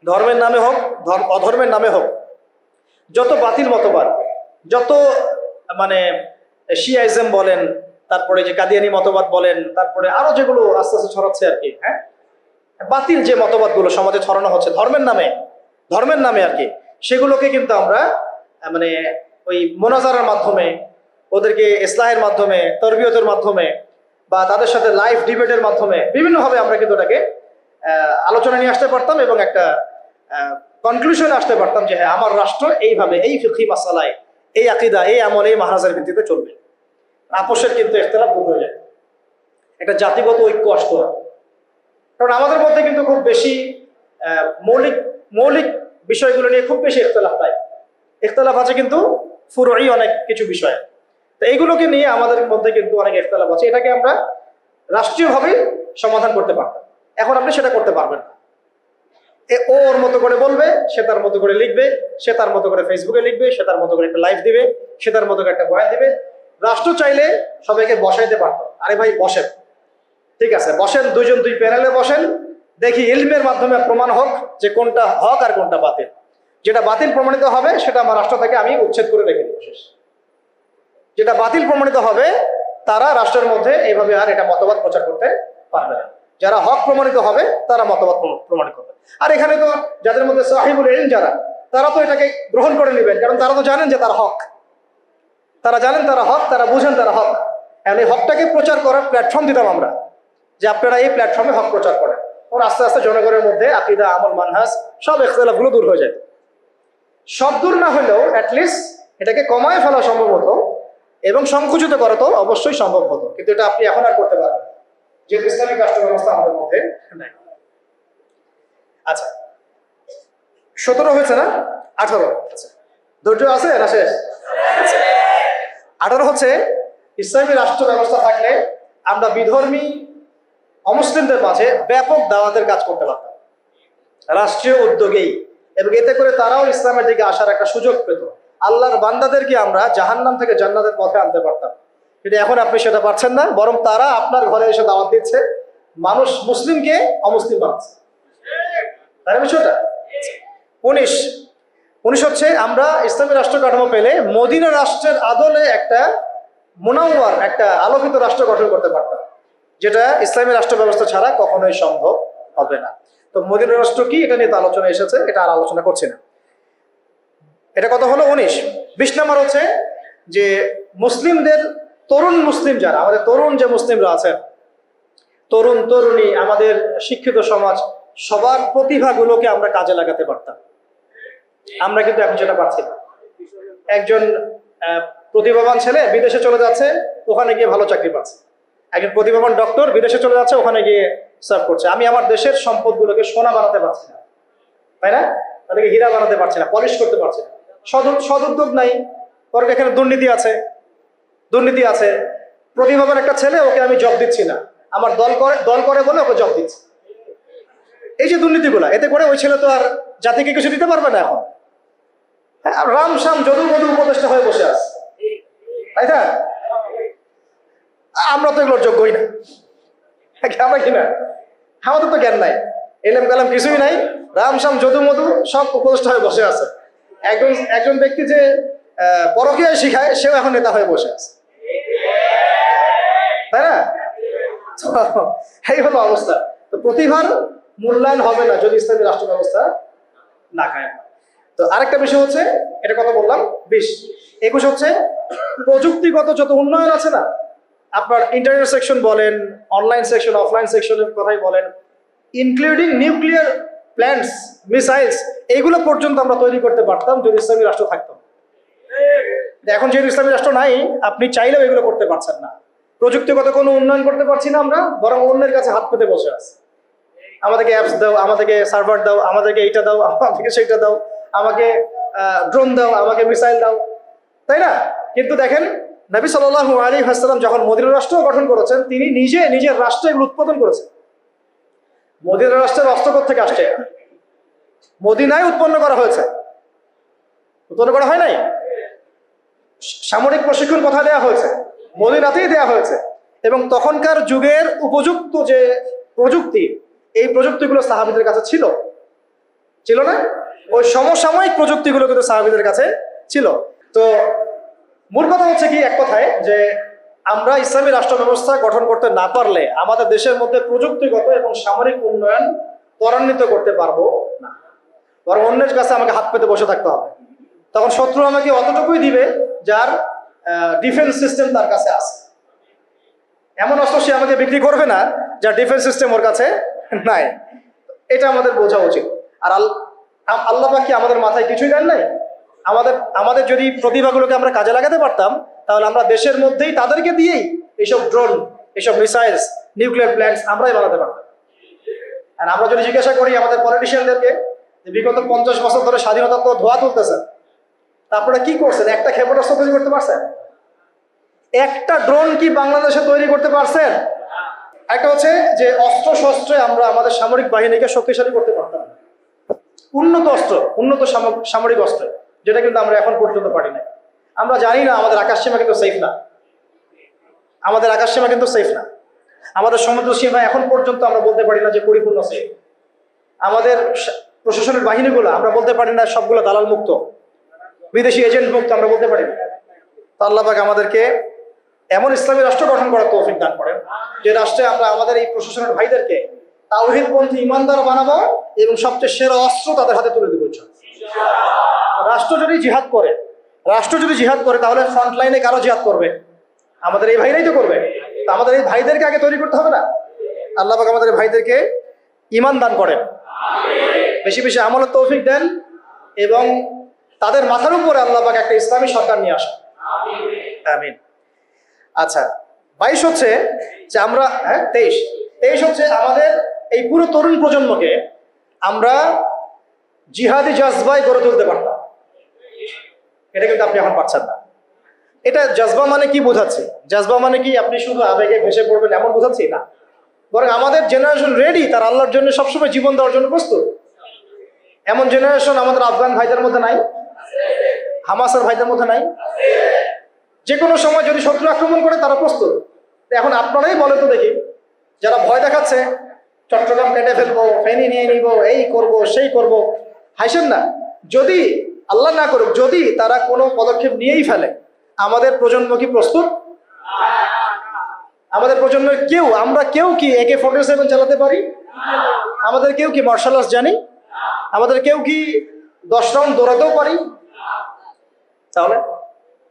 ধর্মের নামে হোক, অধর্মের নামে হোক, যত বাতিল মতবাদ, যত মানে শিয়াইজম বলেন, তারপরে যে কাদিয়ানি মতবাদ বলেন, তারপরে আরো যেগুলো আস্তে আস্তে ছড়াচ্ছে আর কি, হ্যাঁ, বাতিল যে মতবাদগুলো সমাজে ছড়ানো হচ্ছে ধর্মের নামে আর কি, সেগুলোকে কিন্তু আমরা মানে ওই মোনাজারার মাধ্যমে, ওদেরকে ইসলাহের মাধ্যমে, তরবিয়তের মাধ্যমে, বা তাদের সাথে লাইভ ডিবেটের মাধ্যমে বিভিন্নভাবে আমরা কিন্তু এটাকে আলোচনা নিয়ে আসতে পারতাম এবং একটা কনক্লুশনে আসতে পারতাম যে হ্যাঁ, আমার রাষ্ট্র এইভাবে, এই ফিকহি মাসালায়, এই আকীদা, এই আমল, এই মাহরাজের ভিত্তিতে চলবে। আপোষের কিন্তু ইখতিলাফ দূর হয়ে যায়, একটা জাতিগত ঐক্য আসতো। কারণ আমাদের মধ্যে কিন্তু খুব বেশি মৌলিক বিষয়গুলো নিয়ে খুব বেশি ইখতিলাফ আছে, কিন্তু ফুরুই অনেক কিছু বিষয়, তো এইগুলোকে নিয়ে আমাদের মধ্যে কিন্তু অনেক ইখতিলাফ আছে। এটাকে আমরা রাষ্ট্রীয়ভাবে সমাধান করতে পারতাম, এখন আপনি সেটা করতে পারবেন না। ও ওর মতো করে বলবে, সে তার মতো করে লিখবে, সে তার মতো করে ফেসবুকে লিখবে, সে তার মতো করে একটা লাইভ দিবে, সে তার মতো করে একটা বয়ান দিবে। রাষ্ট্র চাইলে সবাইকে বসাইতে পারতো, আরে ভাই বসেন, ঠিক আছে বসেন, দুইজন দুই প্যানেলে বসেন, দেখি ইলমের মাধ্যমে প্রমাণ হোক যে কোনটা হক আর কোনটা বাতিল। যেটা বাতিল প্রমাণিত হবে সেটা আমার রাষ্ট্র থেকে আমি উচ্ছেদ করে রেখে দেবো, শেষ। যেটা বাতিল প্রমাণিত হবে তারা রাষ্ট্রের মধ্যে এইভাবে আর এটা মতবাদ প্রচার করতে পারবে না। যারা হক প্রমাণিত হবে তারা মতবাদ প্রমাণিত হবে। আর এখানে তো যাদের মধ্যে সাহিবুল ইলম যারা, তারা তো এটাকে গ্রহণ করে নেবেন, কারণ তারা তো জানেন যে তার হক, তারা জানেন তারা হক, তারা বুঝেন তারা হক। এখন এই হকটাকে প্রচার করার প্ল্যাটফর্ম দিতাম আমরা, যে আপনারা এই প্ল্যাটফর্মে হক প্রচার করেন। ওর আস্তে আস্তে জনগণের মধ্যে আকীদা, আমল, মানহাজ সব ইখতিলাফগুলো দূর হয়ে যায়। সব দূর না হলেও অ্যাটলিস্ট এটাকে কমায় ফেলা সম্ভব হতো, এবং সংকুচিত করা তো অবশ্যই সম্ভব হতো, কিন্তু এটা আপনি এখন আর করতে পারবেন যেহেতু ইসলামিক রাষ্ট্র ব্যবস্থা আমাদের মধ্যে নাই। আচ্ছা 17 হয়েছে না? 18। আচ্ছা ধৈর্য আছে না শেষ? 18 হচ্ছে ইসলামী রাষ্ট্র ব্যবস্থা থাকলে আমরা বিধর্মী অমুসলিমদের মাঝে ব্যাপক দাওয়াতের কাজ করতে পারতাম রাষ্ট্রীয় উদ্যোগেই, এবং এতে করে তারাও ইসলামের দিকে আসার একটা সুযোগ পেত। আল্লাহর বান্দাদেরকে আমরা জাহান্নাম থেকে জান্নাতের পথে আনতে পারতাম, কিন্তু এখন আপনি সেটা পারছেন না, বরং তারা আপনার ঘরে এসে দাওয়াত দিচ্ছে, মানুষ মুসলিমকে অমুসলিম বানাচ্ছে। তাই বিষয়টা 19 হচ্ছে আমরা ইসলামী রাষ্ট্র কাঠামো পেলে মদিনা রাষ্ট্রের আদলে একটা মুনাওয়ার, একটা আলোকিত রাষ্ট্র গঠন করতে পারতাম, যেটা ইসলামী রাষ্ট্র ব্যবস্থা ছাড়া কখনোই সম্ভব হবে না। তো মদিনা রাষ্ট্র কি, এটা নিয়ে তো আলোচনা এসেছে, এটা আর আলোচনা করছি না। এটা কত হলো? 19। 20 নম্বর হচ্ছে যে মুসলিমদের, তরুণ মুসলিম যারা, আমাদের তরুণ যে মুসলিমরা আছেন, তরুণ তরুণী, আমাদের শিক্ষিত সমাজ, সবার প্রতিভাগুলোকে আমরা কাজে লাগাতে পারতাম। আমরা কিন্তু এখন সেটা পাচ্ছি না। একজন প্রতিভাবান ছেলে বিদেশে চলে যাচ্ছে, ওখানে গিয়ে ভালো চাকরি পাচ্ছে। একজন প্রতিভাবান ডক্টর বিদেশে চলে যাচ্ছে, ওখানে গিয়ে সার্ভ করছে। আমি আমার দেশের সম্পদগুলোকে সোনা বানাতে পারছি না, তাই না? তাদেরকে হীরা বানাতে পারছি না, পলিশ করতে পারছি না। সদুদ্যোগ নাই, কারণ এখানে দুর্নীতি আছে। প্রতিভাবান একটা ছেলে, ওকে আমি জব দিচ্ছি না, আমার দল করে বলে ওকে জব দিচ্ছি। এই যে দুর্নীতিগুলা, এতে করে ওই ছেলে তো আর জাতিকে কিছু দিতে পারবে না। এখন রাম শাম যদু মধু উপদেষ্টা হয়ে বসে আছে, তাই না? আমরা তো এগুলোর যোগ্যই না, আমরা কিনা, আমাদের তো জ্ঞান নাই, এলেম কালাম কিছুই নাই, রাম শাম যদু মধু সব উপদেষ্টা হয়ে বসে আছে। একজন ব্যক্তি যে পরকীয়ায় শিখায়, সেও এখন নেতা হয়ে বসে আছে, তাই না? এই হলো অবস্থা। তো প্রতিভার মূল্যায়ন হবে না যদি ইসলামী রাষ্ট্র ব্যবস্থা না খায়। তো আরেকটা বিষয় হচ্ছে, এটা কত বললাম? 20। 21 হচ্ছে প্রযুক্তিগত যত উন্নয়ন আছে না, আপনার ইন্টারনেট সেকশন বলেন, অনলাইন সেকশন, অফলাইন সেকশনের কথাই বলেন, ইনক্লুডিং নিউক্লিয়ার প্ল্যান্টস, মিসাইলস, এইগুলো পর্যন্ত আমরা তৈরি করতে পারতাম যদি ইসলামী রাষ্ট্র থাকতাম। এখন যেহেতু ইসলামী রাষ্ট্র নাই, আপনি চাইলেও এগুলো করতে পারছেন না। প্রযুক্তিগত কোনো উন্নয়ন করতে পারছি না আমরা, বরং অন্যের কাছে হাত পেতে বসে আছি। আমাদেরকে অ্যাপস দাও, আমাদেরকে সার্ভার দাও, আমাদেরকে এইটা দাও, আমাদেরকে সেইটা দাও, আমাকে ড্রোন দাও, আমাকে মিসাইল দাও, তাই না? কিন্তু দেখেন নবী সাল্লাল্লাহু আলাইহি ওয়াসাল্লাম যখন মদিনা রাষ্ট্র গঠন করেছেন, তিনি নিজের রাষ্ট্রে এগুলো উৎপাদন করেছেন। মদিনা রাষ্ট্রের অস্ত্র থেকে আসছে, মদিনায় উৎপন্ন করা হয়েছে, উৎপন্ন করা হয় নাই। সামরিক প্রশিক্ষণ কোথায় দেওয়া হয়েছে? মদিনাতেই দেওয়া হয়েছে। এবং তখনকার যুগের উপযুক্ত যে প্রযুক্তি, এই প্রযুক্তিগুলো সাহাবীদের কাছে ছিল না? ওই সমসাময়িক প্রযুক্তিগুলো কিন্তু সাহাবীদের কাছে ছিল। তো মূল কথা হচ্ছে কি, এক কথায় যে আমরা ইসলামী রাষ্ট্র ব্যবস্থা গঠন করতে না পারলে আমাদের দেশের মধ্যে প্রযুক্তিগত এবং সামরিক উন্নয়ন ত্বরান্বিত করতে পারবো না, বরং অন্যের কাছে আমাকে হাত পেতে বসে থাকতে হবে। তখন শত্রু আমাকে অতটুকুই দিবে যার ডিফেন্স সিস্টেম তার কাছে আছে। এমন অস্ত্র সে আমাকে বিক্রি করবে না যার ডিফেন্স সিস্টেম ওর কাছে নাই। এটা আমাদের বোঝা উচিত। আর আল্লাহ পাক কি আমাদের মাথায় কিছুই দেন নাই? আমাদের যদি প্রতিভাগুলোকে আমরা কাজে লাগাতে পারতাম, তাহলে আমরা দেশের মধ্যেই তাদেরকে দিয়েই এইসব ড্রোন, এইসব মিসাইলস, নিউক্লিয়ার প্ল্যান্টস আমরাই বানাতে পারতাম। আর আমরা যদি জিজ্ঞাসা করি আমাদের পলিটিশিয়ানদেরকে, বিগত 50 বছর ধরে স্বাধীনতা তো ধোয়া তুলতেছেন, তারপরে কি করছেন? একটা ক্ষেপণাস্ত্র তৈরি করতে পারছেন? একটা ড্রোন কি বাংলাদেশে তৈরি করতে পারছেন? একটা হচ্ছে যে অস্ত্র শস্ত্রে আমরা আমাদের সামরিক বাহিনীকে শক্তিশালী করতে পারতাম, উন্নত অস্ত্র, উন্নত সামরিক অস্ত্র, যেটা কিন্তু আমরা এখন পর্যন্ত পারি না। আমরা জানি না আমাদের আকাশসীমা কিন্তু সেফ না, আমাদের আকাশসীমা কিন্তু সেফ না, আমাদের সমুদ্র সীমা এখন পর্যন্ত আমরা বলতে পারি না যে পরিপূর্ণ সেফ। আমাদের প্রশাসনের বাহিনীগুলো আমরা বলতে পারি না সবগুলো দালাল মুক্ত, বিদেশি এজেন্ট মুক্ত, আমরা বলতে পারি না। তো আল্লাহ পাক আমাদেরকে এমন ইসলামী রাষ্ট্র গঠন করার তৌফিক দান করেন যে রাষ্ট্রে আমরা আমাদের এই প্রশাসনের ভাইদেরকে তাওহীদপন্থী ইমানদার বানাবো এবং সবচেয়ে সেরা অস্ত্র তাদের হাতে তুলে দেবো। রাষ্ট্র যদি জিহাদ করে, রাষ্ট্র যদি জিহাদ করে তাহলে ফ্রন্ট লাইনে কারো জিহাদ করবে? আমাদের এই ভাইরাই তো করবে। তো আমাদের এই ভাইদেরকে আগে তৈরি করতে হবে না? আল্লাহ পাক আমাদের ভাইদেরকে ঈমান দান করেন, বেশি বেশি আমলের তৌফিক দেন এবং তাদের মাথার উপরে আল্লাহ পাক একটা ইসলামী সরকার নিয়ে আসেন। আমিন। আচ্ছা, 22 হচ্ছে যে আমরা 23 হচ্ছে আমাদের এই পুরো তরুণ প্রজন্মকে আমরা জিহাদি জজবায় গড়ে তুলতে পারতাম। এটা কিন্তু আপনি এখন পারছেন না। এটা জজবা মানে কি বোঝাচ্ছে? জজবা মানে কি আপনি শুধু আবেগে ভেসে পড়বেন এমন বোঝাচ্ছি না, বরং আমাদের জেনারেশন রেডি, তার আল্লাহর জন্য সবসময় জীবন দেওয়ার জন্য প্রস্তুত। এমন জেনারেশন আমাদের আফগান ভাইদের মধ্যে নাই? হামাসের ভাইদের মধ্যে নাই? যে কোনো সময় যদি শত্রু আক্রমণ করে তারা প্রস্তুত। এখন আপনারাই বলে তো দেখি, যারা ভয় দেখাচ্ছে চট্টগ্রাম কেটে ফেলবো, ফেনী নিয়ে নিব, এই করব সেই করব, হাসেন না। যদি আল্লাহ না করুক, যদি তারা কোনো পদক্ষেপ নিয়েই ফেলে, আমাদের প্রজন্ম কি প্রস্তুত? আমাদের প্রজন্মের কেউ, আমরা কেউ কি AK-47 চালাতে পারি? আমাদের কেউ কি মার্শাল আর্টস জানি? আমাদের কেউ কি 10 রাউন্ড দৌড়াতেও পারি? তাহলে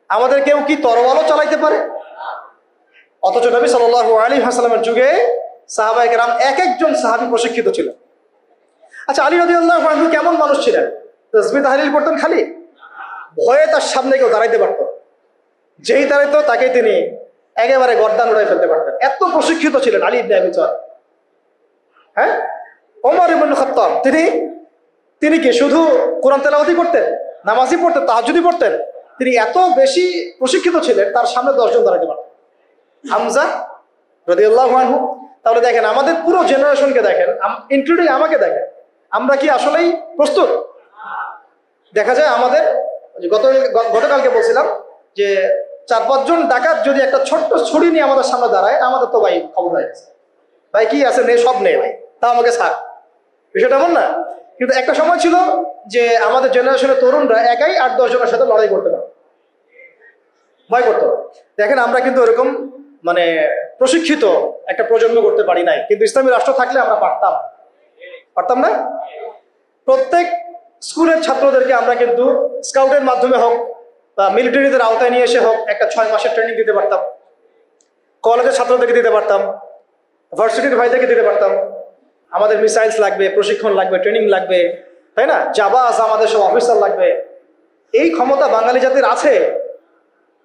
আমাদের কেউ কি তরোয়ালও চালাইতে পারে? অথচ নবী সাল্লাল্লাহু আলাইহি ওয়াসাল্লামের যুগে সাহাবায়ে কেরাম এক একজন সাহাবী প্রশিক্ষিত ছিলেন। আচ্ছা, আলী রাদিয়াল্লাহু আনহু কেমন মানুষ ছিলেন? তাসবিহ তাহলিল করতেন খালি, ভয়ে তার সামনে কেউ দাঁড়াইতে পারত, যেই দাঁড়াইতো তাকে তিনি একেবারে গর্দান উড়াই ফেলতে পারতেন। এত প্রশিক্ষিত ছিলেন আলী ইবনে আবি তালিব। হ্যাঁ, ওমর ইবনে খাত্তাব তিনি কি শুধু কোরআন তেলাওয়াতই করতেন, নামাজই পড়তেন, তাহাজ্জুদই পড়তেন? তিনি এত বেশি প্রশিক্ষিত ছিলেন, তার সামনে 10 জন দাঁড়াতে পারতেন। হামজা রাদিয়াল্লাহু আনহু। তাহলে দেখেন আমাদের পুরো জেনারেশনকে দেখেন, ইনক্লুডিং আমাকে দেখেন, আমরা কি আসলেই প্রস্তুত? দেখা যায় আমাদের গতকালকে বলছিলাম যে 4-5 জন ডাকাত যদি একটা ছোট্ট ছুরি নিয়ে আমাদের সামনে দাঁড়ায়, আমাদের তো ভাই খবর হয়ে গেছে, ভাই কি আছে নে, সব নেই ভাই, তা আমাকে ছাড়। বিষয়টা এমন না? কিন্তু একটা সময় ছিল যে আমাদের জেনারেশনের তরুণরা একাই 8-10 জনের সাথে লড়াই করতে পারে, ভয় করতো। দেখেন আমরা কিন্তু এরকম মানে প্রশিক্ষিত একটা প্রজন্ম করতে পারি নাই, কিন্তু ইসলামী রাষ্ট্র থাকলে আমরা পারতাম না? প্রত্যেক স্কুলের ছাত্রদেরকে আমরা কিন্তু স্কাউটের মাধ্যমে হোক বা মিলিটারিদের আওতায় নিয়ে এসে হোক একটা 6 মাসের ট্রেনিং দিতে পারতাম, কলেজের ছাত্রদেরকে দিতে পারতাম, ভার্সিটির ভাইদেরকে দিতে পারতাম। আমাদের মিসাইলস লাগবে, প্রশিক্ষণ লাগবে, ট্রেনিং লাগবে, তাই না? জাবাস, আমাদের সব অফিসার লাগবে। এই ক্ষমতা বাঙালি জাতির আছে,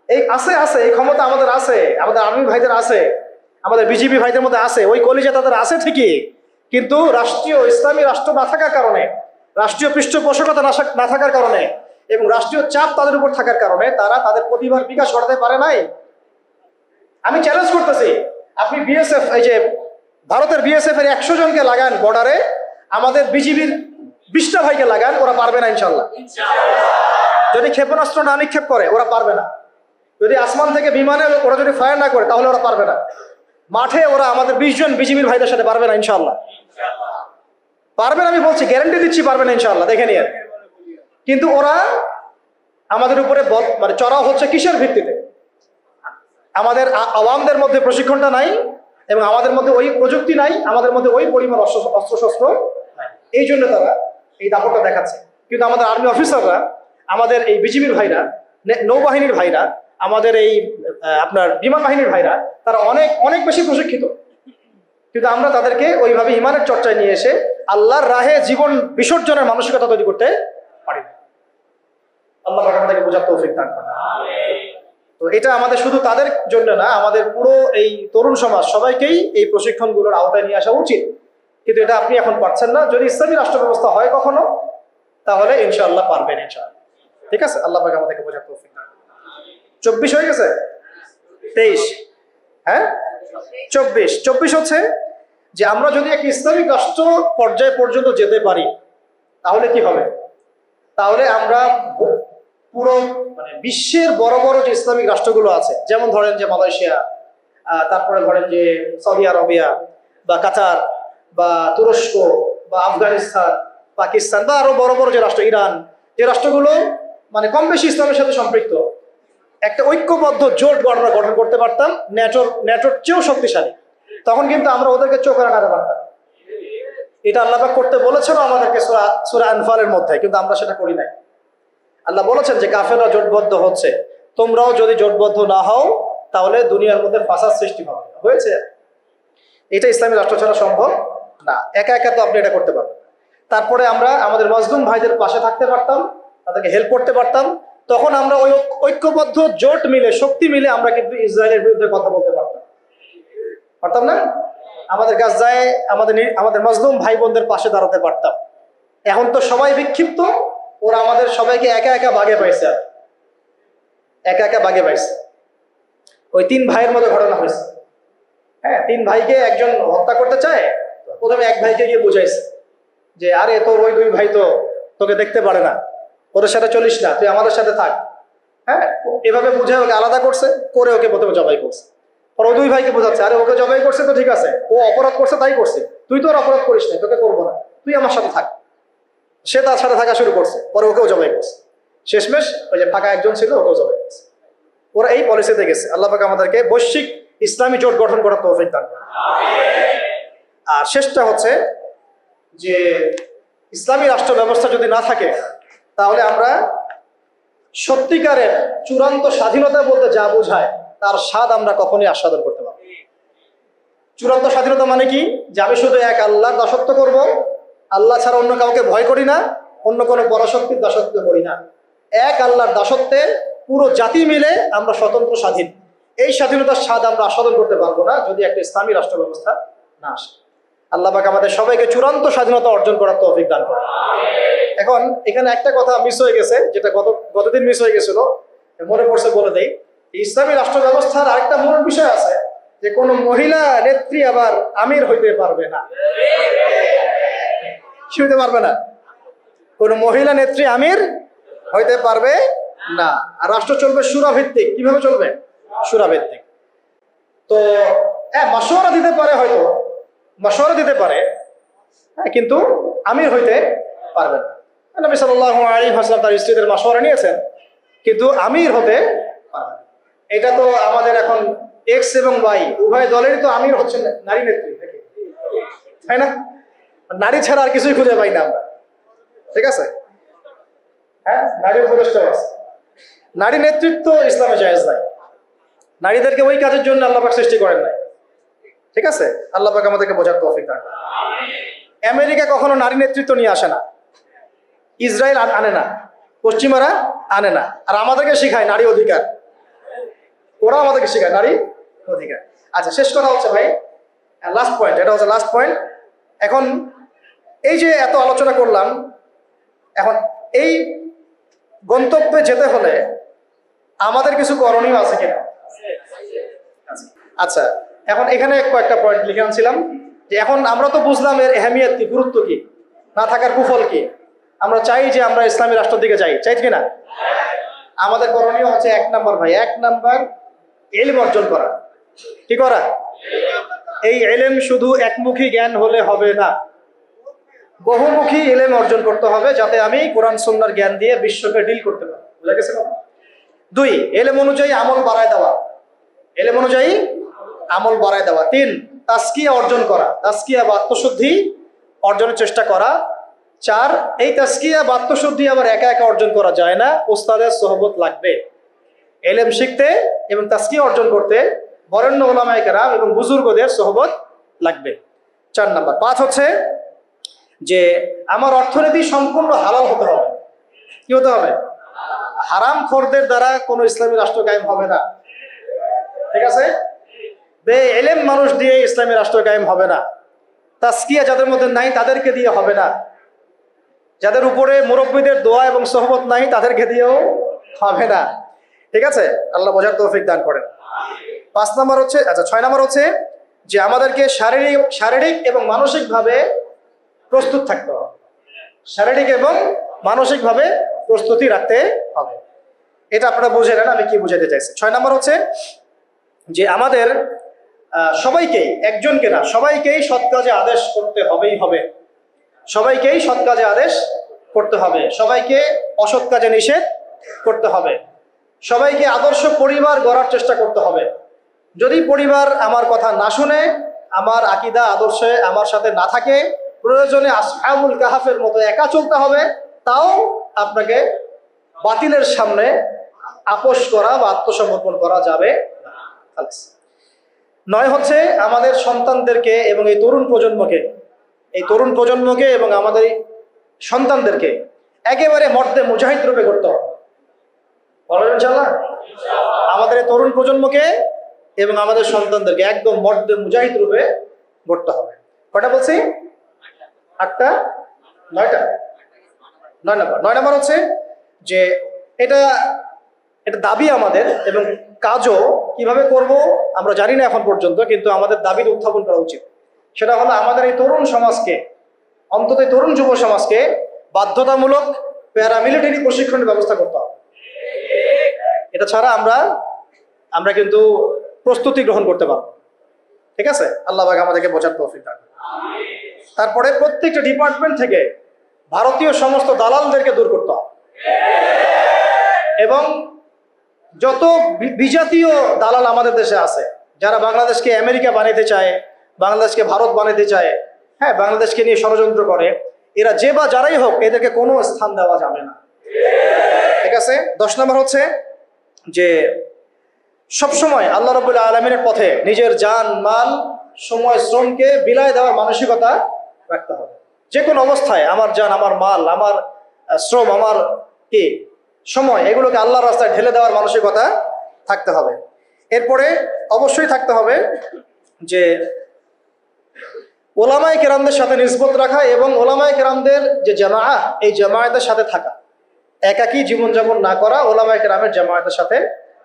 এই ক্ষমতা আমাদের আছে, আমাদের আর্মি ভাইদের আছে, আমাদের বিজিবি ভাইদের মধ্যে আছে, ওই কলিজা তাদের আছে ঠিকই, কিন্তু রাষ্ট্রীয় ইসলামী রাষ্ট্র না থাকার কারণে, রাষ্ট্রীয় পৃষ্ঠপোষকতা না থাকার কারণে এবং রাষ্ট্রীয় চাপ তাদের উপর থাকার কারণে তারা তাদের প্রতিভার বিকাশ ঘটাতে পারে নাই। আমি চ্যালেঞ্জ করতেছি, আপনি বিএসএফ, এই যে ভারতের বিএসএফ এর 100 জনকে লাগান বর্ডারে, আমাদের বিজিবির 20টা ভাইকে লাগান, ওরা পারবে না ইনশাল্লাহ। যদি ক্ষেপণাস্ত্র না নিক্ষেপ করে ওরা পারবে না, যদি আসমান থেকে বিমানে ওরা যদি ফায়ার না করে তাহলে ওরা পারবে না, মাঠে ওরা আমাদের 20 জন বিজিবির ভাইদের সাথে পারবে না ইনশাল্লাহ। পারবে না, আমি বলছি, গ্যারান্টি দিচ্ছি পারবে না ইনশাল্লাহ, দেখে নিয়ে। কিন্তু ওরা আমাদের উপরে মানে চড়াও হচ্ছে কিসের ভিত্তিতে? আমাদের আওয়ামদের মধ্যে প্রশিক্ষণটা নাই এবং আমাদের মধ্যে ওই প্রযুক্তি নাই, আমাদের মধ্যে ওই পরিমাণ অস্ত্রশস্ত্র নাই, এই জন্য তারা এই দাপটটা দেখাচ্ছে। কিন্তু আমাদের আর্মি অফিসাররা, আমাদের এই বিজিবির ভাইরা, নৌবাহিনীর ভাইরা, আমাদের এই আপনার বিমান বাহিনীর ভাইরা, তারা অনেক অনেক বেশি প্রশিক্ষিত, কিন্তু আমরা তাদেরকে ওইভাবে ইমানের চর্চায় নিয়ে এসে আল্লাহর রাহে জীবন বিসর্জনের মানসিকতা তৈরি করতে পারি না। আল্লাহ পাক আমাদেরকে বোঝার তৌফিক দান করেন। তো এটা আমাদের শুধু তাদের জন্য না, আমাদের পুরো এই তরুণ সমাজ সবাইকেই এই প্রশিক্ষণগুলোর আওতায় নিয়ে আসা উচিত। কিন্তু এটা আপনি এখন পারছেন না। যদি ইসলামী রাষ্ট্র ব্যবস্থা হয় কখনো, তাহলে ইনশাআল্লাহ পারবেন ইনশাআল্লাহ। ঠিক আছে, আল্লাহ পাক আমাদেরকে বোঝার তৌফিক দান করেন। 24 হয়ে গেছে, 23, হ্যাঁ 24 হচ্ছে যে আমরা যদি এক ইসলামিক রাষ্ট্র পর্যায় পর্যন্ত যেতে পারি, তাহলে কি হবে? তাহলে আমরা পুরো মানে বিশ্বের বড় বড় যে ইসলামিক রাষ্ট্রগুলো আছে, যেমন ধরেন যে মালয়েশিয়া, তারপরে ধরেন যে সৌদি আরবিয়া বা কাতার বা তুরস্ক বা আফগানিস্তান, পাকিস্তান বা আরো বড় বড় যে রাষ্ট্র ইরান, যে রাষ্ট্রগুলো মানে কম বেশি ইসলামের সাথে সম্পৃক্ত, একটা ঐক্যবদ্ধ জোট আমরা গঠন করতে পারতাম, নেটোর চেয়েও শক্তিশালী। তখন কিন্তু আমরা ওদেরকে চোখ রাখাতে পারতাম। এটা আল্লাহ পাক করতে বলেছেন আমাদেরকে সূরা আনফালের মধ্যে, কিন্তু আমরা সেটা করি নাই। আল্লাহ বলেছেন যে কাফেররা জোটবদ্ধ হচ্ছে, তোমরাও যদি জোটবদ্ধ না হও তাহলে দুনিয়ার মধ্যে ফাসাদ সৃষ্টি হবে। হয়েছে? এটা ইসলামী রাষ্ট্র ছাড়া সম্ভব না। একা একা তো আপনি এটা করতে পারবেন। তারপরে আমরা আমাদের মাজলুম ভাইদের পাশে থাকতে পারতাম, তাদেরকে হেল্প করতে পারতাম। তখন আমরা ওই ঐক্যবদ্ধ জোট মিলে, শক্তি মিলে আমরা কিন্তু ইসরায়েলের বিরুদ্ধে কথা বলতে পারতাম, পারতাম না? আমাদের গাজায় আমাদের মাজলুম ভাই বোনদের পাশে দাঁড়াতে পারতাম। এখন তো সবাই বিক্ষিপ্ত, ওরা আমাদের সবাইকে একা একা বাগে পাইছে, একা একা বাগে পাইছে। ওই 3 ভাইয়ের মধ্যে ঘটনা হয়েছে। হ্যাঁ, 3 ভাইকে একজন হত্যা করতে চায়, প্রথমে এক ভাইকে গিয়ে বুঝাইছে যে আরে তোর ওই 2 ভাই তো তোকে দেখতে পারে না, ওদের সাথে চলিস না, তুই আমাদের সাথে থাক। হ্যাঁ, এভাবে বুঝে ওকে আলাদা করছে, করে ওকে প্রথমে জবাই করছে। পর ওই 2 ভাইকে বোঝাচ্ছে আরে ওকে জবাই করছে তো ঠিক আছে, ও অপরাধ করছে তাই করছে, তুই তো আর অপরাধ করিস না, তোকে করবো না, তুই আমার সাথে থাক। সে তার সাথে থাকা শুরু করছে, পরে ওকেও জবাই করছে। শেষমেশ ওই যে ফাঁকা একজন ছিল, ওকেও জবাই করছে। ওরা এই পলিসিতে গেছে। আল্লাহ পাক আমাদেরকে বৈশ্বিক ইসলামী জোট গঠন করার তৌফিক দান করেন। আর শেষটা হচ্ছে যে ইসলামী রাষ্ট্র ব্যবস্থা যদি না থাকে তাহলে আমরা সত্যিকারের চূড়ান্ত স্বাধীনতা বলতে যা বোঝায় তার স্বাদ আমরা কখনোই আস্বাদন করতে পারবো। চূড়ান্ত স্বাধীনতা মানে কি? যে আমি শুধু এক আল্লাহর দাসত্ব করব, আল্লাহ ছাড়া অন্য কাউকে ভয় করি না, অন্য কোনো পরাশক্তির দাসত্ব করি না। এক আল্লাহর দাসত্বে পুরো জাতি মিলে আমরা স্বতন্ত্র স্বাধীন। এই স্বাধীনতার স্বাদ আমরা আস্বাদন করতে পারবো না যদি একটা ইসলামী রাষ্ট্র ব্যবস্থা না আসে। আল্লাহ পাক আমাদের সবাইকে চূড়ান্ত স্বাধীনতা অর্জন করার তৌফিক দান করেন। এখন এখানে একটা কথা মিস হয়ে গেছে, যেটা গতদিন মিস হয়ে গেছিল, মনে পড়ছে বলে দেই। ইসলামী রাষ্ট্র ব্যবস্থার আরেকটা মূল বিষয় আছে যে কোনো মহিলা নেত্রী আবার আমির হইতে পারবে না। কি হইতে পারবে না? কোনো মহিলা নেত্রী আমির হইতে পারবে না। আর রাষ্ট্র চলবে শূরা ভিত্তিক। কিভাবে চলবে? শূরা ভিত্তিক। তো মাশওয়ারা দিতে পারে, হয়তো মাশওয়ারা দিতে পারে, কিন্তু আমির হইতে পারবে না। নবী সাল্লাল্লাহু আলাইহি ওয়াসাল্লাম তার স্ত্রীদের মাশওয়ারা নিয়েছেন, কিন্তু আমির হতে পারবে না। এটা তো আমাদের এখন এক্স এবং ওয়াই উভয় দলেরই তো আমির হচ্ছেন নারী নেত্রী, তাই না? নারী ছাড়া আর কিছুই খুঁজে পাই না আমরা। ঠিক আছে? হ্যাঁ, নারী উপদেষ্টা আছে। নারী নেতৃত্ব ইসলামে জায়েজ নাই। নারীদেরকে ওই কাজের জন্য আল্লাহ পাক সৃষ্টি করেন নাই। ঠিক আছে? আল্লাহ পাক আমাদেরকে বোঝার তৌফিক দান করেন। আমেরিকা কখনো নারী নেতৃত্ব নিয়ে আসে না, ইসরায়েল আনে না, পশ্চিমারা আনে না, আর আমাদেরকে শেখায় নারী অধিকার। ওরা আমাদেরকে শেখায় নারী অধিকার। আচ্ছা, শেষ কথা হচ্ছে ভাই, লাস্ট পয়েন্ট, এটা হচ্ছে লাস্ট পয়েন্ট। এখন এই যে এত আলোচনা করলাম, এখন এই গন্তব্যে যেতে হলে আমাদের কিছু করণীয় আছে কিনা? আচ্ছা, এখন এখানে কয়েকটা পয়েন্ট লিখে আনছিলাম যে এখন আমরা তো বুঝলাম এর এহমিয়ত কি, গুরুত্ব কি, না থাকার কুফল কি। আমরা চাই যে আমরা ইসলামী রাষ্ট্রের দিকে যাই, চাই কিনা? আমাদের করণীয় হচ্ছে 1 নাম্বার ভাই, 1 নাম্বার ইলম অর্জন করা। কি করা? এই ইলম শুধু একমুখী জ্ঞান হলে হবে না, বহুমুখী ইলম অর্জন করতে হবে, যাতে আমি কোরআন সুন্নাহর জ্ঞান দিয়ে বিশ্বকে ডিল করতে পারি। বুঝা গেছে কথা? 2, ইলম অনুযায়ী আমল বাড়ায় দেওয়া, ইলম অনুযায়ী আমল বাড়ায় দেওয়া। 3, তাজকিয়া অর্জন করা, তাজকিয়া বা আত্মশুদ্ধি অর্জনের চেষ্টা করা। 4, এই তাজকিয়া বা আত্মশুদ্ধি আবার একা একা অর্জন করা যায় না, ওস্তাদের সোহবত লাগবে। ইলম শিখতে এবং তাজকিয়া অর্জন করতে বরেণ্য উলামায়ে কেরাম এবং বুজুর্গদের সোহবত লাগবে। 4 নাম্বার। 5 হচ্ছে যে আমার অর্থনীতি সম্পূর্ণ হালাল হতে হবে। কি হতে হবে? হারাম খোরদের দ্বারা কোনো ইসলামী রাষ্ট্র কায়েম হবে না। ঠিক আছে? বেইলম মানুষ দিয়ে ইসলামী রাষ্ট্র কায়েম হবে না। তাজকিয়া যাদের মধ্যে নাই তাদেরকে দিয়ে হবে না। যাদের উপরে মুরব্বীদের দোয়া এবং সোহবত নাই তাদেরকে দিয়েও হবে না। ঠিক আছে? আল্লাহ বোঝার তৌফিক দান করেন। 5 নাম্বার হচ্ছে, আচ্ছা 6 নাম্বার হচ্ছে যে আমাদেরকে শারীরিক এবং মানসিকভাবে প্রস্তুত থাকতে হবে। শারীরিক এবং মানসিকভাবে প্রস্তুতি রাখতে হবে। এটা আপনারা বুঝে নেন আমি কি বুঝাতে চাইছি। 6 নম্বর হচ্ছে যে আমাদের সবাইকেই, একজনকে না, সবাইকেই সৎ কাজে আদেশ করতে হবেই হবে। সবাইকেই সৎ কাজে আদেশ করতে হবে, সবাইকে অসৎ কাজে নিষেধ করতে হবে, সবাইকে আদর্শ পরিবার গড়ার চেষ্টা করতে হবে। যদি পরিবার আমার কথা না শুনে, আমার আকীদা আদর্শে আমার সাথে না থাকে, প্রয়োজনে আসহাবুল কাহাফের মতো একা চলতে হবে, তাও আপনাকে বাতিলের সামনে আপোষ করা বা আত্মসমর্পণ করা যাবে না। 9 হচ্ছে আমাদের সন্তানদেরকে এবং এই তরুণ প্রজন্মকে এবং আমাদের সন্তানদেরকে একেবারে মর্দে মুজাহিদ রূপে করতে হবে। বলেন ইনশাআল্লাহ। আমাদের এই তরুণ প্রজন্মকে এবং আমাদের সন্তানদেরকে একদম মর্দে মুজাহিদ রূপে গড়তে হবে। কয়টা বলছি? 8টা? 9টা? 9 নম্বর হচ্ছে যে এটা দাবি আমাদের, এবং কাজও কিভাবে করব আমরা জানি না এখন পর্যন্ত, কিন্তু আমাদের দাবিটা উত্থাপন করা উচিত। সেটা হলো আমাদের এই তরুণ সমাজকে, অন্তত তরুণ যুব সমাজকে বাধ্যতামূলক প্যারামিলিটারি প্রশিক্ষণের ব্যবস্থা করতে হবে। এটা ছাড়া আমরা কিন্তু প্রস্তুতি গ্রহণ করতে পারব। ঠিক আছে? আল্লাহ পাক আমাদেরকে বোঝার তৌফিক দান। তারপরে প্রত্যেকটা ডিপার্টমেন্ট থেকে ভারতীয় সমস্ত দালালদেরকে দূর করতে হবে, এবং যত বিজাতীয় দালাল আমাদের দেশে আছে, যারা বাংলাদেশকে আমেরিকা বানাইতে চায়, বাংলাদেশকে ভারত বানাইতে চায়, হ্যাঁ, বাংলাদেশকে নিয়ে ষড়যন্ত্র করে, এরা যে বা যারাই হোক, এদেরকে কোনো স্থান দেওয়া যাবে না। ঠিক আছে? 10 নম্বর হচ্ছে যে সবসময় আল্লাহ রাব্বুল আলামিনের পথে নিজের জান, মাল, সময়, শ্রমকে বিলায় দেওয়ার মানসিকতা রাখতে হবে। যে কোনো অবস্থায় আমার জান, আমার মাল, আমার শ্রম, আমার কি সময়, এগুলোকে আল্লাহর রাস্তায় ঢেলে দেওয়ার মানসিকতা থাকতে হবে। এরপরে অবশ্যই থাকতে হবে যে ওলামায়ে কেরামদের সাথে নিসবত রাখা, এবং ওলামায়ে কেরামদের যে জামাআহ, এই জামায়াতের সাথে থাকা, একাকী জীবনযাপন না করা, ওলামায়ে কেরামের জামায়াতের সাথে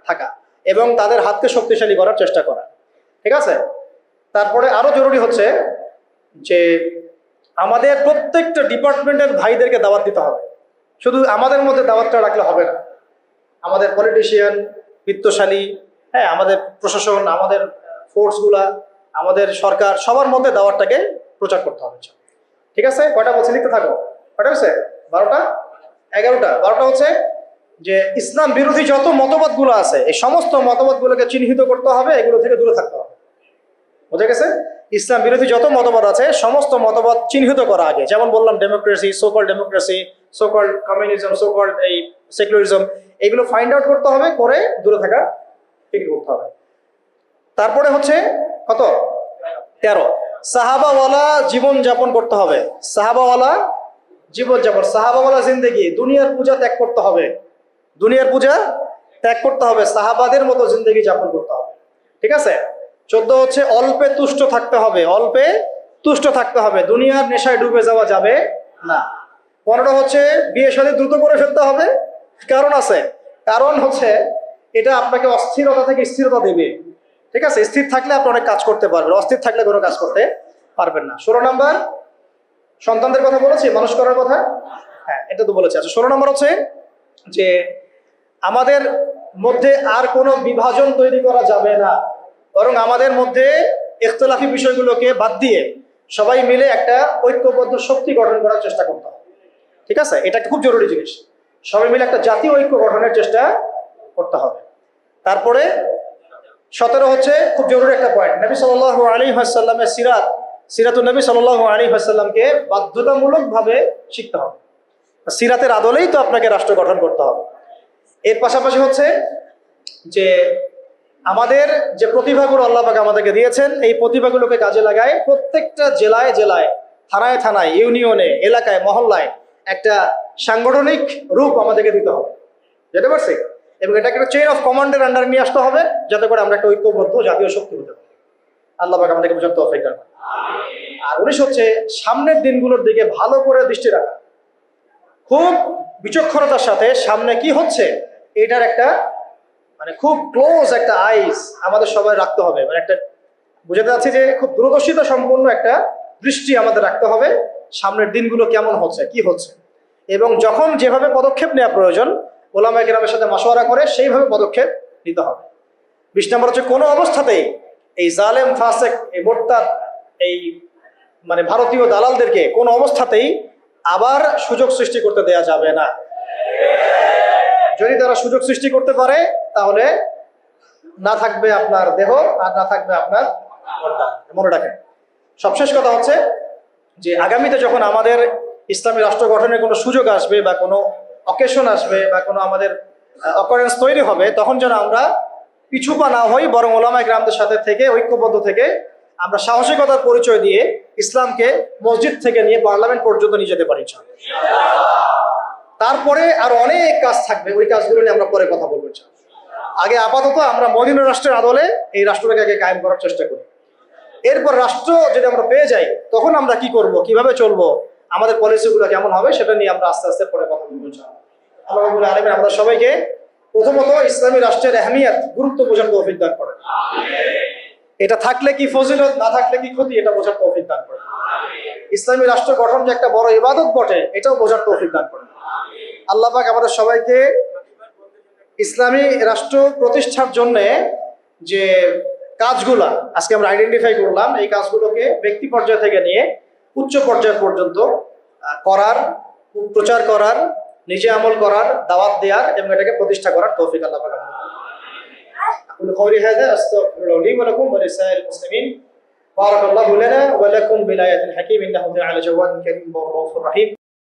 থাকা এবং তাদের হাতকে শক্তিশালী করার চেষ্টা করা। ঠিক আছে? তারপরে আরো জরুরি হচ্ছে যে আমাদের প্রত্যেকটা ডিপার্টমেন্টের ভাইদেরকে দাওয়াত দিতে হবে। শুধু আমাদের মধ্যে দাওয়াতটা রাখলে হবে না, আমাদের পলিটিশিয়ান, বিত্তশালী, হ্যাঁ, আমাদের প্রশাসন, আমাদের ফোর্সগুলা, আমাদের সরকার, সবার মধ্যে দাওয়াতটাকে প্রচার করতে হবে। ঠিক আছে? কয়টা বলছি? লিখতে থাকো। কয়টা হচ্ছে? 12টা? 11টা? 12টা হচ্ছে যে ইসলাম বিরোধী যত মতবাদগুলো আছে, এই সমস্ত মতবাদগুলোকে চিহ্নিত করতে হবে, এগুলো থেকে দূরে থাকতে হবে। বুঝে গেছে? ইসলাম বিরোধী যত মতবাদ আছে, সমস্ত মতবাদ চিহ্নিত করা আগে। যেমন বললাম ডেমোক্রেসি, সোকল ডেমোক্রেসি, সোকল কমিউনিজম, সোকল এই সেকুলারিজম, এগুলো ফাইন্ড আউট করতে হবে, করে দূরে থাকা ঠিক করতে হবে। তারপরে হচ্ছে কত? 13, সাহাবাওয়ালা জীবন যাপন করতে হবে। সাহাবাওয়ালা জীবনযাপন, সাহাবাওয়ালা জিন্দেগি, দুনিয়ার পূজা ত্যাগ করতে হবে, দুনিয়ার পূজা ত্যাগ করতে হবে, সাহাবাদের মতো জিন্দেগি যাপন করতে হবে। ঠিক আছে? 14 হচ্ছে অল্পে তুষ্ট থাকতে হবে, অল্পে তুষ্ট থাকতে হবে, দুনিয়ার নেশায় ডুবে যাওয়া যাবে না। 15 হচ্ছে বিয়ে শাদী দ্রুত করে ফেলতে হবে। কারণ আছে, কারণ হচ্ছে এটা আপনাকে অস্থিরতা থেকে স্থিরতা দেবে। ঠিক আছে? স্থির থাকলে আপনি অনেক কাজ করতে পারবেন, অস্থির থাকলে কোনো কাজ করতে পারবেন না। 16 নম্বর সন্তানদের কথা বলেছি, মানুষ করার কথা, হ্যাঁ, এটা তো বলেছি। আচ্ছা, 16 নম্বর হচ্ছে যে আমাদের মধ্যে আর কোনো বিভাজন তৈরি করা যাবে না, বরং আমাদের মধ্যে ইখতিলাফি বিষয়গুলোকে বাদ দিয়ে সবাই মিলে একটা ঐক্যবদ্ধ শক্তি গঠন করার চেষ্টা করতে হবে। ঠিক আছে? এটা খুব জরুরি জিনিস, সবাই মিলে একটা জাতীয় ঐক্য গঠনের চেষ্টা করতে হবে। তারপরে 17 হচ্ছে খুব জরুরি একটা পয়েন্ট, নবী সাল্লাল্লাহু আলাইহি ওয়াসাল্লামের সিরাতুন নবী সাল্লাল্লাহু আলাইহি ওয়াসাল্লামকে বাধ্যতামূলকভাবে শিখতে হবে। সিরাতের আদলেই তো আপনাকে রাষ্ট্র গঠন করতে হবে। এর পাশাপাশি হচ্ছে যে আমাদের যে প্রতিভাগুলো আল্লাহ পাক আমাদেরকে দিয়েছেন, এই প্রতিভাগুলোকে কাজে লাগায় প্রত্যেকটা জেলায় জেলায়, থানায় থানায়, ইউনিয়নে, এলাকায়, মহল্লায় একটা সাংগঠনিক রূপ আমাদেরকে দিতে হবে। যেতে পারছি? এবং এটাকে একটা চেইন অফ কমান্ডের আন্ডারে নিয়ে আসতে হবে, যাতে করে আমরা একটা ঐক্যবদ্ধ জাতীয় শক্তি হতে পারি। আল্লাহ পাক আমাদেরকে বোঝার তৌফিক দান করুন। আর 19 হচ্ছে সামনের দিনগুলোর দিকে ভালো করে দৃষ্টি রাখা, খুব বিচক্ষণতার সাথে সামনে কি হচ্ছে এটার একটা খুব ক্লোজ একটা আইস আমাদের সবাই রাখতে হবে। একটা বুঝাতে যাচ্ছি যে খুব দূরদর্শিতা সম্পন্ন একটা দৃষ্টি আমাদের রাখতে হবে, সামনের দিনগুলো কেমন হচ্ছে, কি হচ্ছে, এবং যখন যেভাবে পদক্ষেপ নেওয়া প্রয়োজন ওলামায়ে কেরামের সাথে মাশওয়ারা করে সেইভাবে পদক্ষেপ নিতে হবে। 20 নম্বর হচ্ছে কোনো অবস্থাতেই এই জালেম ফাসেক, এই মোরতাদ, এই মানে ভারতীয় দালালদেরকে কোনো অবস্থাতেই আবার সুযোগ সৃষ্টি করতে দেয়া যাবে না। যদি তারা সুযোগ সৃষ্টি করতে পারে তাহলে না থাকবে আপনার দেহ আর না থাকবে আপনার মোরতাদ। মনে রাখেন। সবশেষ কথা হচ্ছে যে আগামীতে যখন আমাদের ইসলামী রাষ্ট্র গঠনের কোনো সুযোগ আসবে বা কোনো অকেশন আসবে বা কোনো আমাদের অকারেন্স তৈরি হবে, তখন যেন আমরা পিছুপা না হই, বরং ওলামায়ে কেরামদের সাথে থেকে ঐক্যবদ্ধ থেকে আমরা সাহসিকতার পরিচয় দিয়ে ইসলামকে মসজিদ থেকে নিয়ে পার্লামেন্ট পর্যন্ত নিয়ে যেতে পারি। তারপরে আরো অনেক কাজ থাকবে, ওই কাজগুলো নিয়ে আমরা পরে কথা বলবো। আগে আপাতত আমরা মদিনা রাষ্ট্রের আদলে এই রাষ্ট্রটাকে আগে কায়েম করার চেষ্টা করি। এরপর রাষ্ট্র যদি আমরা পেয়ে যাই তখন আমরা কি করব, কিভাবে চলবো, আমাদের পলিসিগুলো কেমন হবে, সেটা নিয়ে আমরা আস্তে আস্তে পরে কথা বলবো। আল্লাহ রাব্বুল আলামিন আমাদের সবাইকে প্রথমত ইসলামী রাষ্ট্রের আহমিয়ত, গুরুত্ব বোঝার তৌফিক দান করেন। এটা থাকলে কি ফজিলত, না থাকলে কি ক্ষতি, এটা বোঝার তৌফিক দান করেন। ইসলামী রাষ্ট্র গঠন যে একটা বড় ইবাদত বটে, এটাও বোঝার তৌফিক দান করেন। আল্লাহ পাক আমাদের সবাইকে ইসলামী রাষ্ট্র প্রতিষ্ঠার জন্য যে কাজগুলা আজকে আমরা আইডেন্টিফাই করলাম, এই কাজগুলোকে ব্যক্তি পর্যায় থেকে নিয়ে উচ্চ পর্যায় পর্যন্ত করার, প্রচার করার, নিজে আমল করার, দাওয়াত দেওয়ার এবং এটাকে প্রতিষ্ঠা করার তৌফিক আল্লাহ পাক আমাদের দান করুন। আকুলু কওলি হাযা আস্তাগফিরুল্লাহ লি ওয়া লাকুম ওয়া লিসাইরিল মুসলিমিন। বারাকাল্লাহু লানা ওয়া লাকুম বিল আয়াতিল হাকীম ইন্নাহু তাআলা জাওয়াদুন কারীম ওয়া রাউফুর রহিম।